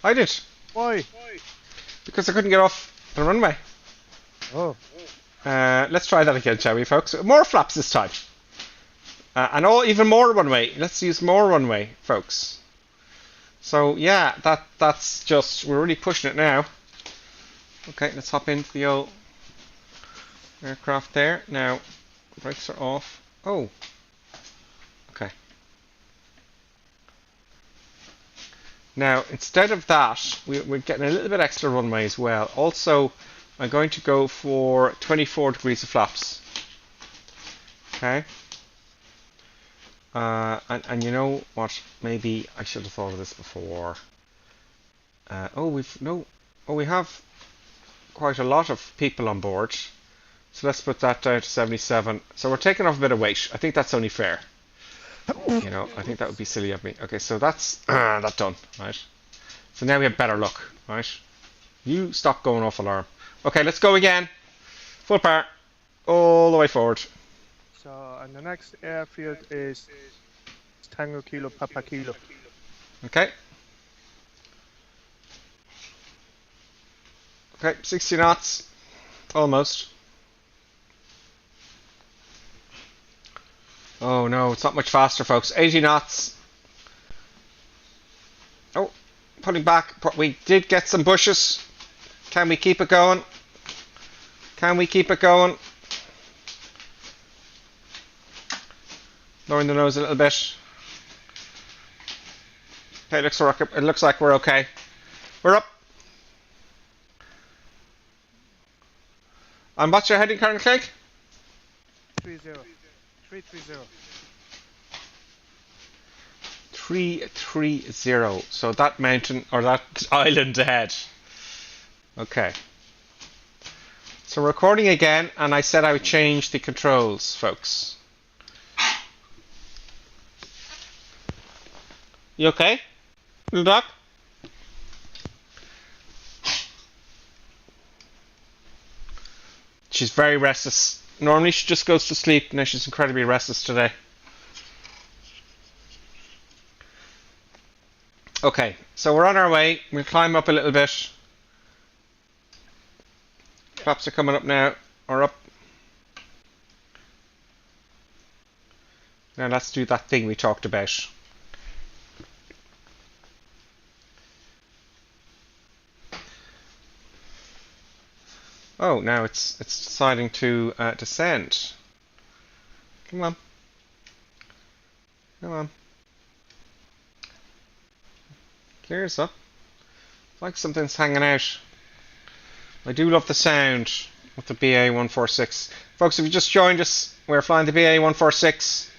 I did. Why? Because I couldn't get off the runway. Oh. Let's try that again, shall we, folks? More flaps this time. And even more runway. Let's use more runway, folks. So, yeah, that's just... We're really pushing it now. Okay, let's hop into the old aircraft there. Now, brakes are off. Oh. Okay. Now, instead of that, we're getting a little bit extra runway as well. Also, I'm going to go for 24 degrees of flaps. Okay. And you know what? Maybe I should have thought of this before. We have quite a lot of people on board. So let's put that down to 77. So we're taking off a bit of weight. I think that's only fair. You know, I think that would be silly of me. Okay, so that's that done, right? So now we have better luck, right? You stop going off alarm. Okay, let's go again. Full power, all the way forward. So, and the next airfield is Tango Kilo Papa Kilo. Okay. Okay, 60 knots, almost. Oh no, it's not much faster, folks. 80 knots. Oh, pulling back. We did get some bushes. Can we keep it going? Can we keep it going? Lowering the nose a little bit. Okay, it looks like we're okay. We're up. And what's your heading, Colonel Clegg? 330. 330. 330. So that mountain or that island ahead. Okay. So we're recording again, and I said I would change the controls, folks. You okay, little dog? She's very restless. Normally she just goes to sleep. Now she's incredibly restless today. Okay, so we're on our way. We'll climb up a little bit. Flaps are coming up now, or up. Now let's do that thing we talked about. Oh, now it's deciding to descend. Come on. Come on. Clears up. It's like something's hanging out. I do love the sound with the BA 146. Folks, if you just joined us, we're flying the BA 146.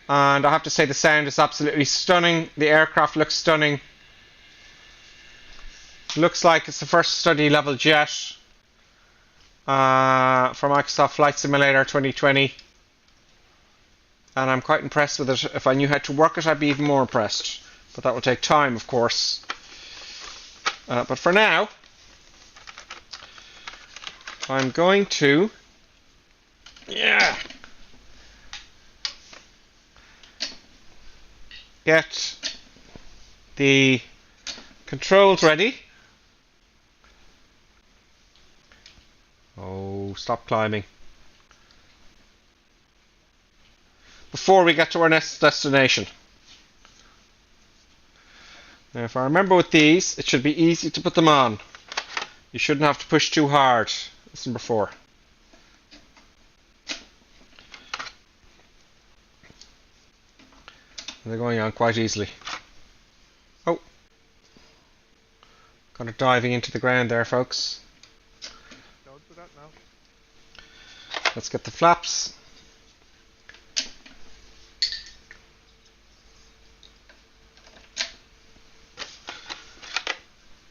And I have to say the sound is absolutely stunning. The aircraft looks stunning. Looks like it's the first study level jet for Microsoft Flight Simulator 2020. And I'm quite impressed with it. If I knew how to work it, I'd be even more impressed. But that will take time, of course. But for now, I'm going to... Yeah! Get the controls ready. Oh, stop climbing. Before we get to our next destination. Now, if I remember with these, it should be easy to put them on. You shouldn't have to push too hard. That's number 4. They're going on quite easily. Oh, Kind of diving into the ground there, folks. Don't do that now. Let's get the flaps.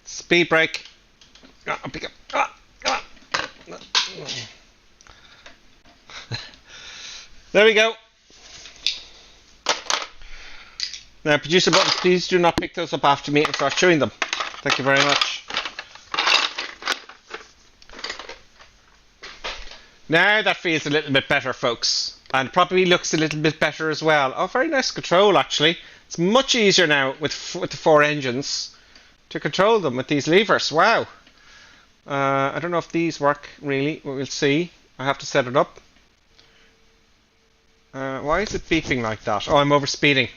Speed brake. Pick up. There we go. Now, producer button, please do not pick those up after me and start chewing them. Thank you very much. Now that feels a little bit better, folks. And probably looks a little bit better as well. Oh, very nice control, actually. It's much easier now with the 4 engines to control them with these levers. Wow. I don't know if these work, really. We'll see. I have to set it up. Why is it beeping like that? Oh, I'm overspeeding.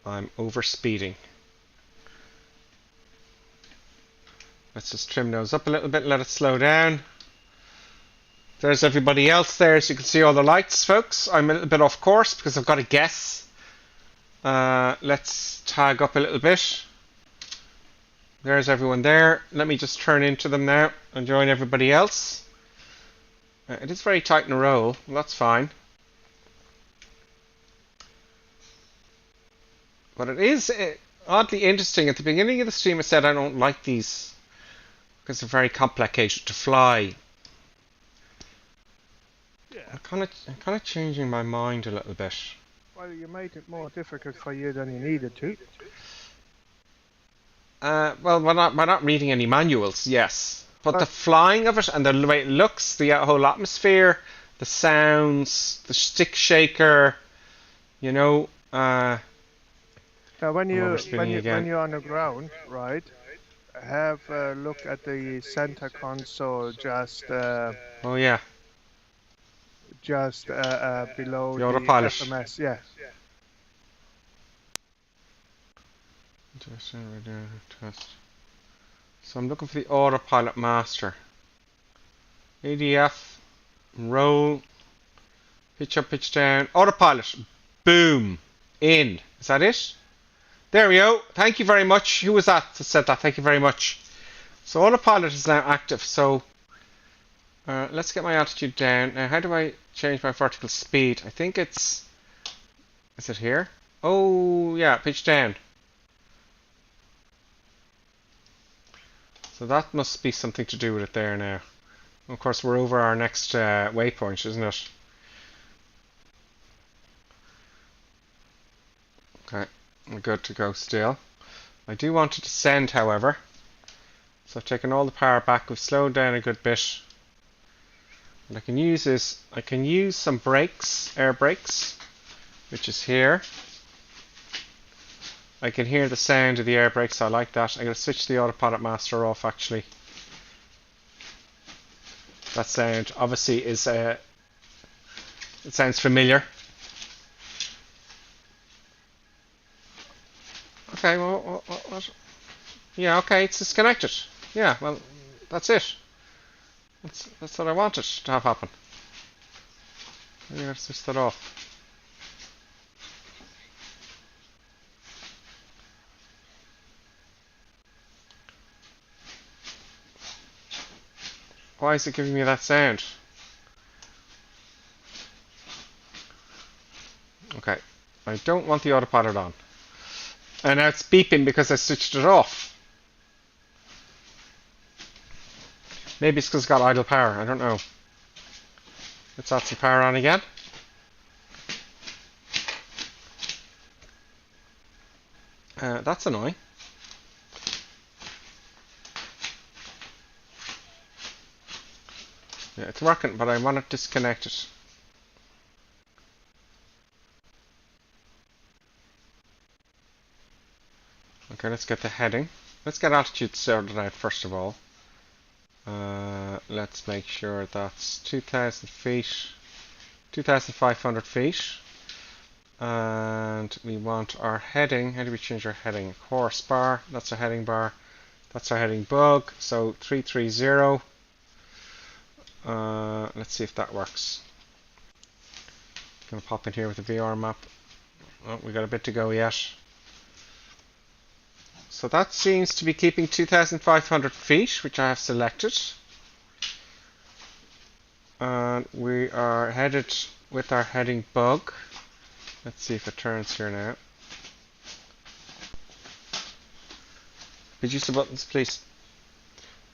I'm overspeeding. Let's just trim those up a little bit, let it slow down. There's everybody else there, so you can see all the lights, folks. I'm a little bit off course because I've got to guess. Let's tag up a little bit. There's everyone there. Let me just turn into them now and join everybody else. It is very tight in a row. Well, that's fine. But it is oddly interesting. At the beginning of the stream I said I don't like these because they're very complicated to fly. Yeah. I'm kind of changing my mind a little bit. Well, you made it more difficult for you than you needed to. Well, we're not reading any manuals, yes. But the flying of it and the way it looks, the whole atmosphere, the sounds, the stick shaker, you know. Now, when you're on the ground, right, have a look at the center console just. Oh yeah. Just below the autopilot. FMS, yeah. Test. So I'm looking for the autopilot master. ADF, roll, pitch up, pitch down, autopilot, boom, in. Is that it? There we go. Thank you very much. Who was that said that? Thank you very much. So autopilot is now active. So let's get my altitude down. Now, how do I change my vertical speed? I think it's... Is it here? Oh, yeah, pitch down. So that must be something to do with it there now. Of course, we're over our next waypoint, isn't it? Okay, we're good to go still. I do want to descend, however. So I've taken all the power back. We've slowed down a good bit. What I can use is, I can use some brakes, air brakes, which is here. I can hear the sound of the air brakes, so I like that. I'm going to switch the autopilot master off, actually. That sound obviously is, it sounds familiar. Okay, well, what? Yeah, okay, it's disconnected. Yeah, well, that's it. That's what I wanted to have happen. I'm going to switch that off. Why is it giving me that sound? Okay, I don't want the autopilot on. And now it's beeping because I switched it off. Maybe it's because it's got idle power, I don't know. Let's add some power on again. That's annoying. Yeah, it's working, but I want it disconnected. Okay, let's get the heading. Let's get altitude sorted out first of all. Let's make sure that's 2,000 feet, 2,500 feet. And we want our heading. How do we change our heading? Course bar, that's our heading bar. That's our heading bug. So 330. Let's see if that works. Gonna pop in here with the VR map. Oh, we got a bit to go yet. So that seems to be keeping 2,500 feet, which I have selected. And we are headed with our heading bug. Let's see if it turns here now. Could you use the buttons, please?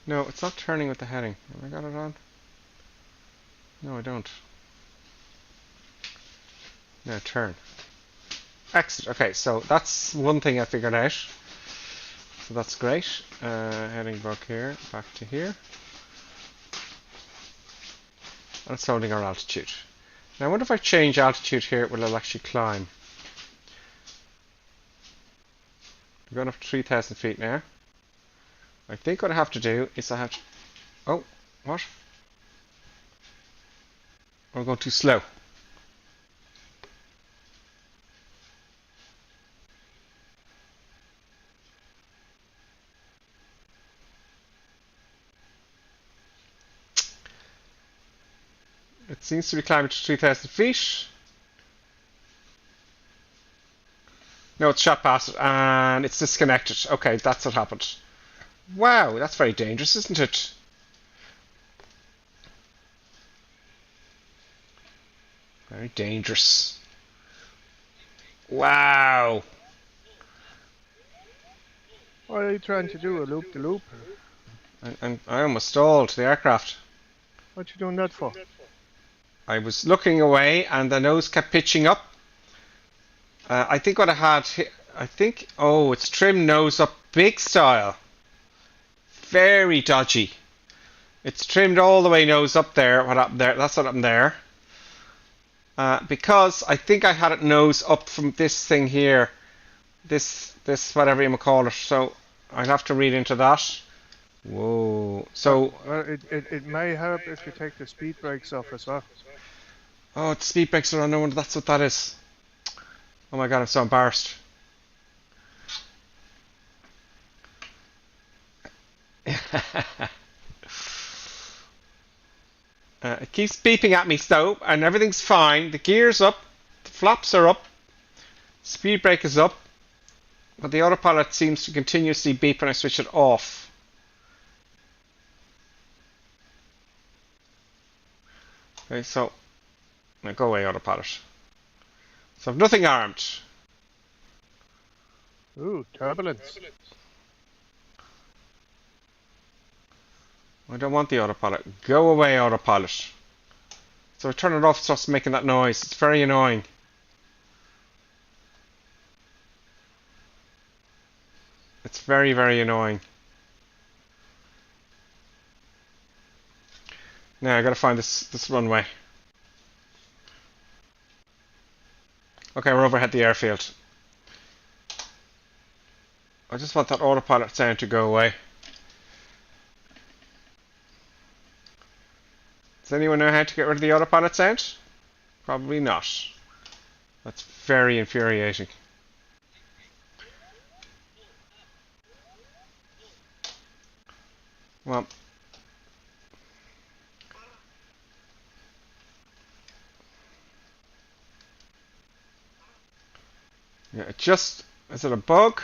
No, it's not turning with the heading. Have I got it on? No, I don't. No, turn. Excellent. Okay, so that's one thing I figured out. So that's great. Heading bug here, back to here. And it's holding our altitude. Now I wonder if I change altitude here, will it actually climb? We're going up to 3,000 feet now. I think what I have to do is I have to... Oh, what? We're going too slow. It seems to be climbing to 3,000 feet. No, it's shot past it and it's disconnected. Okay, that's what happened. Wow, that's very dangerous, isn't it? Very dangerous. Wow. What are you trying to do? A loop-de-loop? And I almost stalled the aircraft. What you doing that for? I was looking away and the nose kept pitching up. I think what I had here, oh, it's trim nose up big style. Very dodgy. It's trimmed all the way nose up there. What happened there? That's what happened there. Because I think I had it nose up from this thing here. This whatever you might call it. So I'd have to read into that. Whoa. So it may help if you take the speed brakes off as well. oh, it's speed brakes are on. No wonder that's what that is. Oh my god, I'm so embarrassed. It keeps beeping at me though, and everything's fine. The gear's up, the flaps are up, speed brake is up, but the autopilot seems to continuously beep when I switch it off. Okay, so now go away, autopilot. So I've nothing armed. Ooh, turbulence. I don't want the autopilot. Go away, autopilot. So I turn it off, it starts making that noise. It's very annoying. It's very, very annoying. Now I gotta find this runway. Okay, we're overhead the airfield. I just want that autopilot sound to go away. Does anyone know how to get rid of the autopilot sound? Probably not. That's very infuriating. Well, yeah, it just, is it a bug?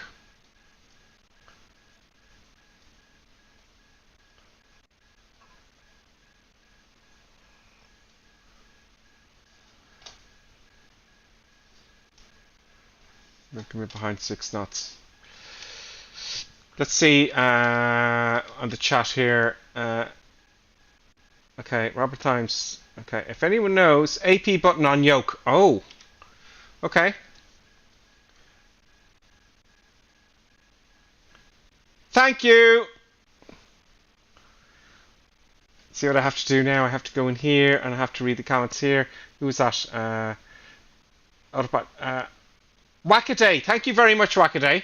Looking behind 6 knots. Let's see on the chat here. Okay, Robert Times. Okay, if anyone knows, AP button on yoke. Oh, okay. Thank you. See what I have to do now. I have to go in here and I have to read the comments here. Who's that? Wackaday. Thank you very much, Wackaday.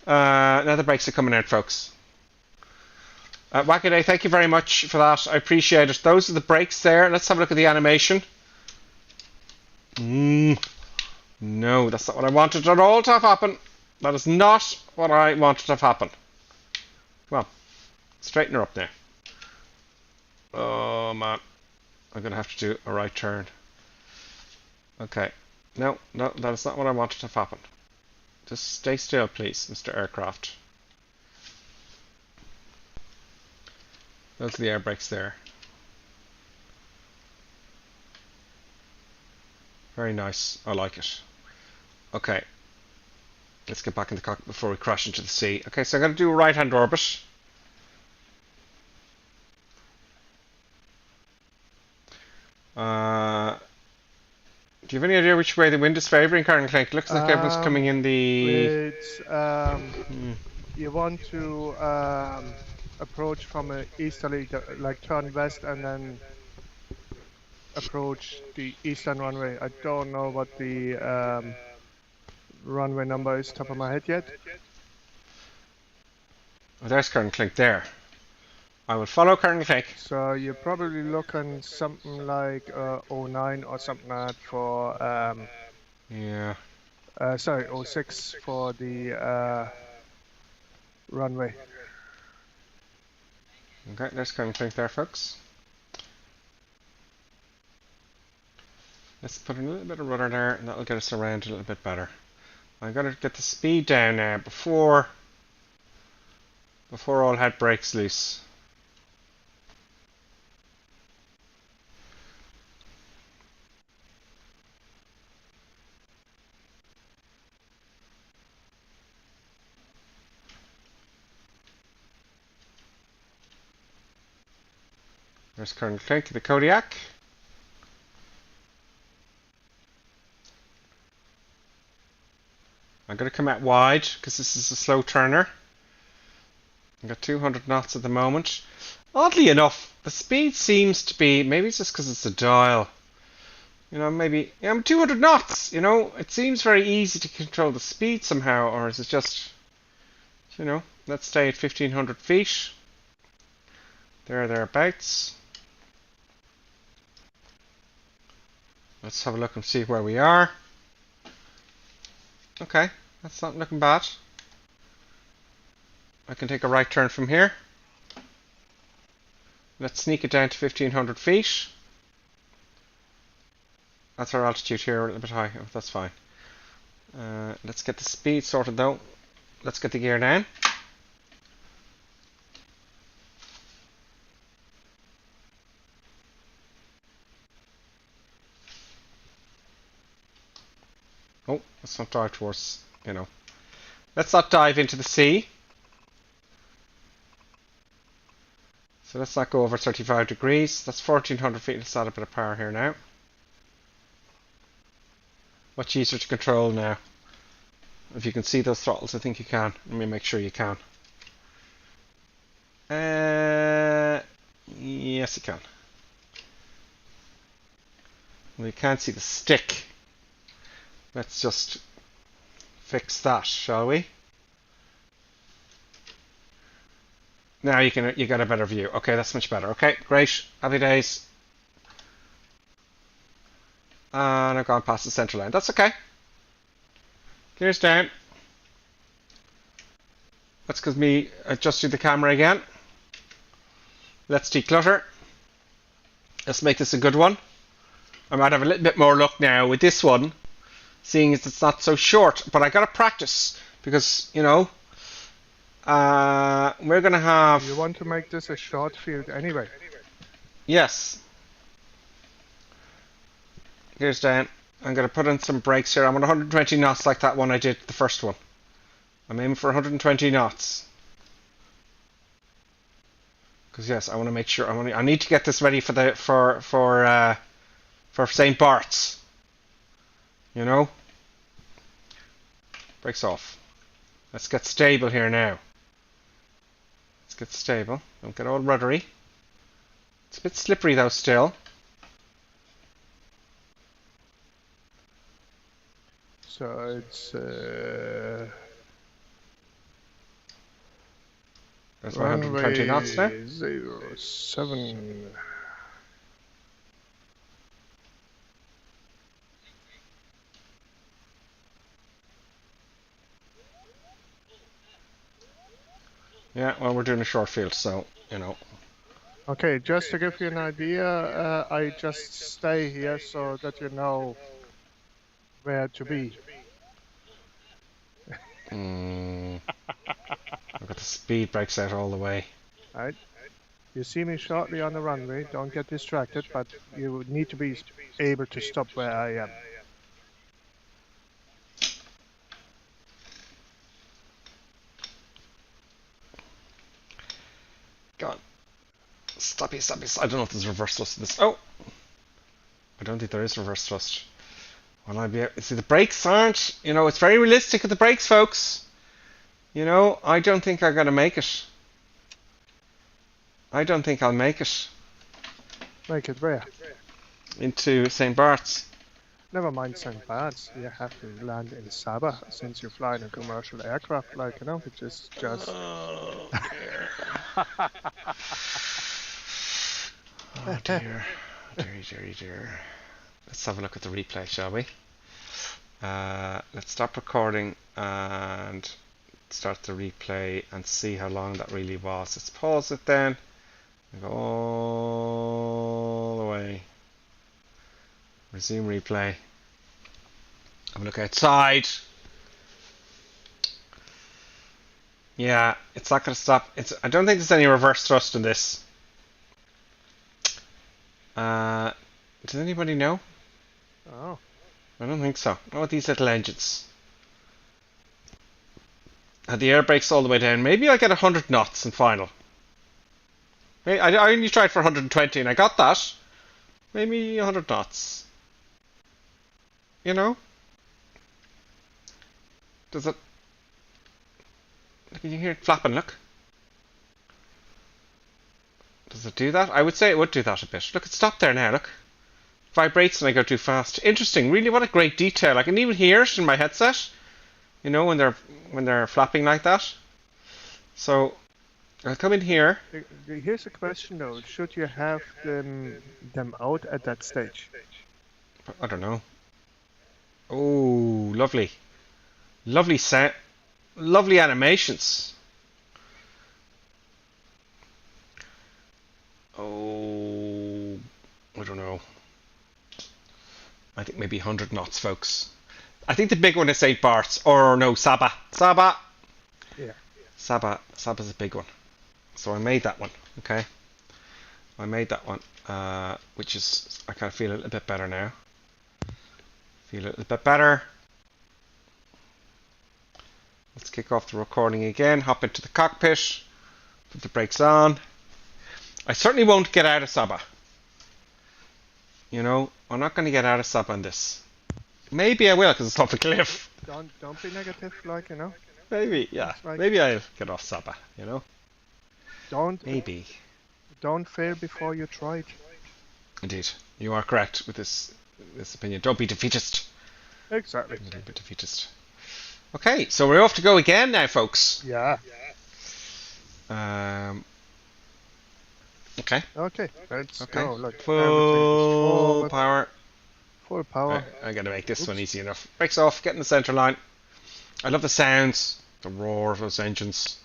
Now the brakes are coming out, folks. Wackaday, thank you very much for that. I appreciate it. Those are the brakes there. Let's have a look at the animation. No, that's not what I wanted at all to have happen. That is not what I wanted to have happen. Well, straighten her up now. Oh man, I'm gonna have to do a right turn. Okay, no, that is not what I wanted to have happen. Just stay still, please, Mr. Aircraft. Those are the air brakes there. Very nice. I like it. Okay. Let's get back in the cockpit before we crash into the sea. Okay, so I'm going to do a right-hand orbit. Do you have any idea which way the wind is favouring, Karen Clink? Looks like everyone's coming in the... It's, you want to approach from an easterly, like turn west and then approach the eastern runway. I don't know what the runway number is top of my head yet. Oh, there's Karen Clink there. I will follow Karen Clink. So you're probably looking something like 09 or something like that for Yeah. sorry, 06 for the runway. Okay, there's Karen Clink there, folks. Let's put a little bit of rudder there, and that'll get us around a little bit better. I'm gonna get the speed down now before all head breaks loose. There's Colonel Clink, the Kodiak. I'm going to come out wide because this is a slow turner. I've got 200 knots at the moment. Oddly enough, the speed seems to be, maybe it's just because it's a dial. You know, maybe, yeah, I'm 200 knots, you know, it seems very easy to control the speed somehow, or is it just, you know, let's stay at 1500 feet. Thereabouts. Let's have a look and see where we are. Okay, that's not looking bad. I can take a right turn from here. Let's sneak it down to 1500 feet. That's our altitude here, a little bit high. Oh, that's fine. Let's get the speed sorted though. Let's get the gear down. Oh, let's not dive towards, you know. Let's not dive into the sea. So let's not go over 35 degrees. That's 1400 feet. Let's add a bit of power here now. Much easier to control now. If you can see those throttles, I think you can. Let me make sure you can. Yes, you can. Well, you can't see the stick. Let's just fix that, shall we? Now you get a better view. Okay, that's much better. Okay, great. Happy days. And I've gone past the center line. That's okay. Gears down. That's because me adjusting the camera again. Let's declutter. Let's make this a good one. I might have a little bit more luck now with this one, seeing as it's not so short. But I gotta practice because, you know, we're gonna have. You want to make this a short field anyway? Yes. Gears down. I'm going to put in some brakes here. I'm on 120 knots like that one I did the first one. I'm aiming for 120 knots. Because yes, I want to make sure I need to get this ready for the for St. Bart's. You know? Brakes off. Let's get stable here now. Let's get stable. Don't get all ruddery. It's a bit slippery though still. So it's there's my 120 knots now. 07. Yeah, well, we're doing a short field, so you know. Okay, just to give you an idea, I just stay here so that you know where to be. I've got the speed brakes out all the way. Right. You see me shortly on the runway. Don't get distracted, but you need to be able to stop where I am. Go on. Stoppy. I don't know if there's reverse thrust in this. Oh! I don't think there is reverse thrust. Will I be able... See, the brakes aren't... You know, it's very realistic with the brakes, folks. You know, I don't think I'm going to make it. I don't think I'll make it. Make it where? Into St. Bart's. Never mind St. Bart's. You have to land in Saba since you're flying a commercial aircraft, like, you know, which is just... Oh, dear. Oh, dear. Dear. Let's have a look at the replay, shall we? Let's stop recording and start the replay and see how long that really was. Let's pause it then and go all the way. Resume replay. Have a look outside. Yeah, it's not going to stop. I don't think there's any reverse thrust in this. Does anybody know? Oh. I don't think so. Not with these little engines. Had the air brakes all the way down. Maybe I get 100 knots in final. I only tried for 120 and I got that. Maybe 100 knots. You know? Does it... Can you hear it flapping? Look. Does it do that? I would say it would do that a bit. Look, it stopped there now. Look. Vibrates and I go too fast. Interesting. Really, what a great detail. I can even hear it in my headset. You know, when they're flapping like that. So I'll come in here. Here's a question though. Should you have them out at that stage? I don't know. Oh, lovely. Lovely sound. Lovely animations. Oh, I don't know. I think maybe 100 knots, folks. I think the big one is St. Bart's, or no, Saba. Saba. Yeah. Saba's a big one. So I made that one. Okay. I made that one, which is I kind of feel a little bit better now. Feel a little bit better. Let's kick off the recording again. Hop into the cockpit. Put the brakes on. I certainly won't get out of Saba. You know, I'm not going to get out of Saba on this. Maybe I will because it's off a cliff. Don't be negative, like, you know. Maybe, yeah. Like, maybe I'll get off Saba. You know. Maybe. Don't fail before you try it. Indeed, you are correct with this opinion. Don't be defeatist. Exactly. Don't be defeatist. Okay, so we're off to go again now, folks. Yeah. Okay. Okay, let's go. Look, full power. Full power. I'm going to make this one easy enough. Brakes off, get in the centre line. I love the sounds, the roar of those engines.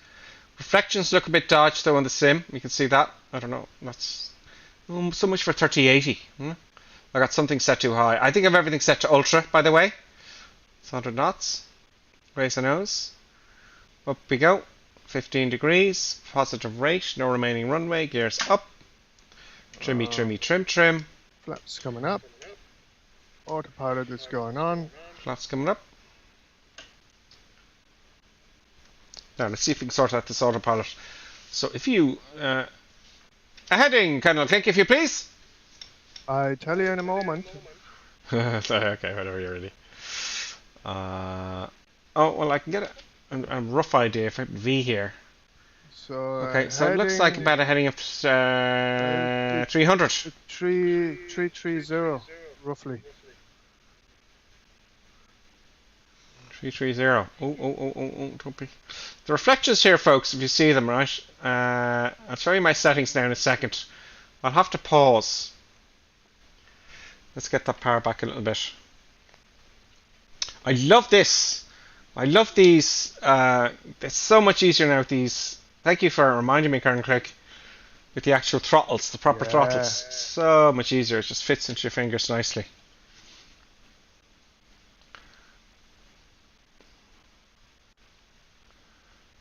Reflections look a bit dodged though on the sim. You can see that. I don't know. That's so much for 3080. I got something set too high. I think I have everything set to ultra, by the way. It's 100 knots. Raise the nose. Up we go. 15 degrees. Positive rate. No remaining runway. Gears up. Trim. Flaps coming up. Autopilot is going on. Flaps coming up. Now let's see if we can sort out this autopilot. So if you... a heading, Colonel Clink, if you please. I tell you in a moment. Okay, whenever you're ready. Oh, well, I can get a rough idea if I put V here. So okay, so it looks like about a heading of 300. 330, roughly. 330. Oh, don't be. The reflections here, folks, if you see them, right? I'll show you my settings now in a second. I'll have to pause. Let's get that power back a little bit. I love this. I love these. It's so much easier now with these. Thank you for reminding me, Colonel Click. With the actual throttles, the proper throttles. So much easier. It just fits into your fingers nicely.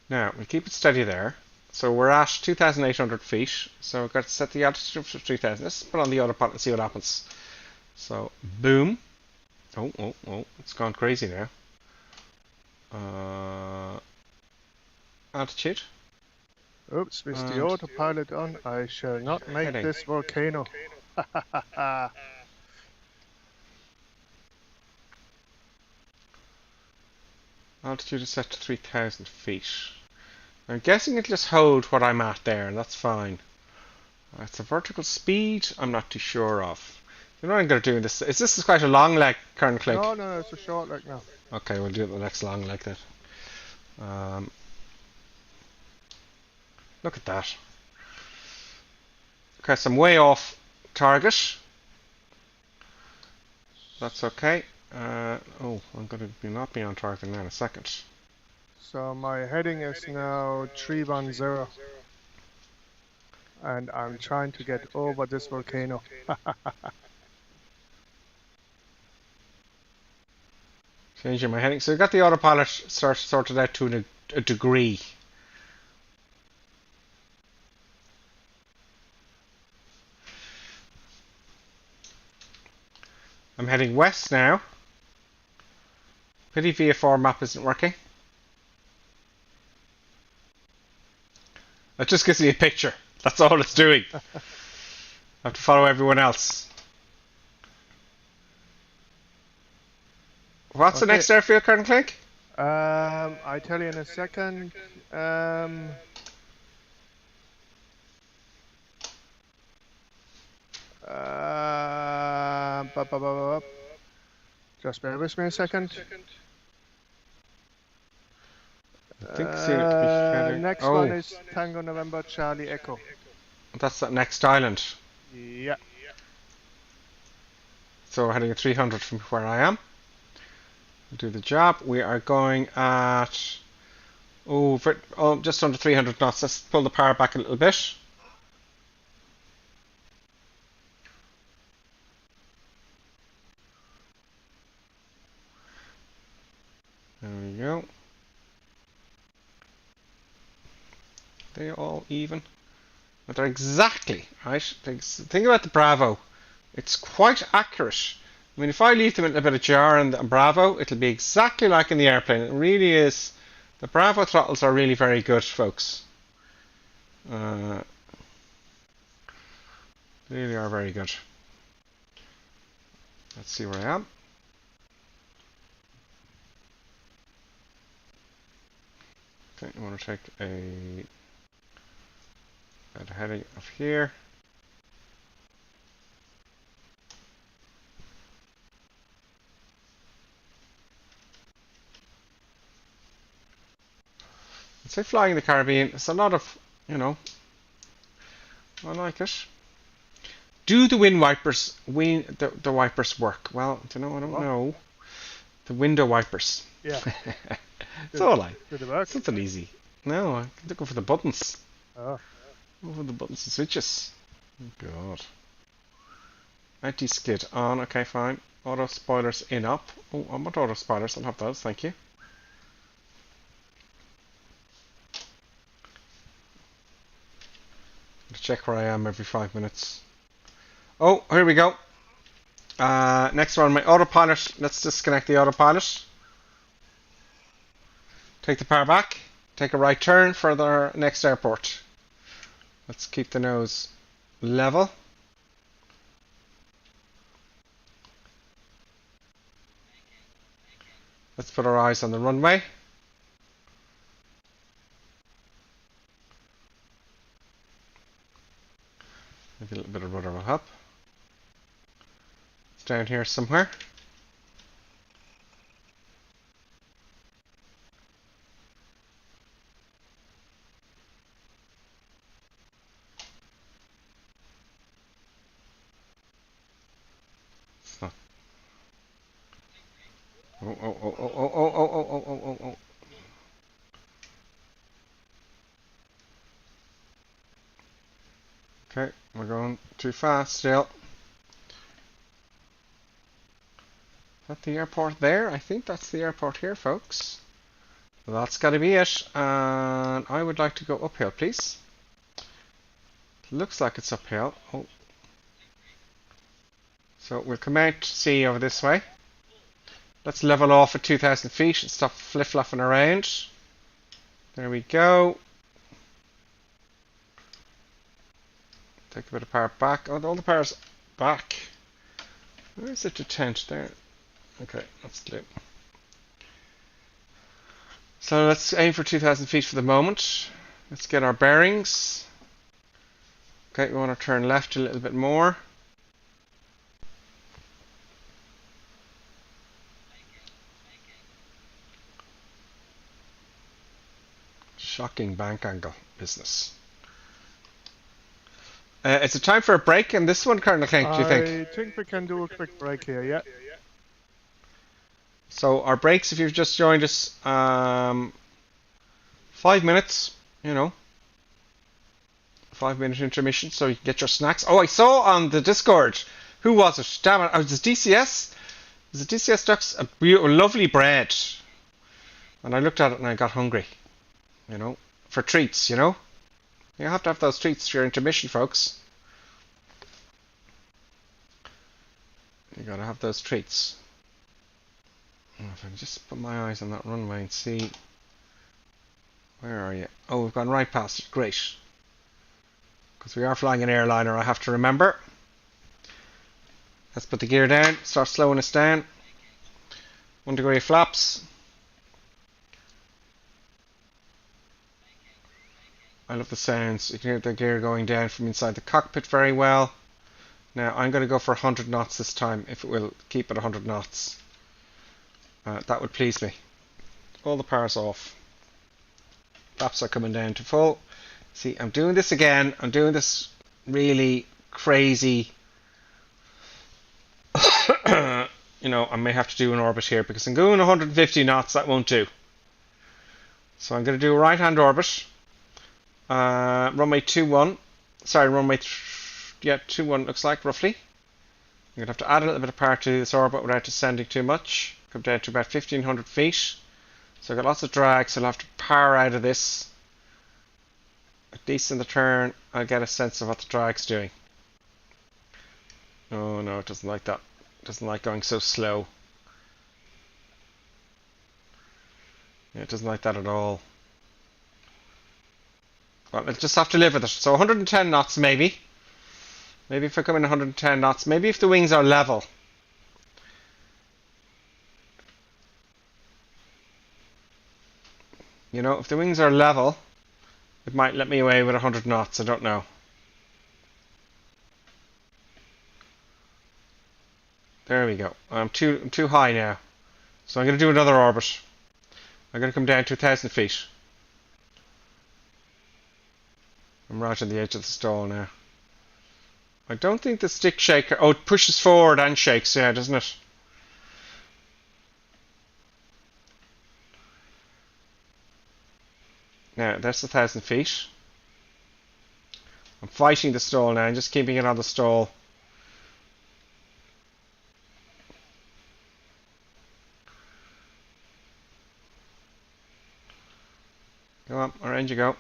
Now, we keep it steady there. So we're at 2,800 feet. So we've got to set the altitude to 3,000. Let's put on the autopilot and see what happens. So, boom. Oh, it's gone crazy now. Altitude. Oops, with the autopilot on, I shall not make this volcano. Altitude is set to 3,000 feet. I'm guessing it'll just hold what I'm at there, and that's fine. It's a vertical speed I'm not too sure of. You know what I'm going to do in this? Is this quite a long leg, Colonel Clegg? No, it's a short leg now. Okay, we'll do it the next long leg then. Look at that. Okay, so I'm way off target. That's okay. I'm going to not be on target now in a second. So my heading is now 310. And I'm trying to get over this volcano. Changing my heading. So we've got the autopilot sorted out to a degree. I'm heading west now. Pity VFR map isn't working. That just gives me a picture. That's all it's doing. I have to follow everyone else. What's the next airfield, Colonel Clegg? I tell you in a second. Just bear with me a second. I think I seen it to be heading. Next one is Tango November Charlie Echo. That's that next island. Yeah. So we're heading at 300 from where I am. We'll do the job. We are going at just under 300 knots. Let's pull the power back a little bit. There we go. They all even. But they're exactly right. Think about the Bravo. It's quite accurate. I mean, if I leave them a little bit ajar on the Bravo, it'll be exactly like in the airplane. It really is. The Bravo throttles are really very good, folks. They really are very good. Let's see where I am. Okay, I want to take a heading of here. I'd say flying the Caribbean, it's a lot of, I like it. Do the wind wipers, the wipers work? Well, I don't know. The window wipers. Yeah. It's all like, Did it work? something easy. No, I'm looking for the buttons. Oh. Over the buttons and switches. Oh, God. Anti-skid on. Okay, fine. Auto spoilers in up. Oh, I want auto spoilers. I'll have those. Thank you. Check where I am every 5 minutes. Oh, here we go. Next one, my autopilot. Let's disconnect the autopilot. Take the power back. Take a right turn for the next airport. Let's keep the nose level. Let's put our eyes on the runway. Maybe a little bit of rudder will help. It's down here somewhere. It's not. Oh. Okay, we're going too fast still. Is that the airport there? I think that's the airport here, folks. That's got to be it. And I would like to go uphill, please. Looks like it's uphill. Oh. So we'll come out to sea over this way. Let's level off at 2,000 feet and stop flip-flopping around. There we go. Take a bit of power back. Oh, all the power's back. Where is it to tent? There. Okay, that's do. So let's aim for 2,000 feet for the moment. Let's get our bearings. Okay, we want to turn left a little bit more. Shocking bank angle business. It's a time for a break, and this one, Colonel King, do you think? I think we can do a quick break here, yeah. So our breaks, if you've just joined us, 5 minutes, you know. 5-minute intermission, so you can get your snacks. Oh, I saw on the Discord, who was it? Damn it, was it DCS? Was it DCS Ducks? A lovely bread. And I looked at it and I got hungry. You know, for treats, you know. You have to have those treats for your intermission, folks. You gotta have those treats. If I can just put my eyes on that runway and see. Where are you? Oh, we've gone right past it. Great. Because we are flying an airliner, I have to remember. Let's put the gear down, start slowing us down. 1 degree flaps. I love the sounds. You can hear the gear going down from inside the cockpit very well. Now I'm going to go for 100 knots this time, if it will keep at 100 knots. That would please me. All the power's off. Flaps are coming down to full. See, I'm doing this again. I'm doing this really crazy. You know, I may have to do an orbit here because I'm going 150 knots. That won't do. So I'm going to do a right-hand orbit. Runway 21. Sorry, runway 21 looks like, roughly. You're going to have to add a little bit of power to this orbit without descending too much. Come down to about 1,500 feet. So I've got lots of drag, so I'll have to power out of this. At least in the turn, I'll get a sense of what the drag's doing. Oh no, it doesn't like that. It doesn't like going so slow. Yeah, it doesn't like that at all. Well, I'll just have to live with it. So 110 knots maybe. Maybe if I come in 110 knots. Maybe if the wings are level. You know, if the wings are level, it might let me away with 100 knots. I don't know. There we go. I'm too high now. So I'm going to do another orbit. I'm going to come down to 1,000 feet. I'm right on the edge of the stall now. I don't think the stick shaker... Oh, it pushes forward and shakes, yeah, doesn't it? Now, that's 1,000 feet. I'm fighting the stall now. I'm just keeping it on the stall. Go on, around you go.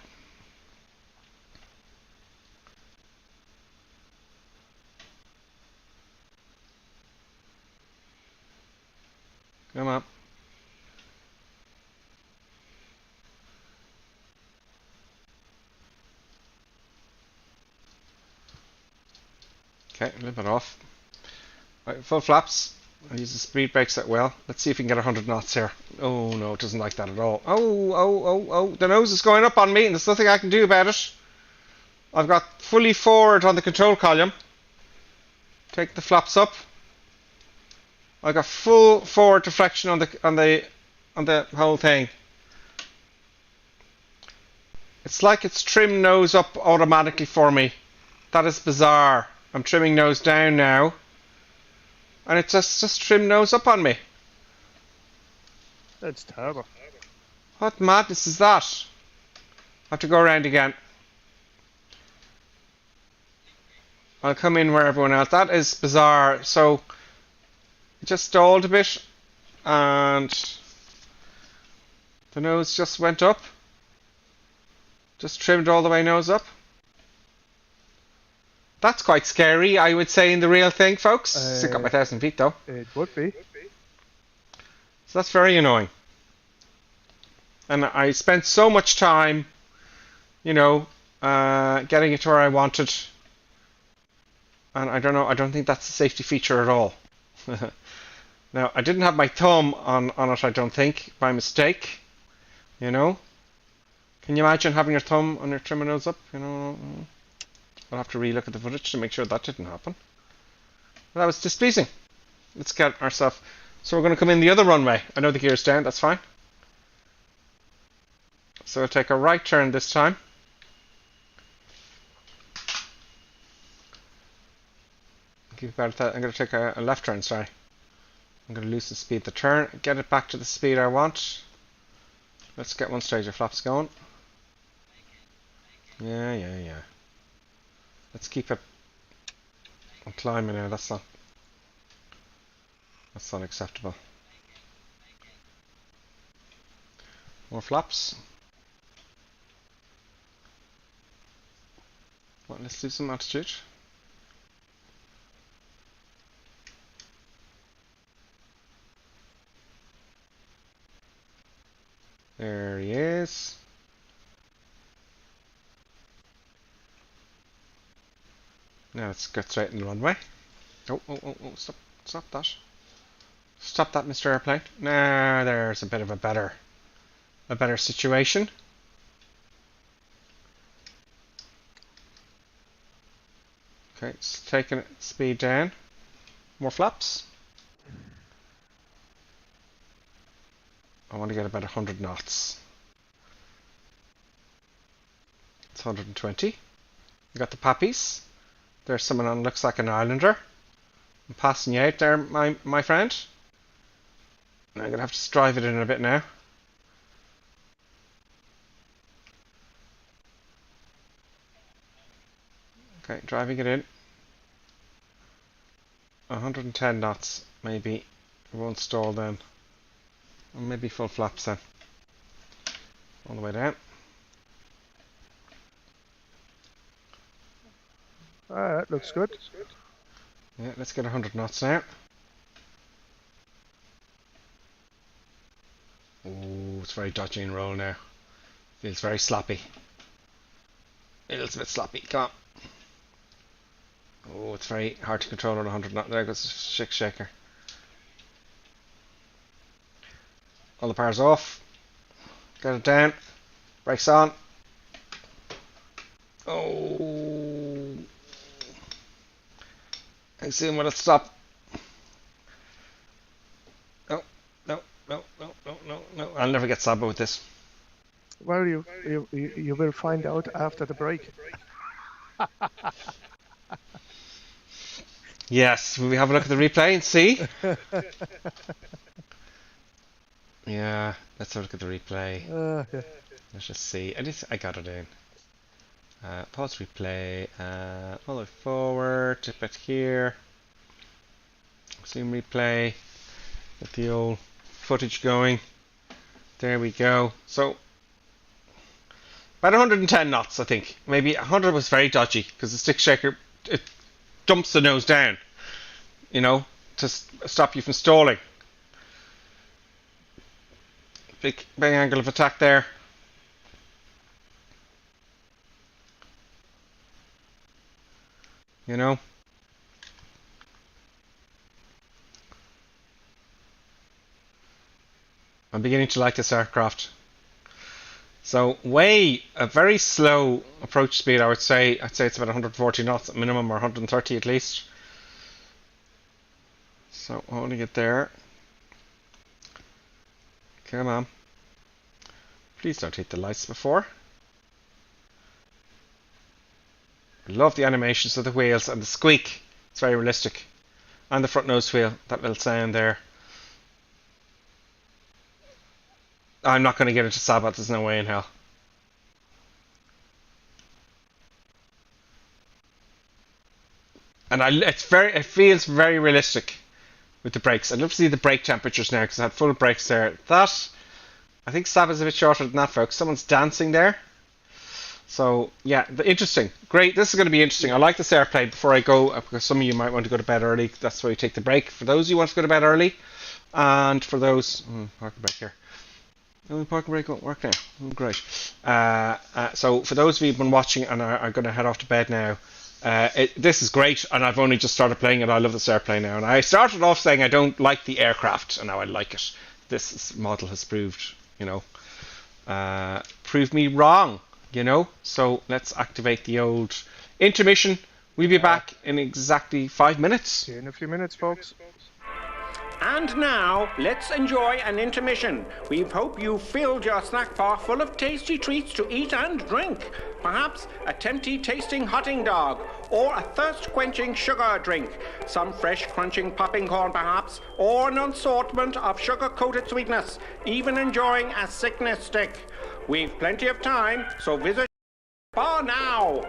Come on. Okay, a little bit off. Right, full flaps. I use the speed brakes that well. Let's see if we can get 100 knots here. Oh no, it doesn't like that at all. Oh. The nose is going up on me and there's nothing I can do about it. I've got fully forward on the control column. Take the flaps up. I got full forward deflection on the whole thing. It's like it's trimmed nose up automatically for me. That is bizarre. I'm trimming nose down now, and it's just trimmed nose up on me. That's terrible. What madness is that? I have to go around again. I'll come in where everyone else. That is bizarre. So it just stalled a bit, and The nose just went up. Just trimmed all the way nose up. That's quite scary, I would say, in the real thing, folks. Still got my 1,000 feet, though. It would be. So that's very annoying. And I spent so much time, you know, getting it to where I wanted. And I don't know, I don't think that's a safety feature at all. Now, I didn't have my thumb on it, I don't think, by mistake. You know? Can you imagine having your thumb on your trim nose up? You know? I'll have to re-look at the footage to make sure that didn't happen. But that was displeasing. Let's get ourselves... So we're going to come in the other runway. I know the gear's down, that's fine. So we'll take a right turn this time. Keep about that. I'm going to take a left turn, sorry. I'm going to lose the speed of the turn, get it back to the speed I want. Let's get one stage of flaps going. Yeah. Let's keep it. I'm climbing now, that's not acceptable. More flaps. Well, let's do some altitude. There he is. Now let's get straight in the runway. Oh, stop that. Stop that, Mr. Airplane. Now there's a bit of a better situation. Okay, it's taking speed down. More flaps. I want to get about 100 knots. It's 120. You got the poppies. There's someone on, looks like an islander. I'm passing you out there, my friend. I'm going to have to drive it in a bit now. Okay, driving it in. 110 knots, maybe. It won't stall then. Or maybe full flaps then. All the way down. That looks good. Yeah, let's get 100 knots now. Oh, it's very dodgy and roll now. Feels very sloppy. Feels a bit sloppy. Come on. Oh, it's very hard to control on 100 knots. There goes the shaker. All the power's off. Get it down. Brakes on. Oh. How soon will it stop? No. I'll never get Saba with this. Well, you will find out after the break. Yes, will we have a look at the replay and see? Yeah, let's have a look at the replay. Yeah. Let's just see. I got it in. Pause replay. All the way forward. Tip it here. Zoom replay. Get the old footage going. There we go. So about 110 knots, I think. Maybe 100 was very dodgy because the stick shaker, it dumps the nose down, you know, to stop you from stalling. Big angle of attack there. You know. I'm beginning to like this aircraft. So a very slow approach speed, I would say. I'd say it's about 140 knots at minimum, or 130 at least. So holding it there. Come on. Please don't hit the lights before. I love the animations of the wheels and the squeak. It's very realistic. And the front nose wheel, that little sound there. I'm not going to get into Saba, there's no way in hell. And it feels very realistic with the brakes. I'd love to see the brake temperatures now because I had full brakes there. That I think Saba's a bit shorter than that, folks. Someone's dancing there. So, yeah, interesting. Great. This is going to be interesting. I like this airplane. Before I go, because some of you might want to go to bed early, that's why we take the break. For those who want to go to bed early, and for those... parking break here. Oh, the parking brake won't work now. Oh, great. So for those of you who've been watching and are going to head off to bed now, this is great, and I've only just started playing it. I love this airplane now. And I started off saying I don't like the aircraft, and now I like it. This model has proved me wrong, So let's activate the old intermission. We'll be back in exactly 5 minutes. See you in a few minutes, folks. And now, let's enjoy an intermission. We hope you filled your snack bar full of tasty treats to eat and drink. Perhaps a tempting tasting hotting dog, or a thirst-quenching sugar drink. Some fresh crunching popping corn perhaps, or an assortment of sugar-coated sweetness. Even enjoying a sickness stick. We've plenty of time, so visit bar now.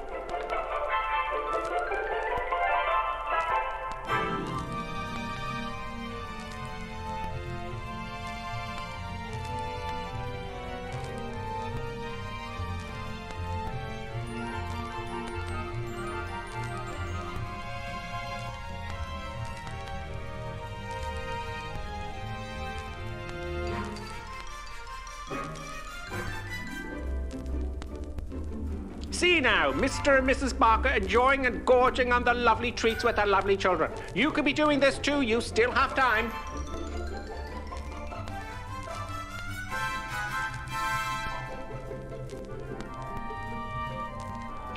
See now, Mr. and Mrs. Barker enjoying and gorging on the lovely treats with their lovely children. You could be doing this too, you still have time.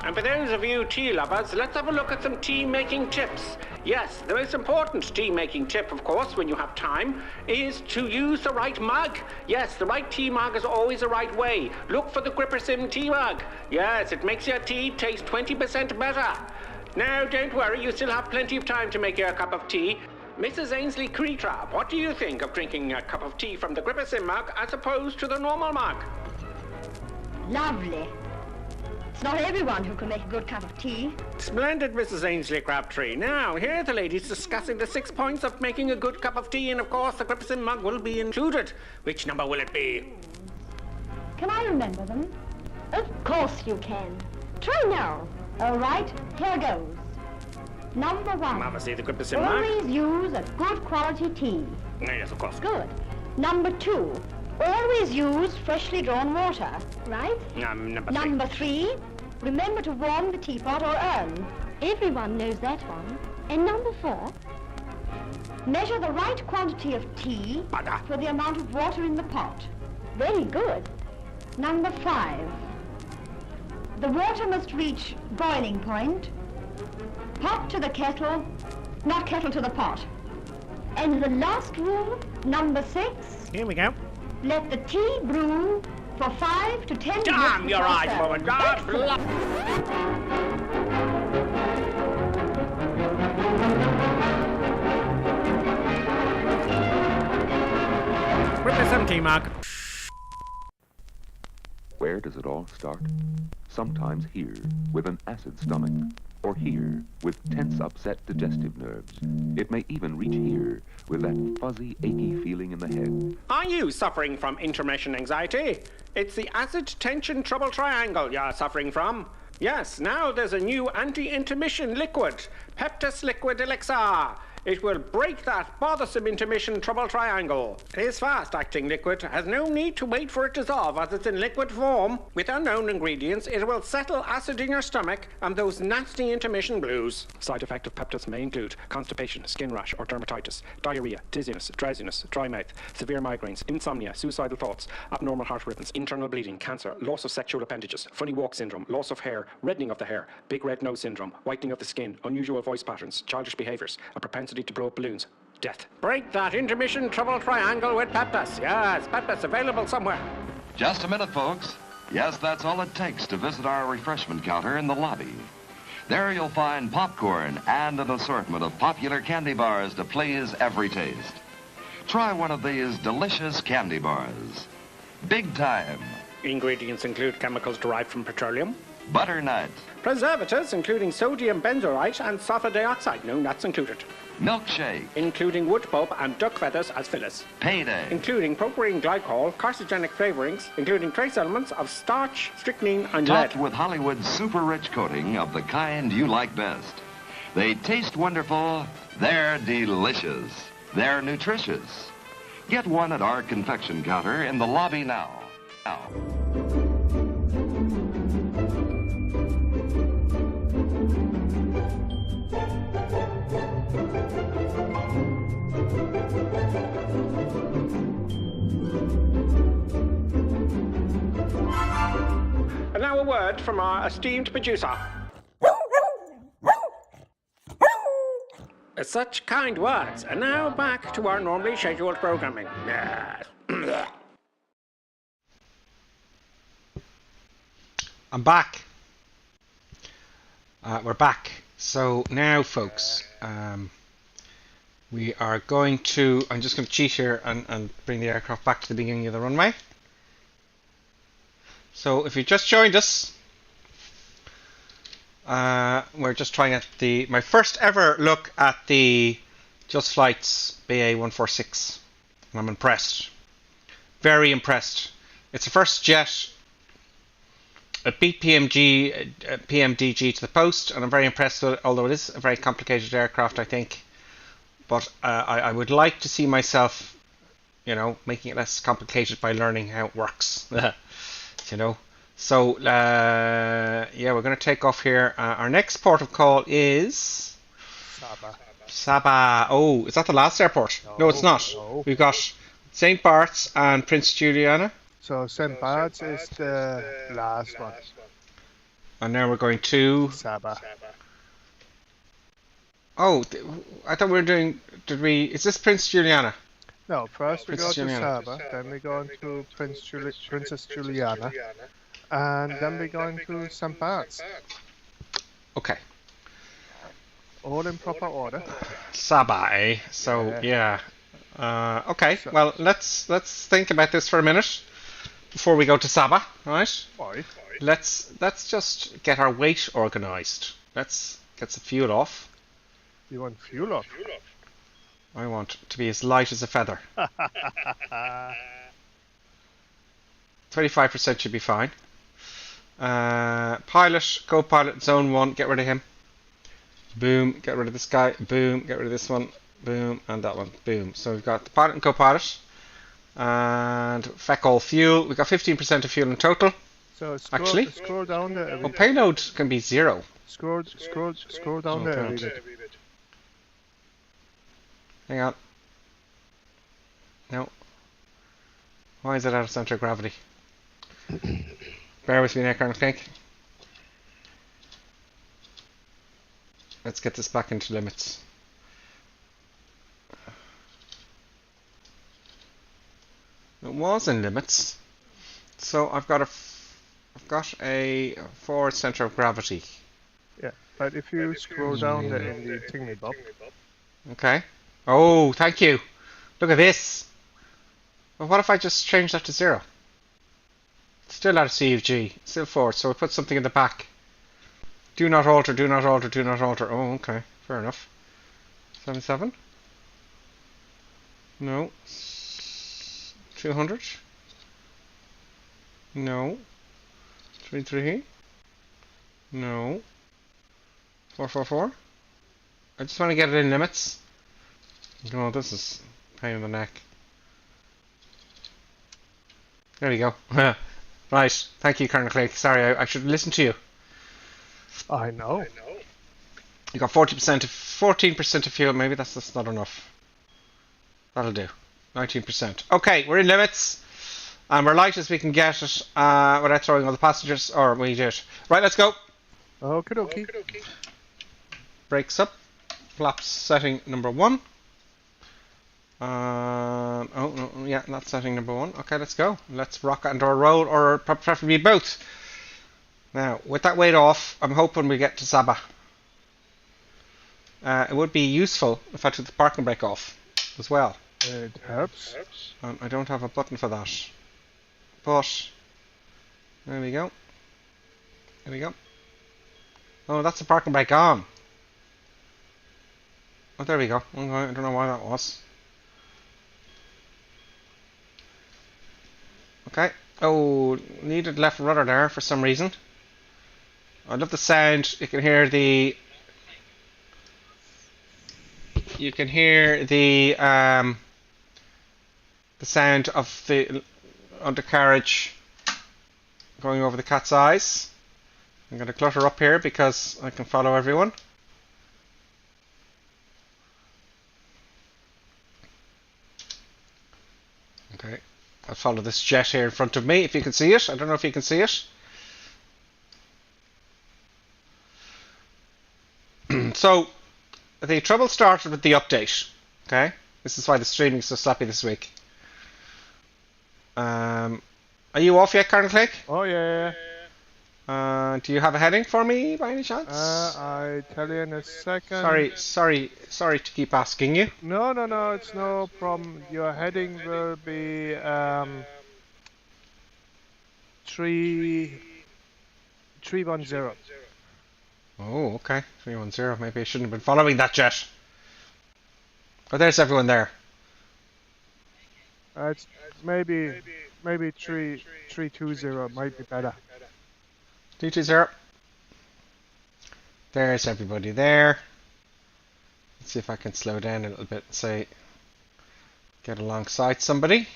And for those of you tea lovers, let's have a look at some tea-making tips. Yes, the most important tea-making tip, of course, when you have time, is to use the right mug. Yes, the right tea mug is always the right way. Look for the GripperSim tea mug. Yes, it makes your tea taste 20% better. Now, don't worry, you still have plenty of time to make your cup of tea. Mrs. Ainsley Creetrap, what do you think of drinking a cup of tea from the GripperSim mug as opposed to the normal mug? Lovely. It's not everyone who can make a good cup of tea. Splendid, Mrs. Ainsley Crabtree. Now, here are the ladies discussing the 6 points of making a good cup of tea, and of course the GripperSim mug will be included. Which number will it be? Can I remember them? Of course you can. Try now. All right, here goes. Number 1. Mama, see the GripperSim mug? Always use a good quality tea. Yes, of course. Good. Number 2. Always use freshly drawn water, right? Number 3. Remember to warm the teapot or urn. Everyone knows that one. And number 4. Measure the right quantity of tea for the amount of water in the pot. Very good. Number 5. The water must reach boiling point. Pot to the kettle, not kettle to the pot. And the last rule, number 6. Here we go. Let the tea brew for 5 to 10 minutes. Damn your eyes, woman. God bless. GripperSim tea mug. Where does it all start? Sometimes here, with an acid stomach, or here, with tense, upset digestive nerves. It may even reach here, with that fuzzy, achy feeling in the head. Are you suffering from intermission anxiety? It's the acid tension trouble triangle you're suffering from. Yes, now there's a new anti-intermission liquid, Peptus Liquid Elixir. It will break that bothersome intermission trouble triangle. It is fast-acting liquid, has no need to wait for it to dissolve as it's in liquid form. With unknown ingredients, it will settle acid in your stomach and those nasty intermission blues. Side effect of Peptus may include constipation, skin rash or dermatitis, diarrhea, dizziness, drowsiness, dry mouth, severe migraines, insomnia, suicidal thoughts, abnormal heart rhythms, internal bleeding, cancer, loss of sexual appendages, funny walk syndrome, loss of hair, reddening of the hair, big red nose syndrome, whitening of the skin, unusual voice patterns, childish behaviors, a propensity to blow up balloons, death. Break that intermission trouble triangle with Peptus. Yes, Peptus available somewhere. Just a minute, folks. Yes, that's all it takes to visit our refreshment counter in the lobby. There you'll find popcorn and an assortment of popular candy bars to please every taste. Try one of these delicious candy bars. Big time, Ingredients include chemicals derived from petroleum. Butternut, Preservatives including sodium benzoate and sulfur dioxide. No nuts included. milkshake, Including wood pulp and duck feathers as fillers. payday, Including propylene glycol, carcinogenic flavorings, including trace elements of starch, strychnine and topped lead. with Hollywood's super rich coating of the kind you like best. They taste wonderful, they're delicious, they're nutritious. Get one at our confection counter in the lobby now. And now a word from our esteemed producer. Such kind words. And now back to our normally scheduled programming. I'm back. We're back. So now, folks, we are going to. I'm just going to cheat here and bring the aircraft back to the beginning of the runway. So if you just joined us, we're just trying at my first ever look at the Just Flight's BA 146, and I'm impressed, very impressed. It's the first jet. It beat PMDG to the post, and I'm very impressed with it, although it is a very complicated aircraft, I think. But I would like to see myself, making it less complicated by learning how it works. So yeah, we're going to take off here. Our next port of call is Saba. Oh, is that the last airport? No, it's not. No. We've got St. Bart's and Prince Juliana. So St. Bart's is the last one. And now we're going to Saba. Oh, I thought we were doing. Is this Prince Juliana? No, first we Princess go to Juliana. Saba, then we go into Princess Juliana, and then we're going to St. Bart's. Okay. All in proper order. Saba, eh? So yeah. Okay. Well, let's think about this for a minute before we go to Saba, right? Why? Let's just get our weight organised. Let's get some fuel off. You want fuel off? I want to be as light as a feather. 25% should be fine. Pilot, co-pilot, zone 1, get rid of him. Boom, get rid of this guy. Boom, get rid of this one. Boom, and that one. Boom. So we've got the pilot and co-pilot. And feck all fuel. We've got 15% of fuel in total. So scroll down there. Well, payload can be 0. Scroll down there a God. bit. Hang on. No. Why is it out of centre of gravity? Bear with me there, Colonel Clink. Let's get this back into limits. It was in limits. So I've got a forward centre of gravity. Yeah, but if you scroll down there in the thingy bob. Okay. Oh, thank you. Look at this. Well, what if I just change that to 0? Still out of CFG. Still forward. So we put something in the back. Do not alter, do not alter, do not alter. Oh, okay. Fair enough. 77? No. 200? No. 33? No. 444? I just want to get it in limits. Oh, this is a pain in the neck. There we go. Right. Thank you, Colonel Craig. Sorry, I should listen to you. I know. You got 14% of fuel. Maybe that's just not enough. That'll do. 19%. Okay, we're in limits. And we're light as we can get it without throwing all the passengers. Or we do it. Right, let's go. Okie dokie. Brakes up. Flaps setting number 1. Oh, no, yeah, that's setting number 1. Okay, let's go. Let's rock and or roll, or preferably both. Now, with that weight off, I'm hoping we get to Saba. It would be useful if I took the parking brake off as well. It helps. I don't have a button for that. But There we go. There we go. Oh, that's the parking brake on. Oh, there we go. I don't know why that was. Okay. Oh, needed left rudder there for some reason. I love the sound. You can hear the sound of the undercarriage going over the cat's eyes. I'm going to clutter up here because I can follow everyone. Okay, I'll follow this jet here in front of me if you can see it. I don't know if you can see it. So, the trouble started with the update. Okay, this is why the streaming is so sloppy this week. Are you off yet, Colonel Clegg? Oh yeah. Do you have a heading for me by any chance? I tell you in a second. Sorry to keep asking you. No, it's no problem. Your heading will be 310. Oh, okay. 310. Maybe I shouldn't have been following that jet. Oh, there's everyone there. It's maybe 320 might be better. 320. There's everybody there. Let's see if I can slow down a little bit and say, get alongside somebody.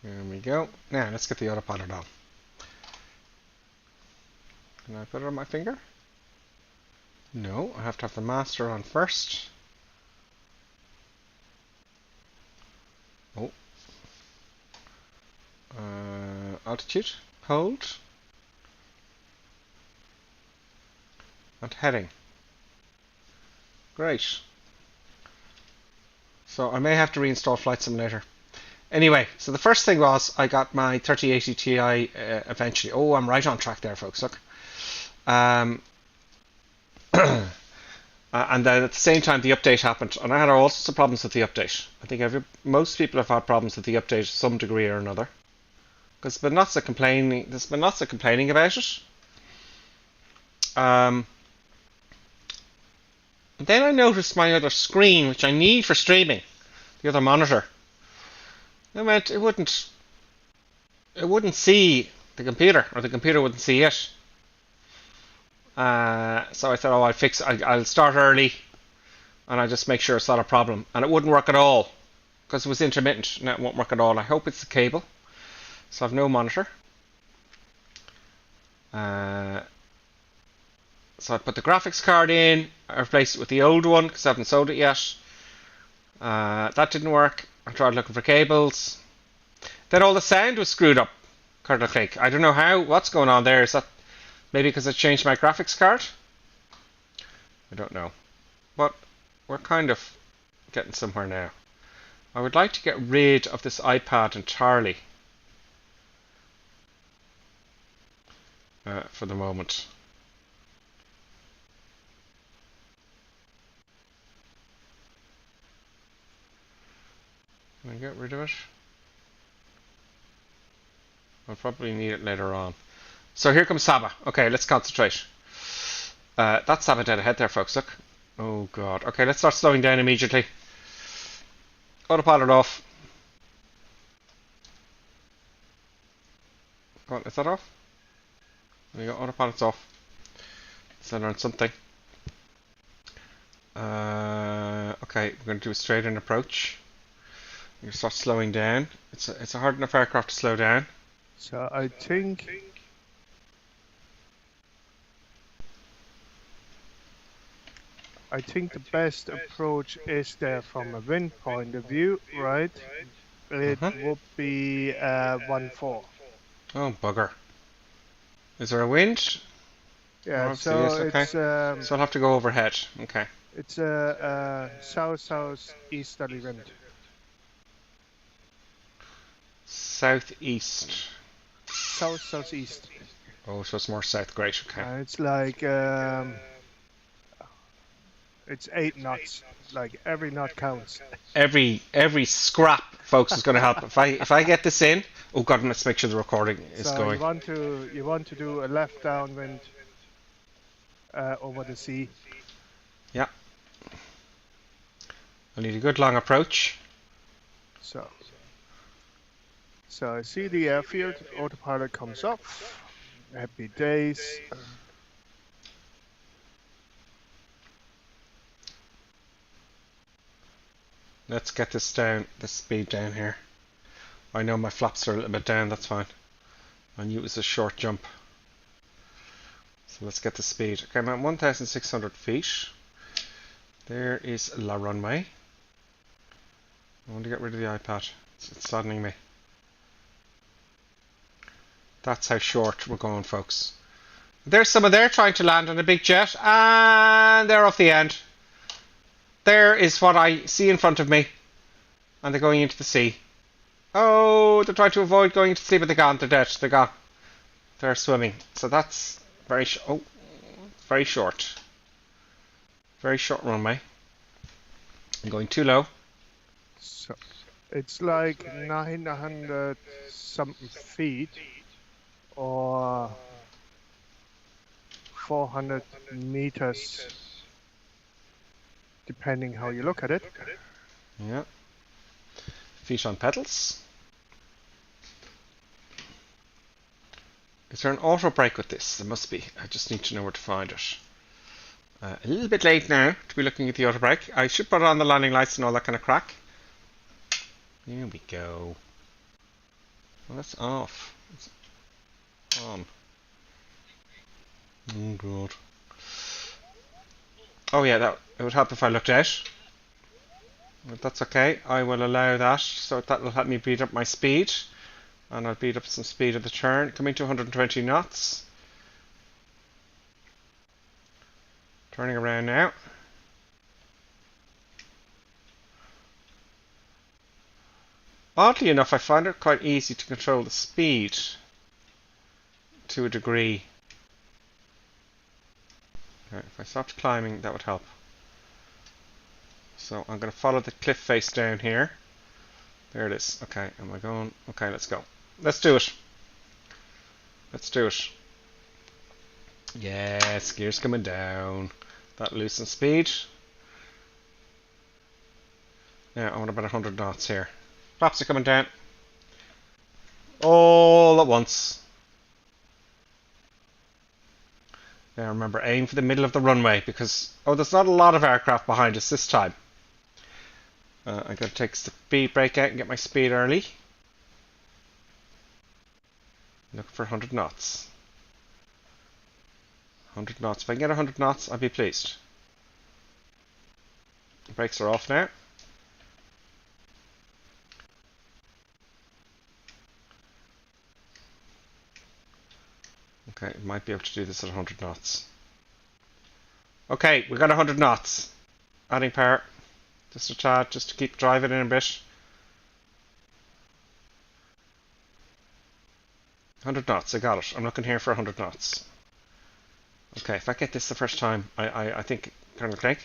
There we go. Now let's get the autopilot on. Can I put it on my finger? No, I have to have the master on first. Oh. Altitude, hold, and heading. Great. So I may have to reinstall Flight Simulator. Anyway, so the first thing was I got my 3080 Ti eventually. Oh, I'm right on track there, folks. Look. And then at the same time the update happened, and I had all sorts of problems with the update. I think most people have had problems with the update to some degree or another, because there's been lots of complaining. There's been lots of complaining about it. And then I noticed my other screen, which I need for streaming, the other monitor. It meant it wouldn't see the computer, or the computer wouldn't see it. So I thought, oh, I'll start early, and I'll just make sure it's not a problem. And it wouldn't work at all, because it was intermittent, and it won't work at all. I hope it's the cable. So I have no monitor. So I put the graphics card in, I replaced it with the old one, because I haven't sold it yet. That didn't work. I tried looking for cables. Then all the sound was screwed up, Colonel Clegg. I don't know what's going on there. Is that maybe because I changed my graphics card? I don't know. But we're kind of getting somewhere now. I would like to get rid of this iPad entirely for the moment. Can I get rid of it? I'll probably need it later on. So here comes Saba. Okay, let's concentrate. That's Saba dead ahead there, folks. Look. Oh, God. Okay, let's start slowing down immediately. Autopilot off. Go on, is that off? There you go, autopilot's off. Let's learn something. Okay, we're going to do a straight-in approach. You start slowing down. It's a hard enough aircraft to slow down. So I think the best approach is there from a wind point of view, right? It would be 1-4. Oh, bugger. Is there a wind? Yeah, oh, so yes, okay. it's so I'll have to go overhead. Okay. It's a south-southeasterly wind. Southeast. South-southeast. Oh, so it's more south. Great. Okay. It's like it's 8 knots. Like every knot counts. Every scrap, folks, is going to help. If I get this in, oh god, let's make sure the recording is So going. you want to do a left downwind over the sea. Yeah. I need a good long approach. So I see the airfield. Autopilot comes up. Happy days. Let's get this down, this speed down here. I know my flaps are a little bit down, that's fine. I knew it was a short jump. So let's get the speed. Okay, I'm at 1,600 feet. There is La Runway. I want to get rid of the iPad. It's saddening me. That's how short we're going, folks. There's someone there trying to land on a big jet, and they're off the end. There is what I see in front of me, and they're going into the sea. Oh, they're trying to avoid going into the sea, but they're gone. They're dead. They're gone. They're swimming. So that's very very short. Very short runway. I'm going too low. So it's like 900 something feet or 400 meters, depending how you look at it. Yeah. Feet on pedals. Is there an auto brake with this? There must be. I just need to know where to find it. A little bit late now to be looking at the auto brake. I should put on the landing lights and all that kind of crack. Here we go. Well, that's off. It's on. Oh god. Oh yeah, it would help if I looked out. But that's okay. I will allow that, so that will help me beat up my speed. And I'll beat up some speed at the turn. Coming to 120 knots. Turning around now. Oddly enough, I find it quite easy to control the speed to a degree. Right, if I stopped climbing, that would help. So I'm going to follow the cliff face down here. There it is. Okay, am I going? Okay, let's go. Let's do it. Let's do it. Yes, gears coming down. That loosens speed. Now I want about 100 knots here. Flaps are coming down. All at once. Now remember, aim for the middle of the runway because, oh, there's not a lot of aircraft behind us this time. I'm going to take the speed brake out and get my speed early. Looking for 100 knots. 100 knots. If I can get 100 knots, I'll be pleased. The brakes are off now. Okay, might be able to do this at 100 knots. Okay, we got 100 knots. Adding power. Just a tad, just to keep driving in a bit. 100 knots, I got it. I'm looking here for 100 knots. Okay, if I get this the first time, I think, Colonel Craig,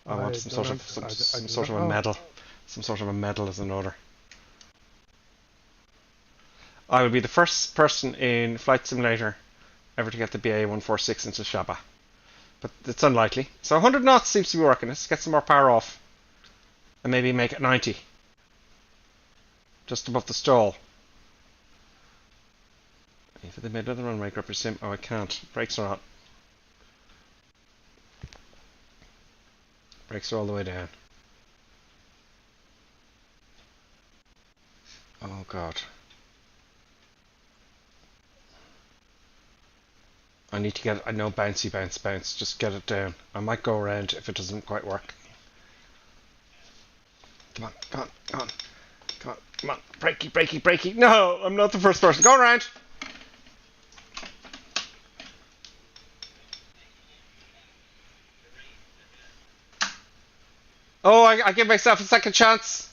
I want some sort of a medal. Some sort of a medal as an order. I would be the first person in Flight Simulator ever to get the BA 146 into Saba. But it's unlikely. So 100 knots seems to be working. Let's get some more power off. And maybe make it 90. Just above the stall. Aim for the middle of the runway, grip your sim. Oh, I can't. Brakes are on. Brakes are all the way down. Oh god. I need to get it. I know, bouncy, bounce. Just get it down. I might go around if it doesn't quite work. Come on, come on, come on. Come on, come on. Brakey. No, I'm not the first person. Go around. Oh, I give myself a second chance.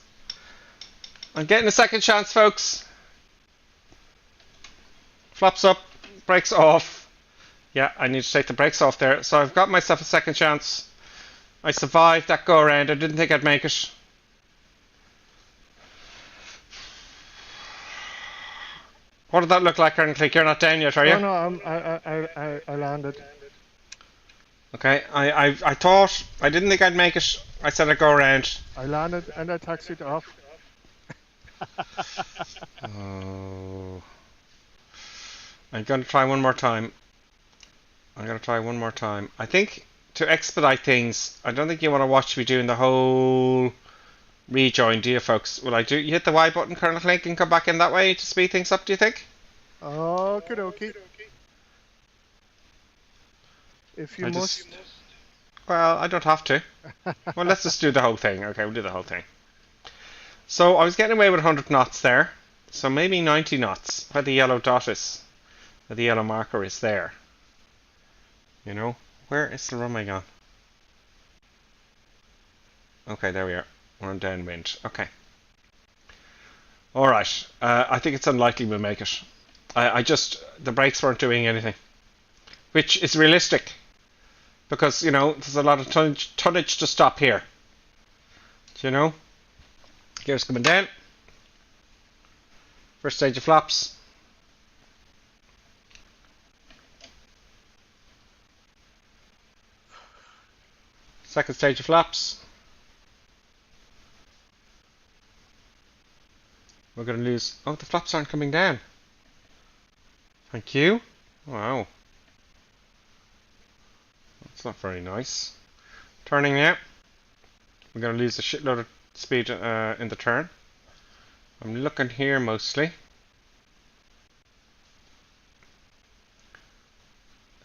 I'm getting a second chance, folks. Flaps up. brakes off. Yeah, I need to take the brakes off there. So I've got myself a second chance. I survived that go around. I didn't think I'd make it. What did that look like, currently? You're not down yet, are you? Oh, no, I landed. Okay, I thought, I didn't think I'd make it. I said I'd go around. I landed and I taxied off. Oh. I'm going to try one more time. I think to expedite things, I don't think you want to watch me doing the whole rejoin, do you, folks? Will I do? You hit the Y button, Colonel Link, and come back in that way to speed things up, do you think? Okie dokie. If you must. Well, I don't have to. Well, let's just do the whole thing. Okay, we'll do the whole thing. So I was getting away with 100 knots there. So maybe 90 knots, where the yellow dot is. Where the yellow marker is there. You know? Where is the runway gone? Okay, there we are. We're on downwind. Okay. Alright. I think it's unlikely we'll make it. The brakes weren't doing anything. Which is realistic. Because, you know, there's a lot of tonnage to stop here. Do you know? Gears coming down. First stage of flaps. Second stage of flaps. We're going to lose... Oh, the flaps aren't coming down. Thank you. Wow. That's not very nice. Turning now. We're going to lose a shitload of speed in the turn. I'm looking here mostly.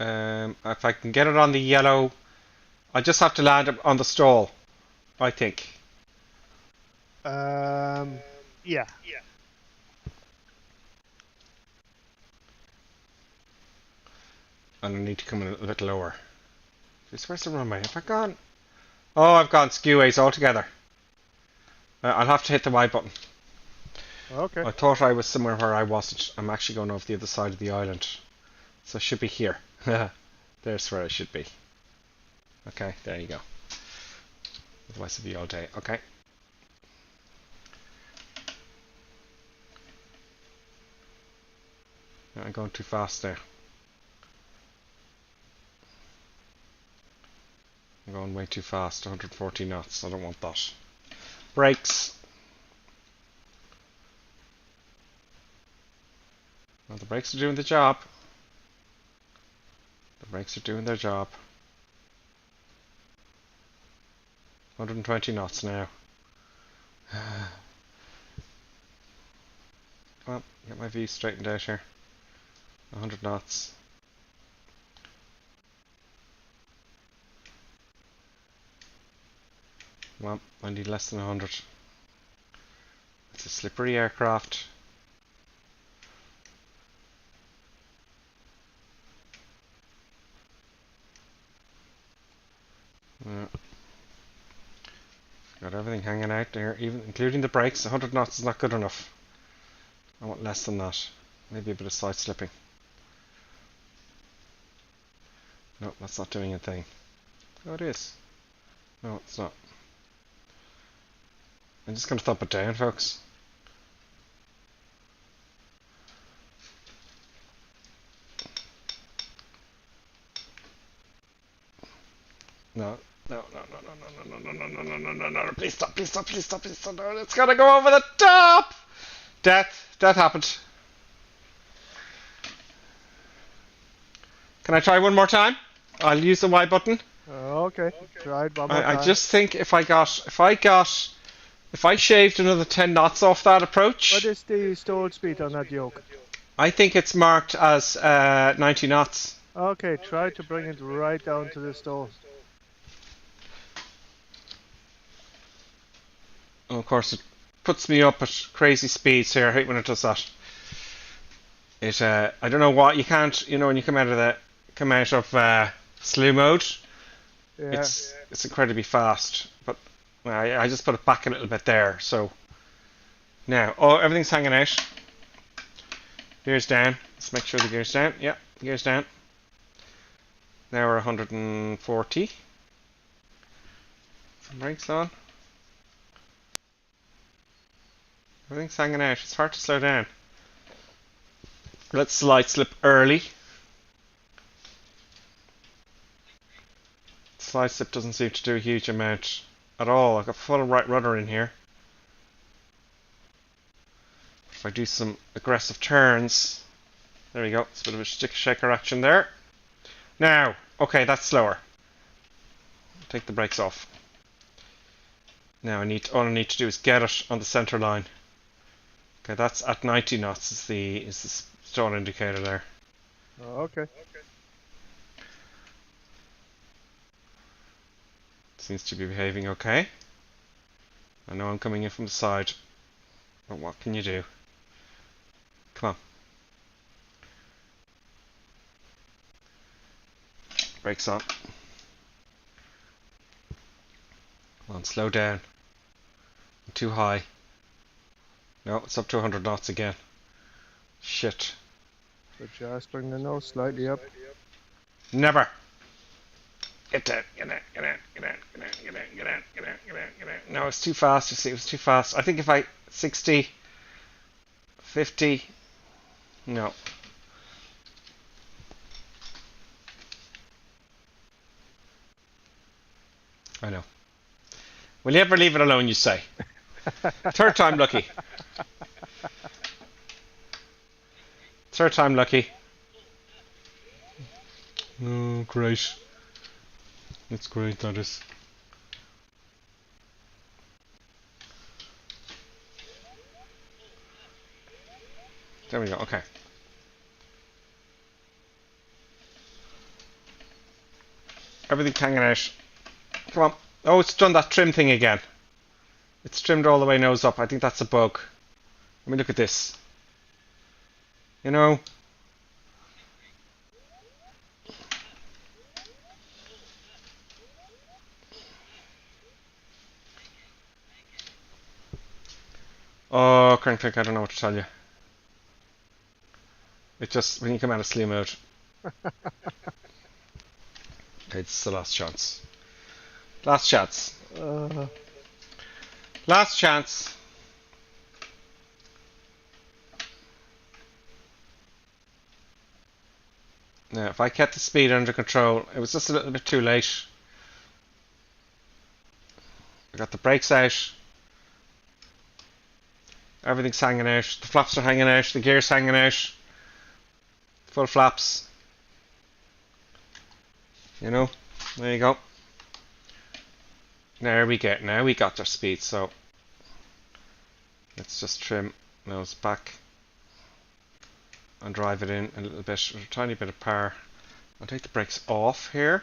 If I can get it on the yellow, I just have to land it on the stall, I think. Yeah. And I need to come in a little bit lower. Just where's the runway? Have I gone? Oh, I've gone skeways altogether. I'll have to hit the Y button. Okay. I thought I was somewhere where I wasn't. I'm actually going off the other side of the island. So I should be here. There's where I should be. Okay, there you go. Otherwise it'll be all day. Okay. I'm going too fast there. I'm going way too fast. 140 knots. I don't want that. Brakes. Well, the brakes are doing the job. The brakes are doing their job. 120 knots now. Well, get my V straightened out here. 100 knots. Well, I need less than 100. It's a slippery aircraft. Got everything hanging out there, even including the brakes. 100 knots is not good enough. I want less than that. Maybe a bit of side slipping. No, that's not doing a thing. Oh, it is. No, it's not. I'm just going to thump it down, folks. No, no, no, no, no, no, no, no, no, no, no, no, no, no, please stop, please stop, please stop, please stop, no, it's gotta go over the top! Death happened. Can I try one more time? I'll use the Y button. Okay, try it one more time. I just think if I shaved another 10 knots off that approach. What is the stall speed on that yoke? I think it's marked as 90 knots. Okay, try to bring it right down to the stall. Oh, of course, it puts me up at crazy speeds here. I hate when it does that. It, I don't know what you can't. You know, when you come out of slew mode, Yeah. it's incredibly fast. But I just put it back a little bit there. So now, everything's hanging out. Gears down. Let's make sure the gears down. Yeah, Gears down. Now we're 140. Some brakes on. Everything's hanging out. It's hard to slow down. Let's slide slip early. Slide slip doesn't seem to do a huge amount at all. I've got full right rudder in here. If I do some aggressive turns, there we go. It's a bit of a stick shaker action there. Now, okay, that's slower. Take the brakes off. Now all I need to do is get it on the center line. Okay, that's at 90 knots is the stall indicator there. Oh, okay. Seems to be behaving okay. I know I'm coming in from the side, but what can you do? Come on. Brakes on. Come on, slow down. I'm too high. No, it's up to 100 knots again. Shit. So just bring the nose slightly up. Never. Get down, get down, get down, get down, get down, get down, get down, get down, get down, get down. No, it's too fast. You see, it was too fast. I think if I 60, 50, no. I know. Will you ever leave it alone, you say? Third time lucky. Third time lucky. Oh, great. That's great, that is. There we go, okay. Everything hanging out. Come on. Oh, it's done that trim thing again. It's trimmed all the way nose up. I think that's a bug. Let me look at this. You know. Oh, current click, I don't know what to tell you. It just, when you come out of sleep mode. It's the last chance. Last chance. Last chance. Now, if I kept the speed under control, it was just a little bit too late. I got the brakes out. Everything's hanging out. The flaps are hanging out. The gear's hanging out. Full flaps. You know, there you go. There we go. Now we got their speed. So let's just trim nose back and drive it in a little bit, a tiny bit of power. I'll take the brakes off here.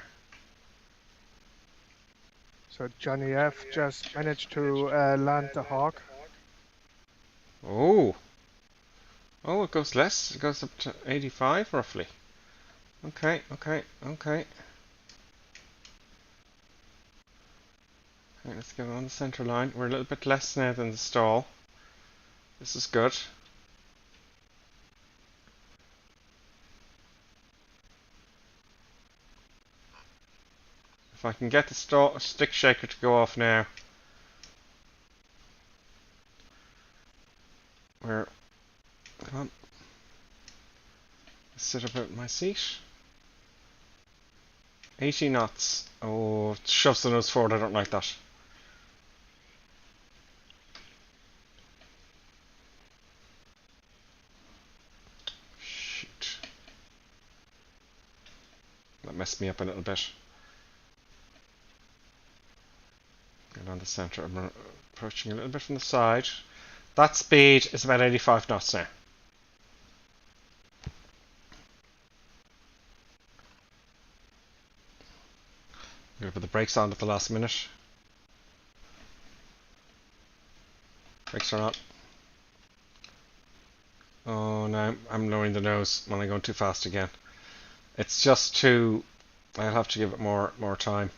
So Johnny F just managed to land the Hawk. Oh. Oh, it goes less. It goes up to 85 roughly. Okay, okay, okay. Okay, let's get on the center line. We're a little bit less now than the stall. This is good. If I can get the stick shaker to go off now, come on, sit about my seat. 80 knots. Oh, it shoves the nose forward. I don't like that. Shoot. That messed me up a little bit. Get on the center. I'm approaching a little bit from the side. That speed is about 85 knots now. I'm going to put the brakes on at the last minute. Brakes are on. Oh, no, I'm lowering the nose when I'm going too fast again. It's just too... I'll have to give it more time.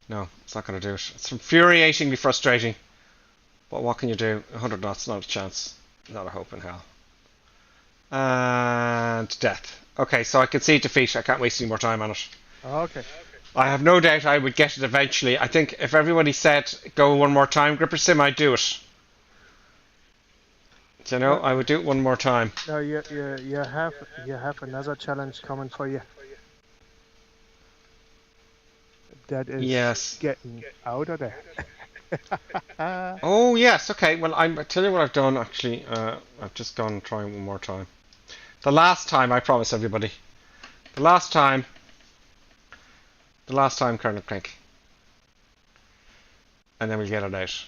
No, it's not going to do it. It's infuriatingly frustrating. But what can you do? 100 knots, not a chance. Not a hope in hell. And death. Okay, so I can see defeat. I can't waste any more time on it. Okay. I have no doubt I would get it eventually. I think if everybody said go one more time, Gripper Sim, I'd do it. So, you know, I would do it one more time. No, you have another challenge coming for you. That is Yes. getting out of there. Oh yes, okay. Well, I tell you what I've done. Actually, I've just gone and tried one more time. The last time, I promise everybody. The last time, Colonel Crank. And then we'll get it out.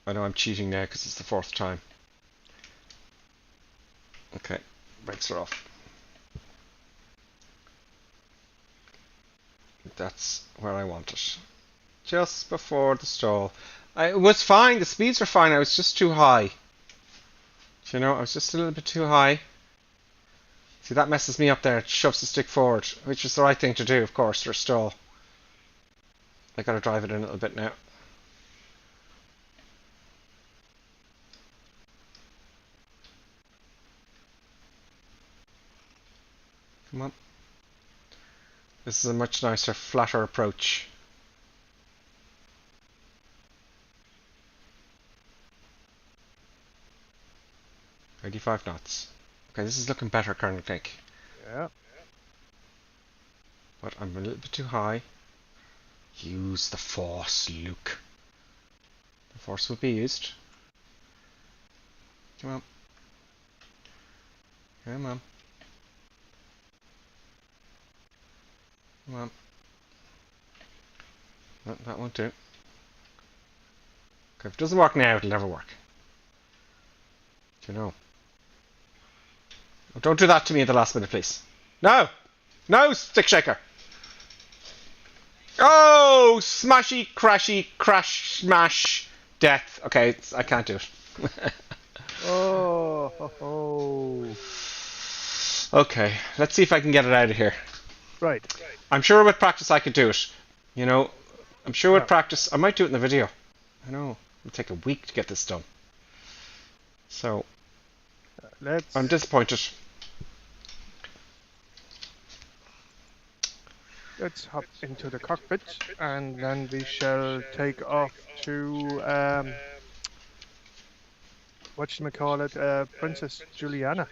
I know I'm cheating now because it's the 4th time. Okay, brakes are off. That's where I want it. Just before the stall. It was fine, the speeds were fine, I was just too high. You know, I was just a little bit too high. See, that messes me up there, it shoves the stick forward, which is the right thing to do, of course, for a stall. I gotta drive it in a little bit now. Come on. This is a much nicer, flatter approach. .85 knots. Okay, this is looking better, Colonel Cake. Yeah. But I'm a little bit too high. Use the force, Luke. The force will be used. Come on. Come on. Come on. No, that won't do. Okay, if it doesn't work now, it'll never work. Do you know? Oh, don't do that to me at the last minute, please. No! No, stick shaker! Oh! Smashy, crashy, crash, smash, death. Okay, I can't do it. Oh, ho, ho. Okay, let's see if I can get it out of here. Right. I'm sure with practice I could do it. You know, I'm sure with practice I might do it in the video. I know, it'll take a week to get this done. So, I'm disappointed. Let's hop into the cockpit and then we shall take off to whatchamacallit, Princess Juliana.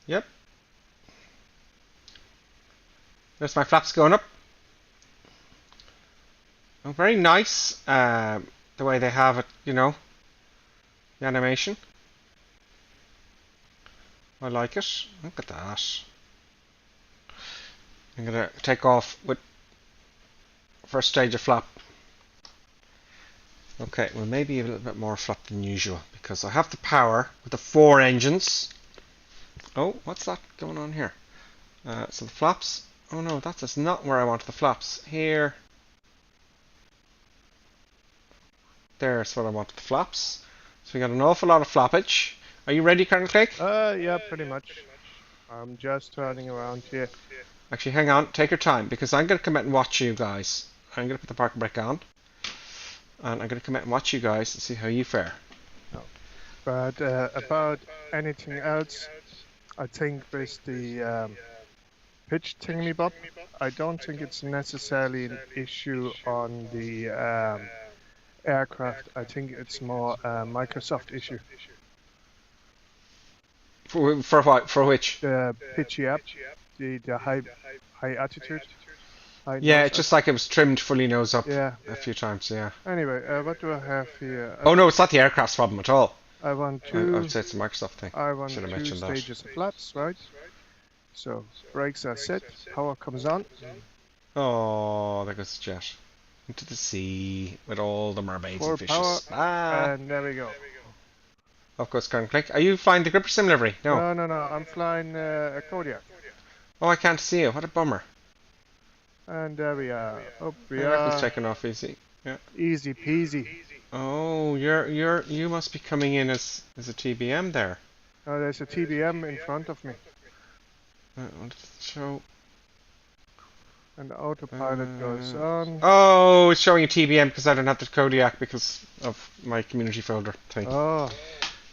Yep. There's my flaps going up. Oh, very nice, the way they have it, you know, the animation. I like it. Look at that. I'm going to take off with first stage of flap. Okay, well maybe a little bit more flap than usual because I have the power with the 4 engines. Oh, what's that going on here? So the flaps. Oh no, that's not where I want the flaps. Here. There's what I wanted the flaps. So we got an awful lot of flappage. Are you ready, Colonel Cake? Yeah, pretty much. I'm just turning around here. Actually, hang on. Take your time because I'm going to come out and watch you guys. I'm going to put the parking brake on. And I'm going to come out and watch you guys and see how you fare. No. But about anything else, I think with the pitch thingy-bob, I don't think it's necessarily an issue on the aircraft. I think it's more a Microsoft issue. For what? For which? The pitchy up, the high attitude. Yeah, it's just like it was trimmed fully nose up a few times, yeah. Anyway, what do I have here? Oh no, it's not the aircraft's problem at all. I want I two. would say it's a Microsoft thing. I want Should have 2 mentioned that. stages of flaps, right? So brakes are set, power comes on. Oh, there goes the jet. Into the sea with all the mermaids 4 and fishes. power, and there we go. Of course, Colonel Click. Are you flying the Gripper Sim livery? No. No, I'm flying a Kodiak. Oh, I can't see you. What a bummer. And there we are. Up we The aircraft's are. taking off easy. Yeah. Easy peasy. Oh, you must be coming in as a TBM there. Oh, there's a TBM in front of me. Show. And the autopilot goes on. Oh, it's showing a TBM because I don't have the Kodiak because of my community folder thing. Oh.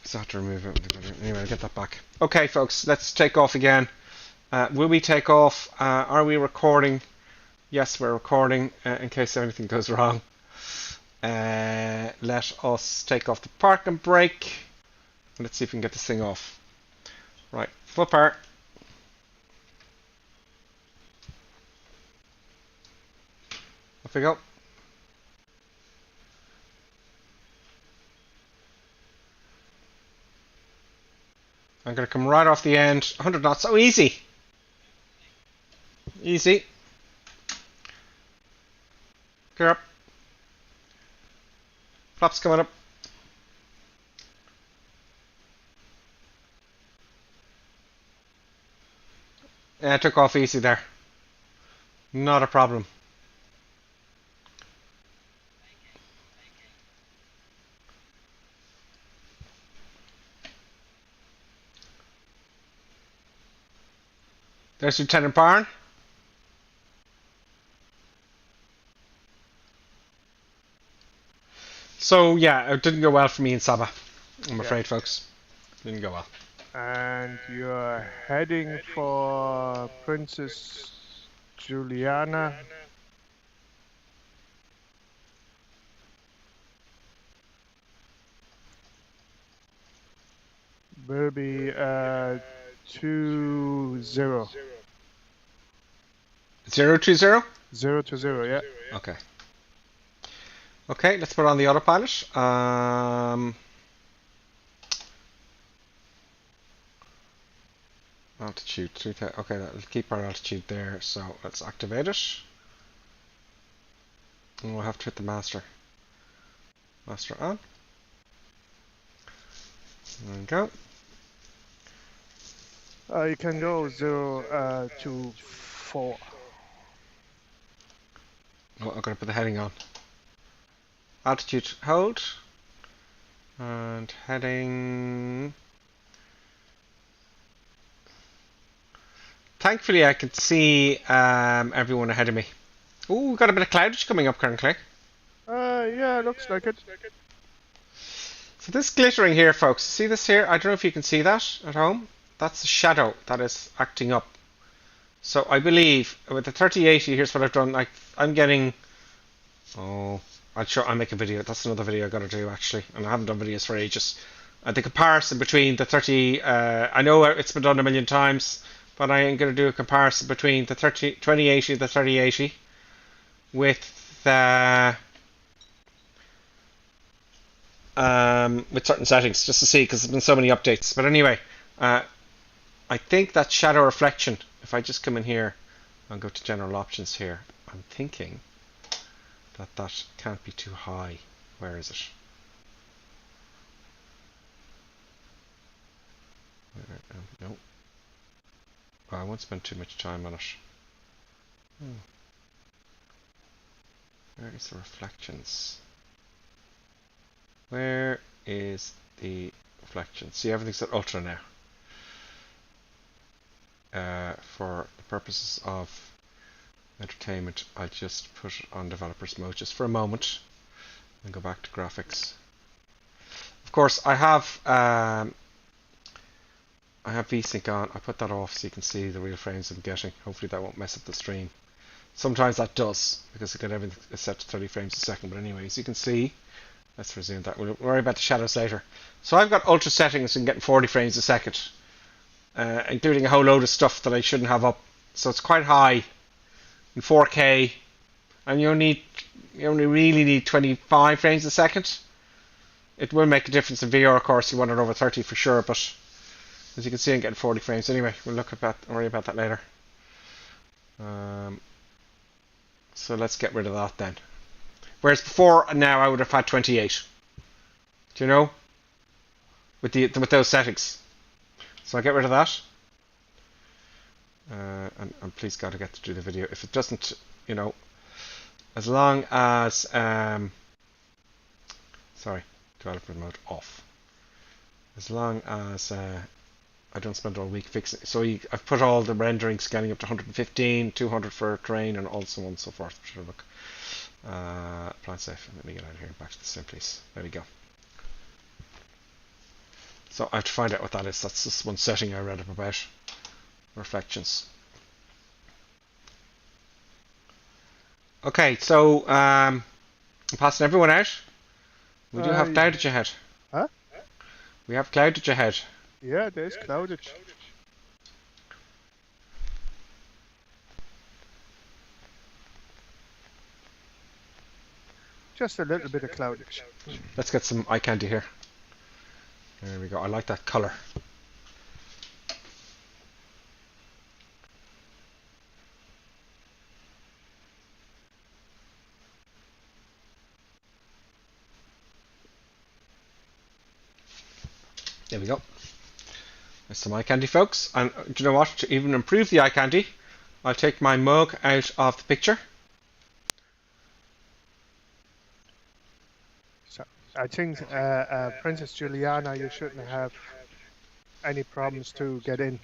because I have to remove it. Anyway, I'll get that back. Okay, folks, let's take off again. Will we take off? Are we recording? Yes, we're recording, in case anything goes wrong. Let us take off the parking brake. Let's see if we can get this thing off. Right, full power. Off we go. I'm going to come right off the end. 100 knots. So easy. Easy. Gear up. Flaps coming up. Yeah, I took off easy there. Not a problem. There's Lieutenant Barn. So yeah, it didn't go well for me in Saba. I'm afraid, folks. Didn't go well. And you're heading for Princess Juliana. Will be 20. 020? 020, yeah. Okay. Okay, let's put on the autopilot. Altitude 3000. Okay, let's keep our altitude there. So let's activate it. And we'll have to hit the master. Master on. There we go. You can go 0 to 4. Oh, I'm going to put the heading on. Altitude hold. And heading. Thankfully, I can see everyone ahead of me. Ooh, we've got a bit of cloudage coming up currently. Yeah, looks like it. So this glittering here, folks, see this here? I don't know if you can see that at home. That's the shadow that is acting up. So I believe with the 3080, here's what I've done. I'm getting. Oh, I'll make a video. That's another video I got to do actually, and I haven't done videos for ages. The comparison between the 30. I know it's been done a million times, but I am going to do a comparison between the 2080 and the 3080 with certain settings, just to see, because there's been so many updates. But anyway, I think that shadow reflection, if I just come in here and go to general options here, I'm thinking that that can't be too high. Where is it? No. I won't spend too much time on it. Where is the reflections? Where is the reflection? See, everything's at ultra now. For the purposes of entertainment, I'll just put it on developers mode just for a moment and go back to graphics. Of course, I have VSync on. I put that off so you can see the real frames I'm getting. Hopefully that won't mess up the stream. Sometimes that does, because I get everything set to 30 frames a second. But anyway, as you can see, let's resume that. We'll worry about the shadows later. So I've got ultra settings and getting 40 frames a second, including a whole load of stuff that I shouldn't have up. So it's quite high in 4K, and you only really need 25 frames a second. It will make a difference in VR, of course. You want it over 30 for sure, but as you can see, I'm getting 40 frames. Anyway, we'll look at that and worry about that later. So let's get rid of that then. Whereas before, now I would have had 28. Do you know? With those settings. So I'll get rid of that. And please God, I get to do the video. If it doesn't, you know, as long as sorry, developer mode off. As long as I don't spend all week fixing. So I've put all the rendering scanning up to 115, 200 for terrain, and all so on and so forth. Should look. Plan safe. Let me get out of here and back to the sim, please. There we go. So I have to find out what that is. That's just one setting I read up about. Reflections. Okay, so I'm passing everyone out. We do have cloudage ahead. Huh? We have cloudage ahead. Yeah, there's cloudage. Just a little bit of cloudage. Let's get some eye candy here. There we go. I like that colour. There we go. There's some eye candy, folks. And do you know what? To even improve the eye candy, I'll take my mug out of the picture. So I think Princess Juliana, you shouldn't have any problems to get in.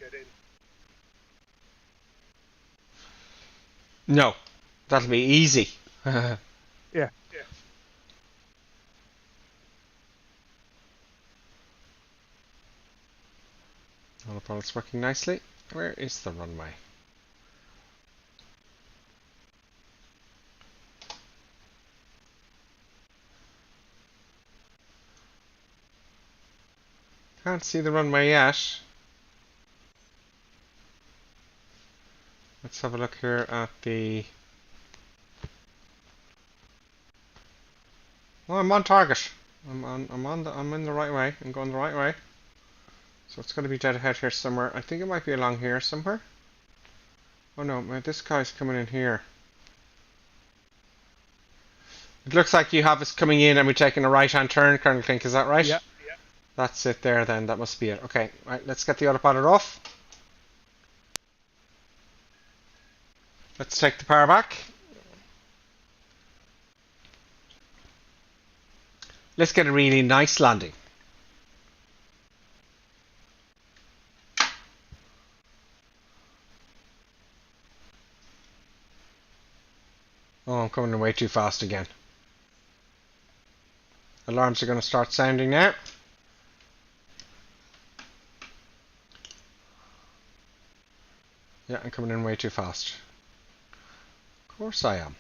No, that'll be easy. Yeah. Autopilot's working nicely. Where is the runway? Can't see the runway yet. Let's have a look here at the... Oh, I'm on target. I'm in the right way. I'm going the right way. So it's going to be dead ahead here somewhere. I think it might be along here somewhere. Oh no, this guy's coming in here. It looks like you have us coming in and we're taking a right-hand turn, Colonel Klink. Is that right? Yeah. That's it there then. That must be it. Okay, right, let's get the autopilot off. Let's take the power back. Let's get a really nice landing. Oh, I'm coming in way too fast again. Alarms are going to start sounding now. Yeah, I'm coming in way too fast. Of course I am.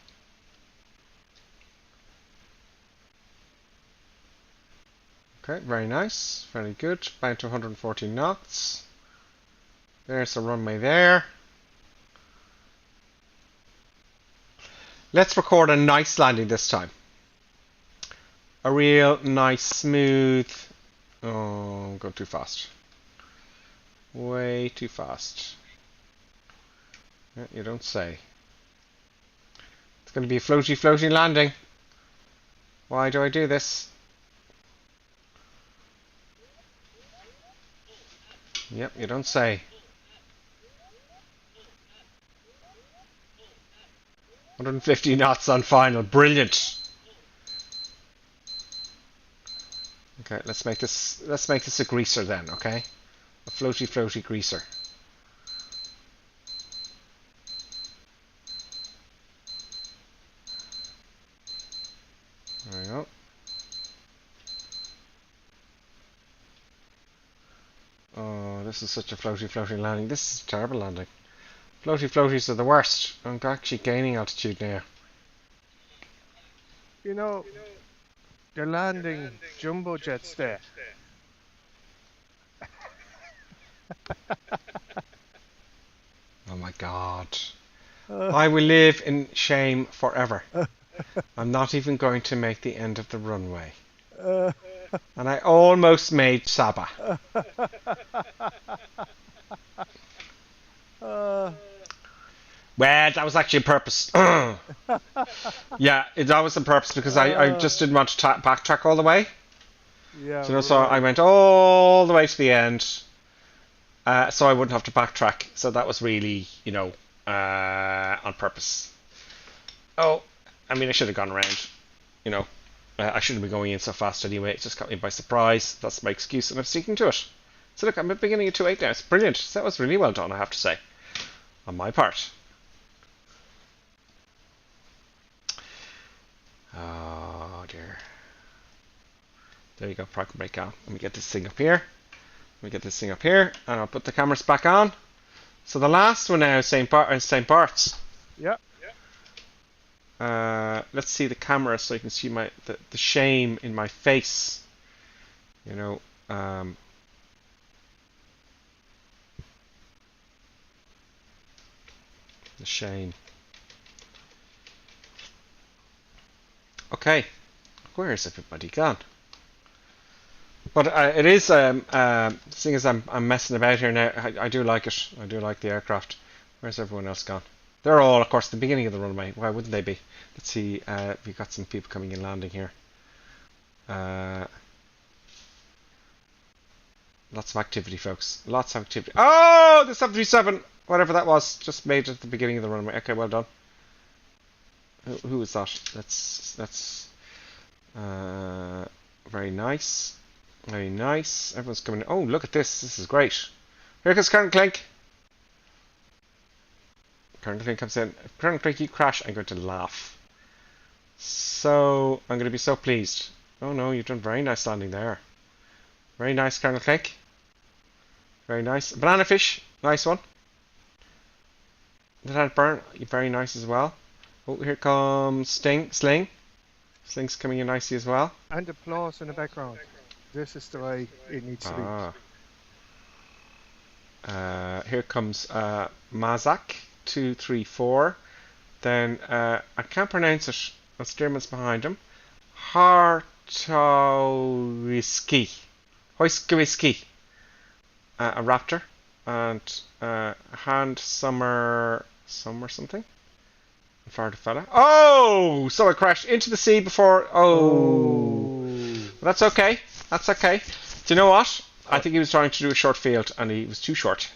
Okay, very nice. Very good. Bound to 140 knots. There's the runway there. Let's record a nice landing this time. A real nice, smooth... Oh, I'm going too fast. Way too fast. Yeah, you don't say. It's going to be a floaty landing. Why do I do this? Yep, you don't say. 150 knots on final. Brilliant. Okay, let's make this a greaser then, okay? A floaty greaser. There we go. Oh, this is such a floaty landing. This is a terrible landing. Floaties are the worst. I'm actually gaining altitude now. You know, they're landing jumbo jets there. Oh my god. I will live in shame forever. I'm not even going to make the end of the runway. And I almost made Saba. Well, that was actually on purpose. Yeah, that was on purpose because I just didn't want to backtrack all the way. Yeah. So, so I went all the way to the end, so I wouldn't have to backtrack. So that was really, on purpose. Oh, I mean, I should have gone around. I shouldn't be going in so fast anyway. It just caught me by surprise. That's my excuse, and I'm sticking to it. So look, I'm at the beginning of 2.8 now. It's brilliant. So that was really well done, I have to say, on my part. Oh dear. There you go, park brake on. Let me get this thing up here. me get this thing up here, and I'll put the cameras back on. So the last one now is St. Bart's. Yeah. Let's see the camera so you can see the shame in my face. You know, the shame. Okay, where is everybody gone? But it is, seeing as I'm messing about here now, I do like it. I do like the aircraft. Where's everyone else gone? They're all, of course, at the beginning of the runway. Why wouldn't they be? Let's see, we've got some people coming in landing here. Lots of activity, folks. Lots of activity. Oh, the 737, whatever that was, just made it at the beginning of the runway. Okay, well done. Who is that? That's very nice. Very nice. Everyone's coming in. Oh, look at this. This is great. Here comes Colonel Clink. Colonel Clink comes in. If Colonel Clink, you crash, I'm going to laugh. So, I'm going to be so pleased. Oh no, you've done very nice landing there. Very nice, Colonel Clink. Very nice. Banana fish. Nice one. Did that burn? Very nice as well. Oh, here comes Sling. Sling's coming in nicely as well. And applause in the background. This is the way it needs to be. Here comes Mazak 234. Then I can't pronounce it. The steerman's behind him. Hoiskiwiski. A Raptor. And Hand Summer something. Fired a fella. Oh! So I crashed into the sea before. Oh. That's okay. That's okay. Do you know what? I think he was trying to do a short field and he was too short.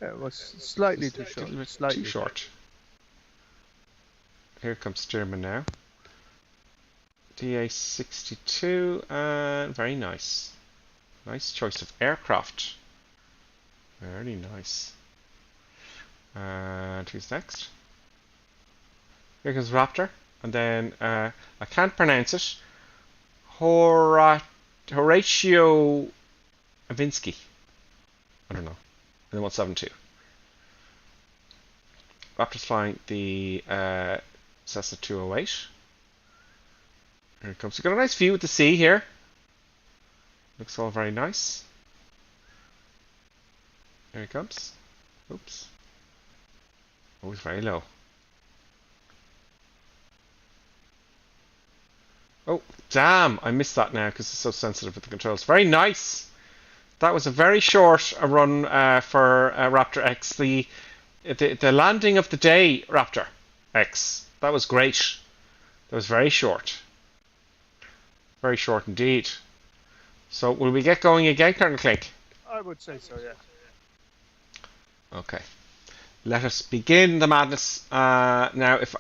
Yeah, it was slightly too short. Too short. Here comes Stearman now. DA62 and very nice. Nice choice of aircraft. Very nice. And who's next? Here comes Raptor. And then I can't pronounce it. Horatio Avinsky. I don't know. And then 172. Raptor's flying the Cessna 208. Here it comes. We've got a nice view of the sea here. Looks all very nice. Here he comes. Oops. Oh, he's very low. Oh, damn! I missed that now because it's so sensitive with the controls. Very nice! That was a very short run for Raptor X. The landing of the day, Raptor X. That was great. That was very short. Very short indeed. So, will we get going again, Colonel Clink? I would say so, yeah. Okay. Let us begin the madness. Now, if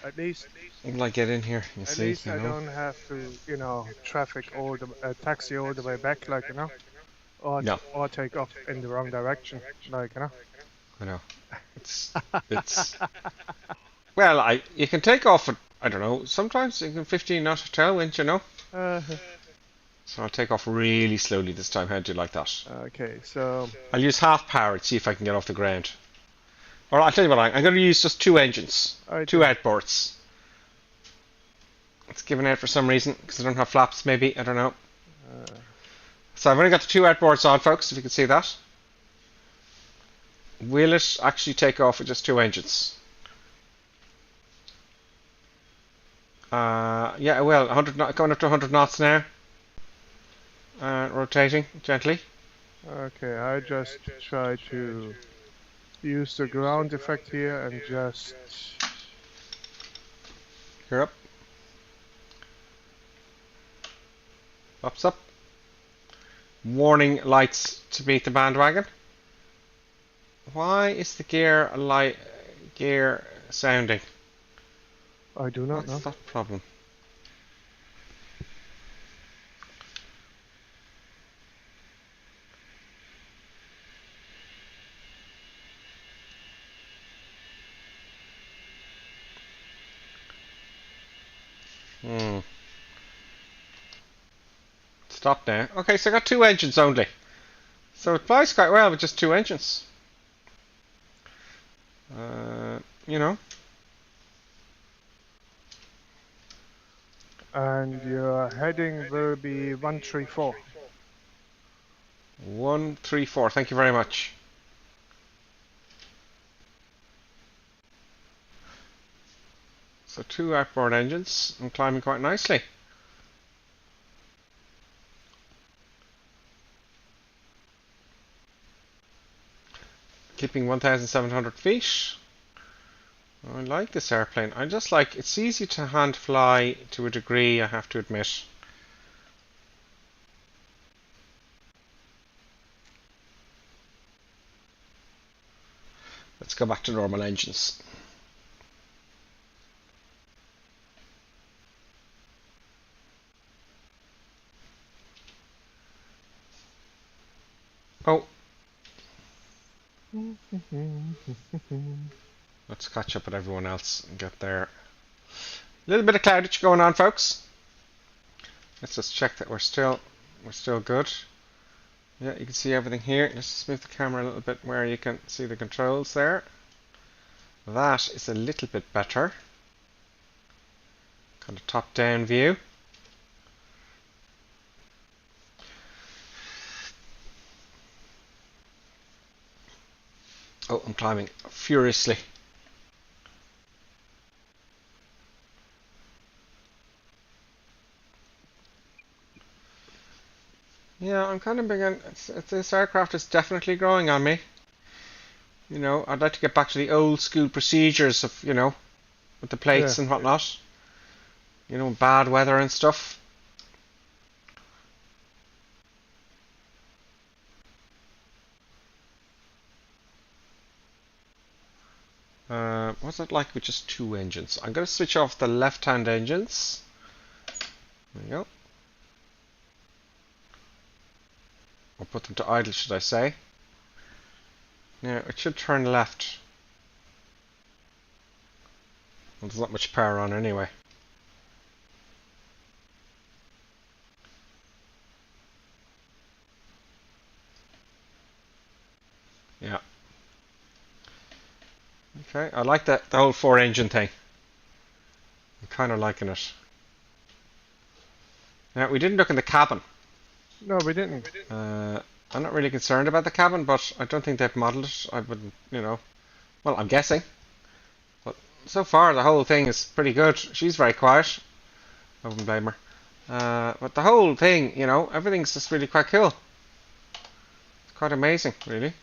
at least will I get in here? You at see, least I don't have to, taxi all the way back, like, or take off in the wrong direction, like, I know. It's well, you can take off at, I don't know, sometimes you can 15 knot tailwind, So I'll take off really slowly this time. How do you like that? Okay, so I'll use half power and see if I can get off the ground. Or I'll tell you what, I'm going to use just 2 engines, 2 outboards. It's given out for some reason because I don't have flaps. Maybe, I don't know. So I've only got the 2 outboards on, folks. If you can see that. Will it actually take off with just 2 engines? Yeah, well, 100 going up to 100 knots now. Rotating gently. Okay, I just try to use the ground effect here and just... You're up. Pops up. Warning lights to beat the bandwagon. Why is the gear sounding? I do not know. What's that problem? Stop now. Okay, so I got 2 engines only. So it flies quite well with just 2 engines. You know. And your heading will be 134. 134. Thank you very much. So 2 outboard engines and climbing quite nicely. Keeping 1,700 feet. I like this airplane. I just like, it's easy to hand fly to a degree, I have to admit. Let's go back to normal engines. Oh. Let's catch up with everyone else and get there. A little bit of cloudage going on, folks. Let's just check that we're still good. Yeah, you can see everything here. Let's just move the camera a little bit where you can see the controls there. That is a little bit better. Kind of top-down view. Oh, I'm climbing furiously. Yeah, I'm kind of beginning. This aircraft is definitely growing on me. You know, I'd like to get back to the old school procedures of, you know, with the plates and whatnot. You know, bad weather and stuff. What's it like with just 2 engines? I'm going to switch off the left-hand engines. There we go. Or put them to idle, should I say. Now, it should turn left. Well, there's not much power on anyway. Yeah. Okay, I like the whole 4-engine thing. I'm kind of liking it. Now, we didn't look in the cabin. No, we didn't. I'm not really concerned about the cabin, but I don't think they've modelled it. I wouldn't, you know. Well, I'm guessing. But so far, the whole thing is pretty good. She's very quiet. I wouldn't blame her. But the whole thing, you know, everything's just really quite cool. It's quite amazing, really.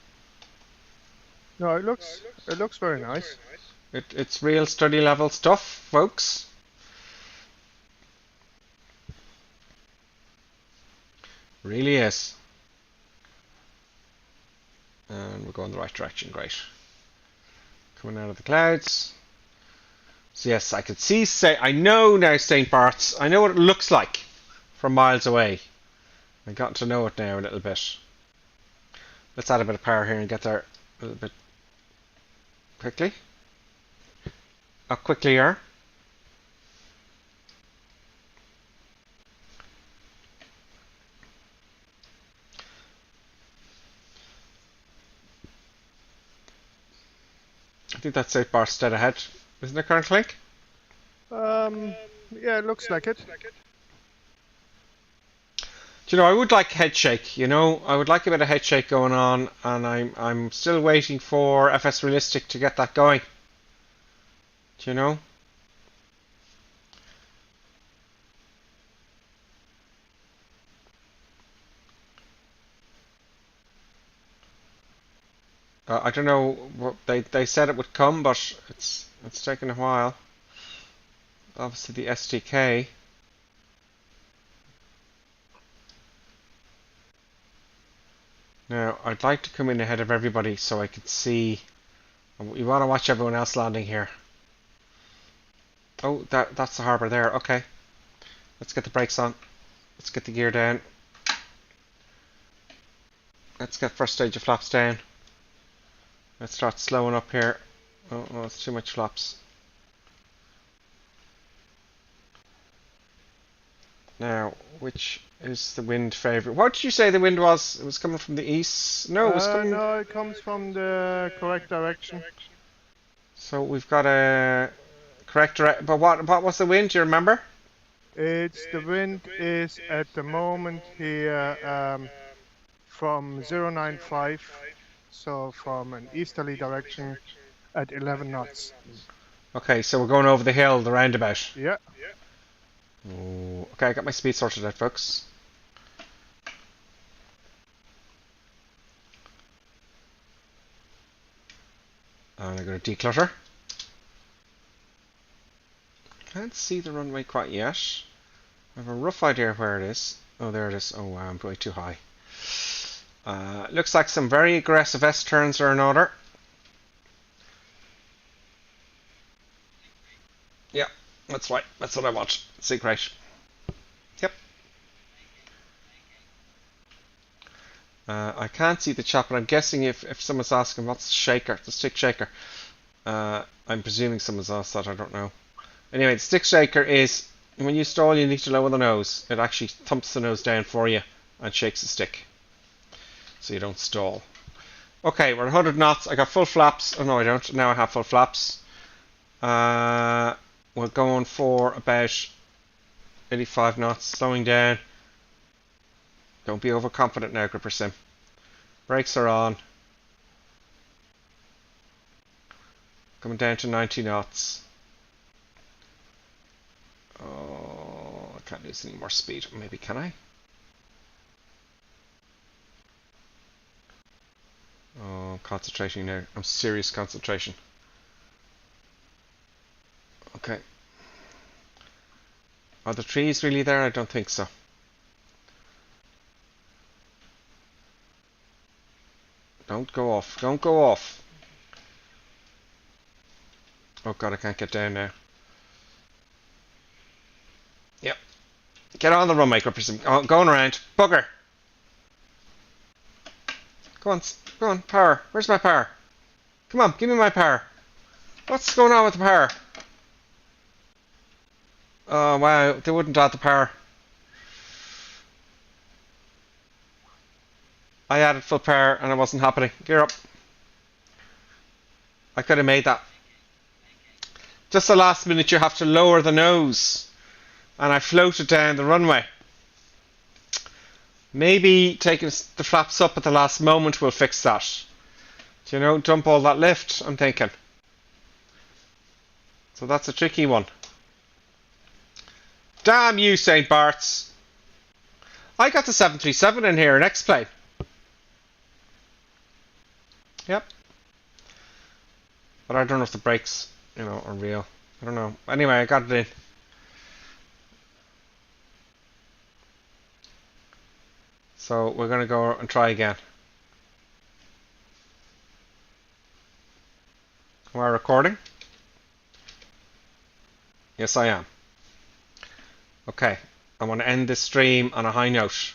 No, it looks very nice. It's real study level stuff, folks. Really is. And we're going the right direction, great. Coming out of the clouds. So yes, I could see, I know now St. Bart's. I know what it looks like from miles away. I've gotten to know it now a little bit. Let's add a bit of power here and get there a little bit quickly. Quicklier. I think that's St. Bart's dead ahead, isn't it currently? Yeah, it looks like it. Do you know, I would like head shake, you know, I would like a bit of head shake going on, and I'm still waiting for FS Realistic to get that going. Do you know? I don't know what they said it would come, but it's taken a while. Obviously the SDK. Now I'd like to come in ahead of everybody so I could see. We want to watch everyone else landing here. Oh, that's the harbour there. Okay, let's get the brakes on. Let's get the gear down. Let's get first stage of flaps down. Let's start slowing up here. Oh, no, it's too much flaps. Now, which is the wind favourite? What did you say the wind was? It was coming from the east? No, it was coming... No, it comes from the correct direction. So we've got a correct direction. But what was the wind? Do you remember? The wind is at the moment here from 095, so from an easterly direction at 11 knots. Okay, so we're going over the hill, the roundabout. Yeah. Oh, okay, I got my speed sorted out, folks. And I'm going to declutter. Can't see the runway quite yet. I have a rough idea of where it is. Oh, there it is. Oh, wow, I'm way too high. Looks like some very aggressive S-turns are in order. Yeah, that's right. That's what I want. Sig right. Yep. I can't see the chap, but I'm guessing if someone's asking what's the shaker, the stick shaker. I'm presuming someone's asked that, I don't know. Anyway, the stick shaker is, when you stall, you need to lower the nose. It actually thumps the nose down for you and shakes the stick. So you don't stall. Okay, we're 100 knots. I got full flaps. Oh no, I don't. Now I have full flaps. We're going for about 85 knots, slowing down. Don't be overconfident now, Gripper Sim. Brakes are on. Coming down to 90 knots. Oh, I can't lose any more speed. Maybe can I? Oh, concentrating now. I'm serious concentration. Okay. Are the trees really there? I don't think so. Don't go off. Don't go off. Oh god, I can't get down now. Yep. Get on the runway, Gripper. Oh, going around. Bugger. Go on. Go on. Power. Where's my power? Come on. Give me my power. What's going on with the power? Oh wow, they wouldn't add the power. I added full power and it wasn't happening. Gear up. I could have made that. Just the last minute you have to lower the nose. And I floated down the runway. Maybe taking the flaps up at the last moment will fix that. Do you know, dump all that lift, I'm thinking. So that's a tricky one. Damn you, St. Bart's. I got the 737 in here, an X-plane. Yep. But I don't know if the brakes, you know, are real. I don't know. Anyway, I got it in. So we're going to go and try again. Am I recording? Yes, I am. Okay, I want to end this stream on a high note.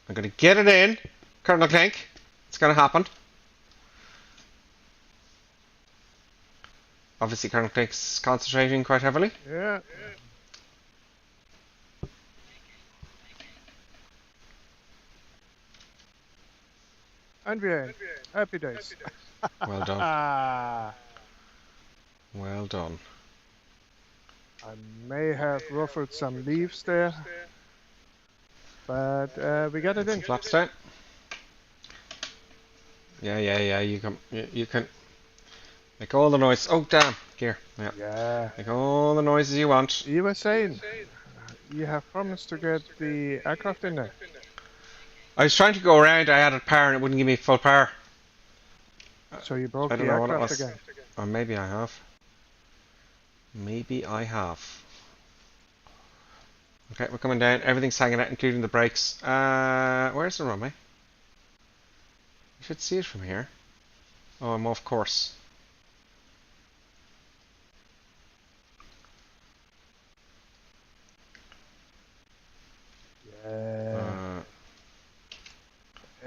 I'm going to get it in. Colonel Clink, it's going to happen. Obviously, Colonel Clink's concentrating quite heavily. Yeah. And we're in. Happy days. Well done. Well done. I may have ruffled some leaves there, but we got it in. Flaps down. Yeah. You can make all the noise. Oh damn, gear. Yeah. Make all the noises you want. You were saying you have promised to get the aircraft in there. I was trying to go around. I added power and it wouldn't give me full power. So you broke I the don't know what it aircraft was. again. Or maybe I have. Maybe I have. Okay, we're coming down. Everything's hanging out, including the brakes. Where's the runway? You should see it from here. Oh, I'm off course. Yeah.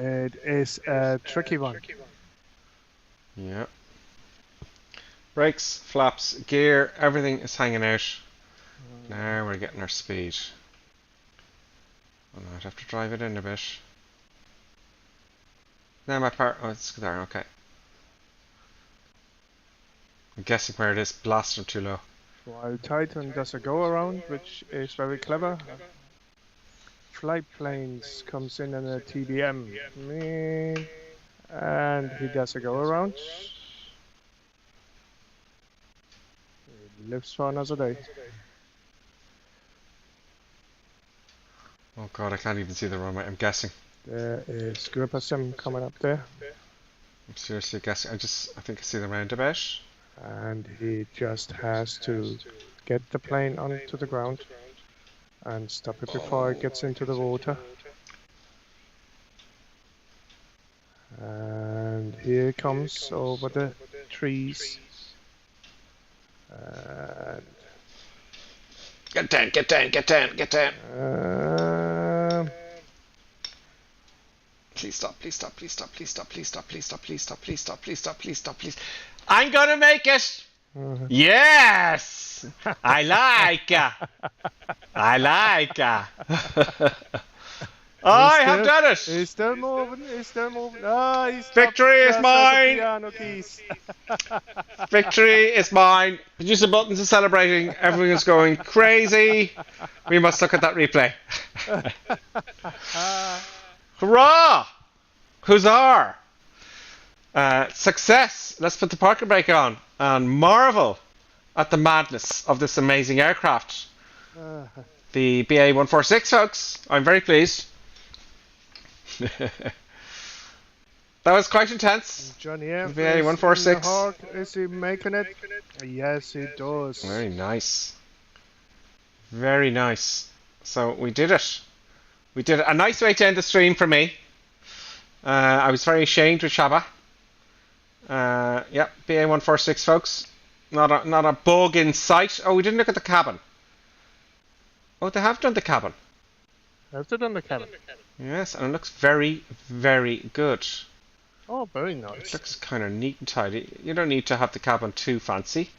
It is a tricky one. Yeah. Brakes, flaps, gear, everything is hanging out. Now we're getting our speed. Oh, no, I'd have to drive it in a bit. Now my part. Oh, it's there. Okay. I'm guessing where it is. Blasted too low. While Titan does a go around, which is very clever. Flight planes comes in a TBM. And he does a go around. He lives for another day. Oh god, I can't even see the runway. I'm guessing. There is Gripper Sim coming up there. I'm seriously guessing. I think I see the roundabout. And he just has to get the plane onto the ground and stop it before it gets into the water. And here it comes over the trees. And Get down, get down, get down, get down. Please stop, please stop, please stop, please stop, please stop, please stop, please stop, please stop, please stop, please stop, please. I'm gonna make it! Yes! I like I like I have done it! He's still moving, he's still moving. Ah, he's Victory is mine! Piano keys. Victory is mine. Producer buttons are celebrating. Everyone is going crazy. We must look at that replay. Hurrah! Huzzah! Success! Let's put the parking brake on and marvel at the madness of this amazing aircraft. The BA-146, folks. I'm very pleased. That was quite intense. Johnny F. BA-146. Is he making it? Yes, he does. Very nice. Very nice. So we did it. We did it. A nice way to end the stream for me. I was very ashamed with Saba. Yep, BA-146, folks. Not a bug in sight. Oh, we didn't look at the cabin. Oh, they have done the cabin. Have they done the cabin? Yes, and it looks very, very good. Oh, very nice. It looks kind of neat and tidy. You don't need to have the cabin too fancy.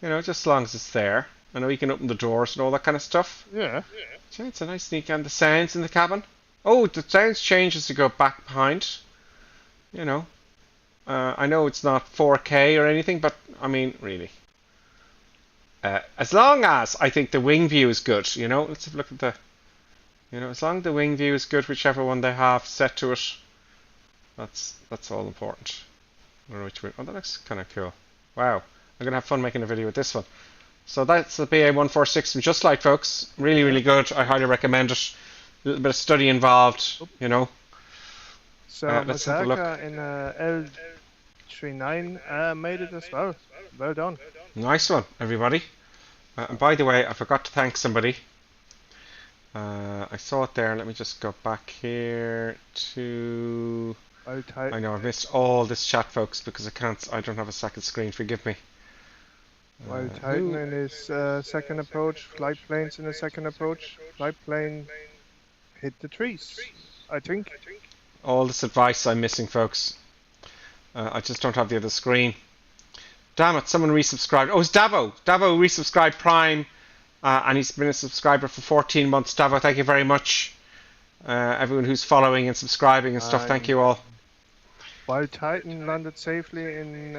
You know, just as long as it's there. I know you can open the doors and all that kind of stuff. Yeah. So it's a nice sneak. And the sounds in the cabin. Oh, the sounds change as you go back behind. You know. I know it's not 4K or anything, but I mean, really. As long as I think the wing view is good, you know. Let's have a look at the... You know, as long as the wing view is good, whichever one they have set to it, that's all important. I don't know which way. Oh, that looks kind of cool. Wow, I'm gonna have fun making a video with this one. So that's the BA-146 from Just Like, folks. Really, really good. I highly recommend it. A little bit of study involved, you know. So let's have a look. in L39 made it as well. Well done. Nice one, everybody. And by the way, I forgot to thank somebody. I saw it there. Let me just go back here to... I know I've missed all this chat, folks, because I don't have a second screen. Forgive me. While Titan in his second approach, flight planes in the second approach, flight plane hit the trees, I think. All this advice I'm missing, folks. I just don't have the other screen. Damn it, someone resubscribed. Oh, it's Davo. Davo resubscribed Prime, and he's been a subscriber for 14 months. Davo, thank you very much. Everyone who's following and subscribing and stuff, thank you all. While Titan landed safely in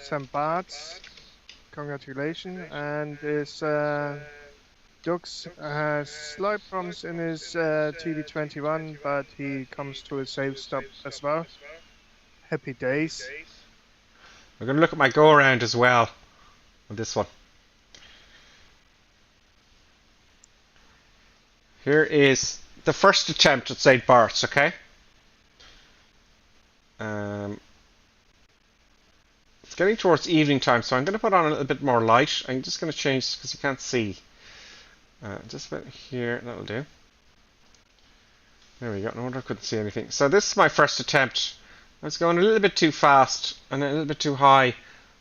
St. Bart's, congratulations, and his Dux has slight problems in his TV21, but he comes to a safe stop as well. Happy days. We're going to look at my go-around as well on this one. Here is the first attempt at St. Bart's, okay? It's getting towards evening time, so I'm going to put on a little bit more light. I'm just going to change because you can't see. Just about here, that'll do. There we go. No wonder I couldn't see anything. So this is my first attempt. I was going a little bit too fast and a little bit too high,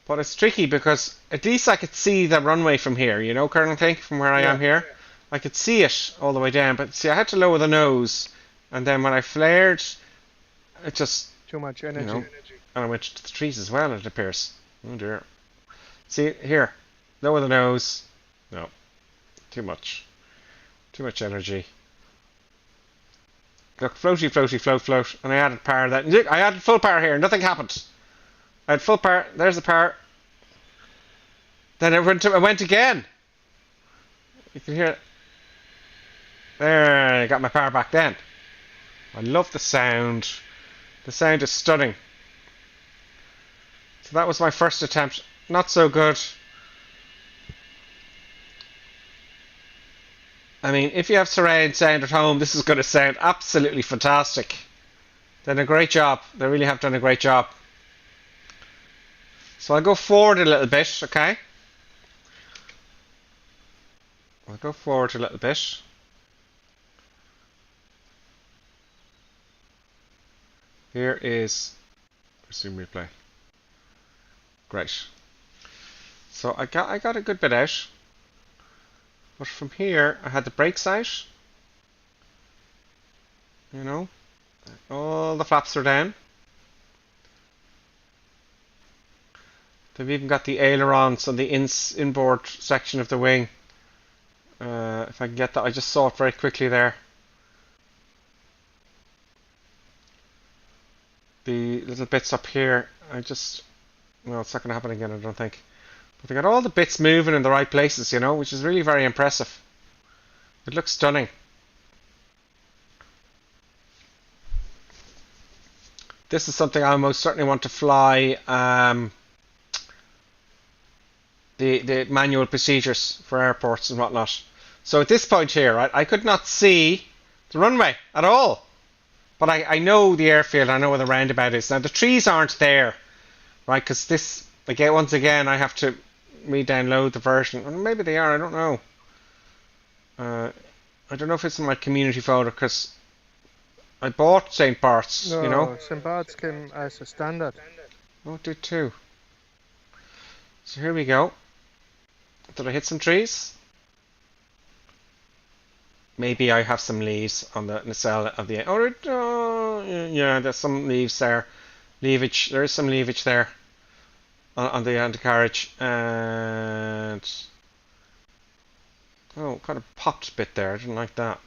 but it's tricky because at least I could see the runway from here, you know, Colonel Think, from where I am here. I could see it all the way down, but see, I had to lower the nose, and then when I flared, it just... Too much energy. You know, and I went to the trees as well, it appears. Oh dear. See, here, lower the nose. No, too much. Too much energy. Look, floaty, floaty, float, float. And I added power that. Look, I added full power here. Nothing happened. I had full power. There's the power. Then I went again. You can hear it. There, I got my power back then. I love the sound. The sound is stunning. So that was my first attempt. Not so good. I mean, if you have surround sound at home, this is going to sound absolutely fantastic. Done a great job. They really have done a great job. So I'll go forward a little bit, okay? I'll go forward a little bit. Here is resume replay. Great. So I got a good bit out. But from here I had the brakes out. You know. All the flaps are down. They've even got the ailerons on the inboard section of the wing. If I can get that, I just saw it very quickly there. The little bits up here, well, it's not going to happen again, I don't think. But they got all the bits moving in the right places, you know, which is really very impressive. It looks stunning. This is something I most certainly want to fly. The manual procedures for airports and whatnot. So at this point here, right, I could not see the runway at all. But I know the airfield, I know where the roundabout is. Now the trees aren't there, right, because this, again, once again, I have to re-download the version. Or maybe they are, I don't know. I don't know if it's in my community folder, because I bought St. Bart's, No, you know. St. Bart's came as a standard. Oh, it did too. So here we go. Did I hit some trees? Maybe I have some leaves on the nacelle of the... Oh, yeah, there's some leaves there. Leavage. There is some leavage there on the undercarriage. And... oh, kind of popped a bit there. I didn't like that.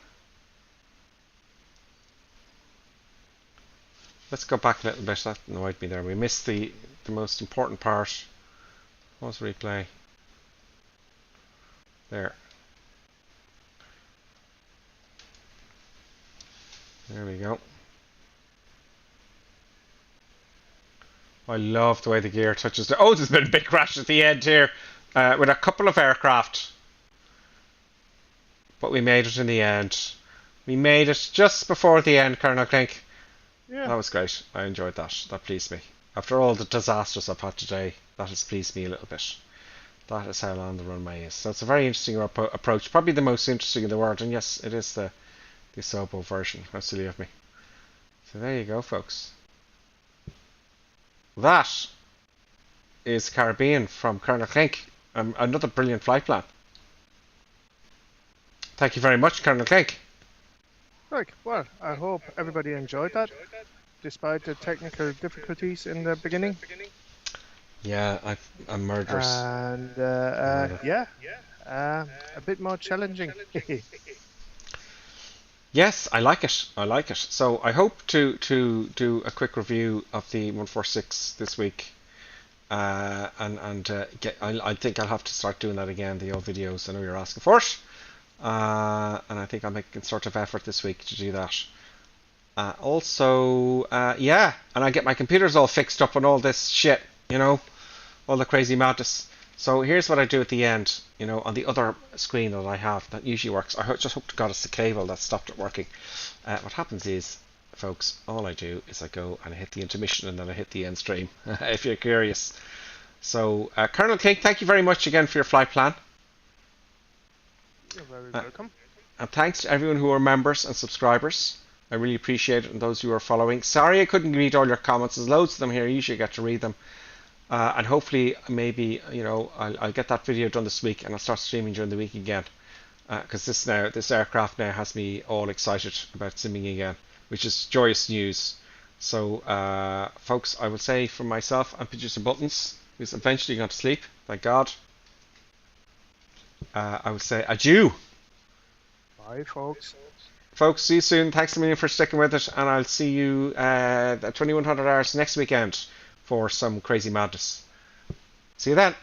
Let's go back a little bit. That annoyed me there. We missed the most important part. Pause replay. There. There we go. I love the way the gear touches the... oh, there's been a big crash at the end here with a couple of aircraft. But we made it in the end. We made it just before the end, Colonel Clink. Yeah. That was great. I enjoyed that. That pleased me. After all the disasters I've had today, that has pleased me a little bit. That is how long the runway is. So it's a very interesting approach. Probably the most interesting in the world. And yes, it is the Saba version. How silly of me. So there you go, folks. That is Caribbean from Colonel Clink. Another brilliant flight plan. Thank you very much, Colonel Clink. Right, well, I hope everybody enjoyed that, despite the technical difficulties in the beginning. Yeah, I'm murderous. And yeah, a bit more challenging. Yes, I like it. I like it. So I hope to do a quick review of the 146 this week, I think I'll have to start doing that again. The old videos. I know you're asking for it, and I think I'll make a concerted effort this week to do that. Yeah, and I get my computers all fixed up and all this shit. You know, all the crazy madness. So here's what I do at the end, you know, on the other screen that I have that usually works. I just hope to God it's the cable that stopped it working. What happens is, folks, all I do is I go and I hit the intermission and then I hit the end stream, if you're curious. So, Colonel King, thank you very much again for your flight plan. You're very welcome. And thanks to everyone who are members and subscribers. I really appreciate it, and those who are following. Sorry I couldn't read all your comments. There's loads of them here. I usually get to read them. And hopefully, maybe, you know, I'll get that video done this week and I'll start streaming during the week again. Because this aircraft now has me all excited about simming again, which is joyous news. So, folks, I will say from myself and producer Buttons, who's eventually going to sleep, thank God. I will say adieu. Bye, folks. folks, see you soon. Thanks a million for sticking with it, and I'll see you at 2100 hours next weekend for some crazy madness. See you then.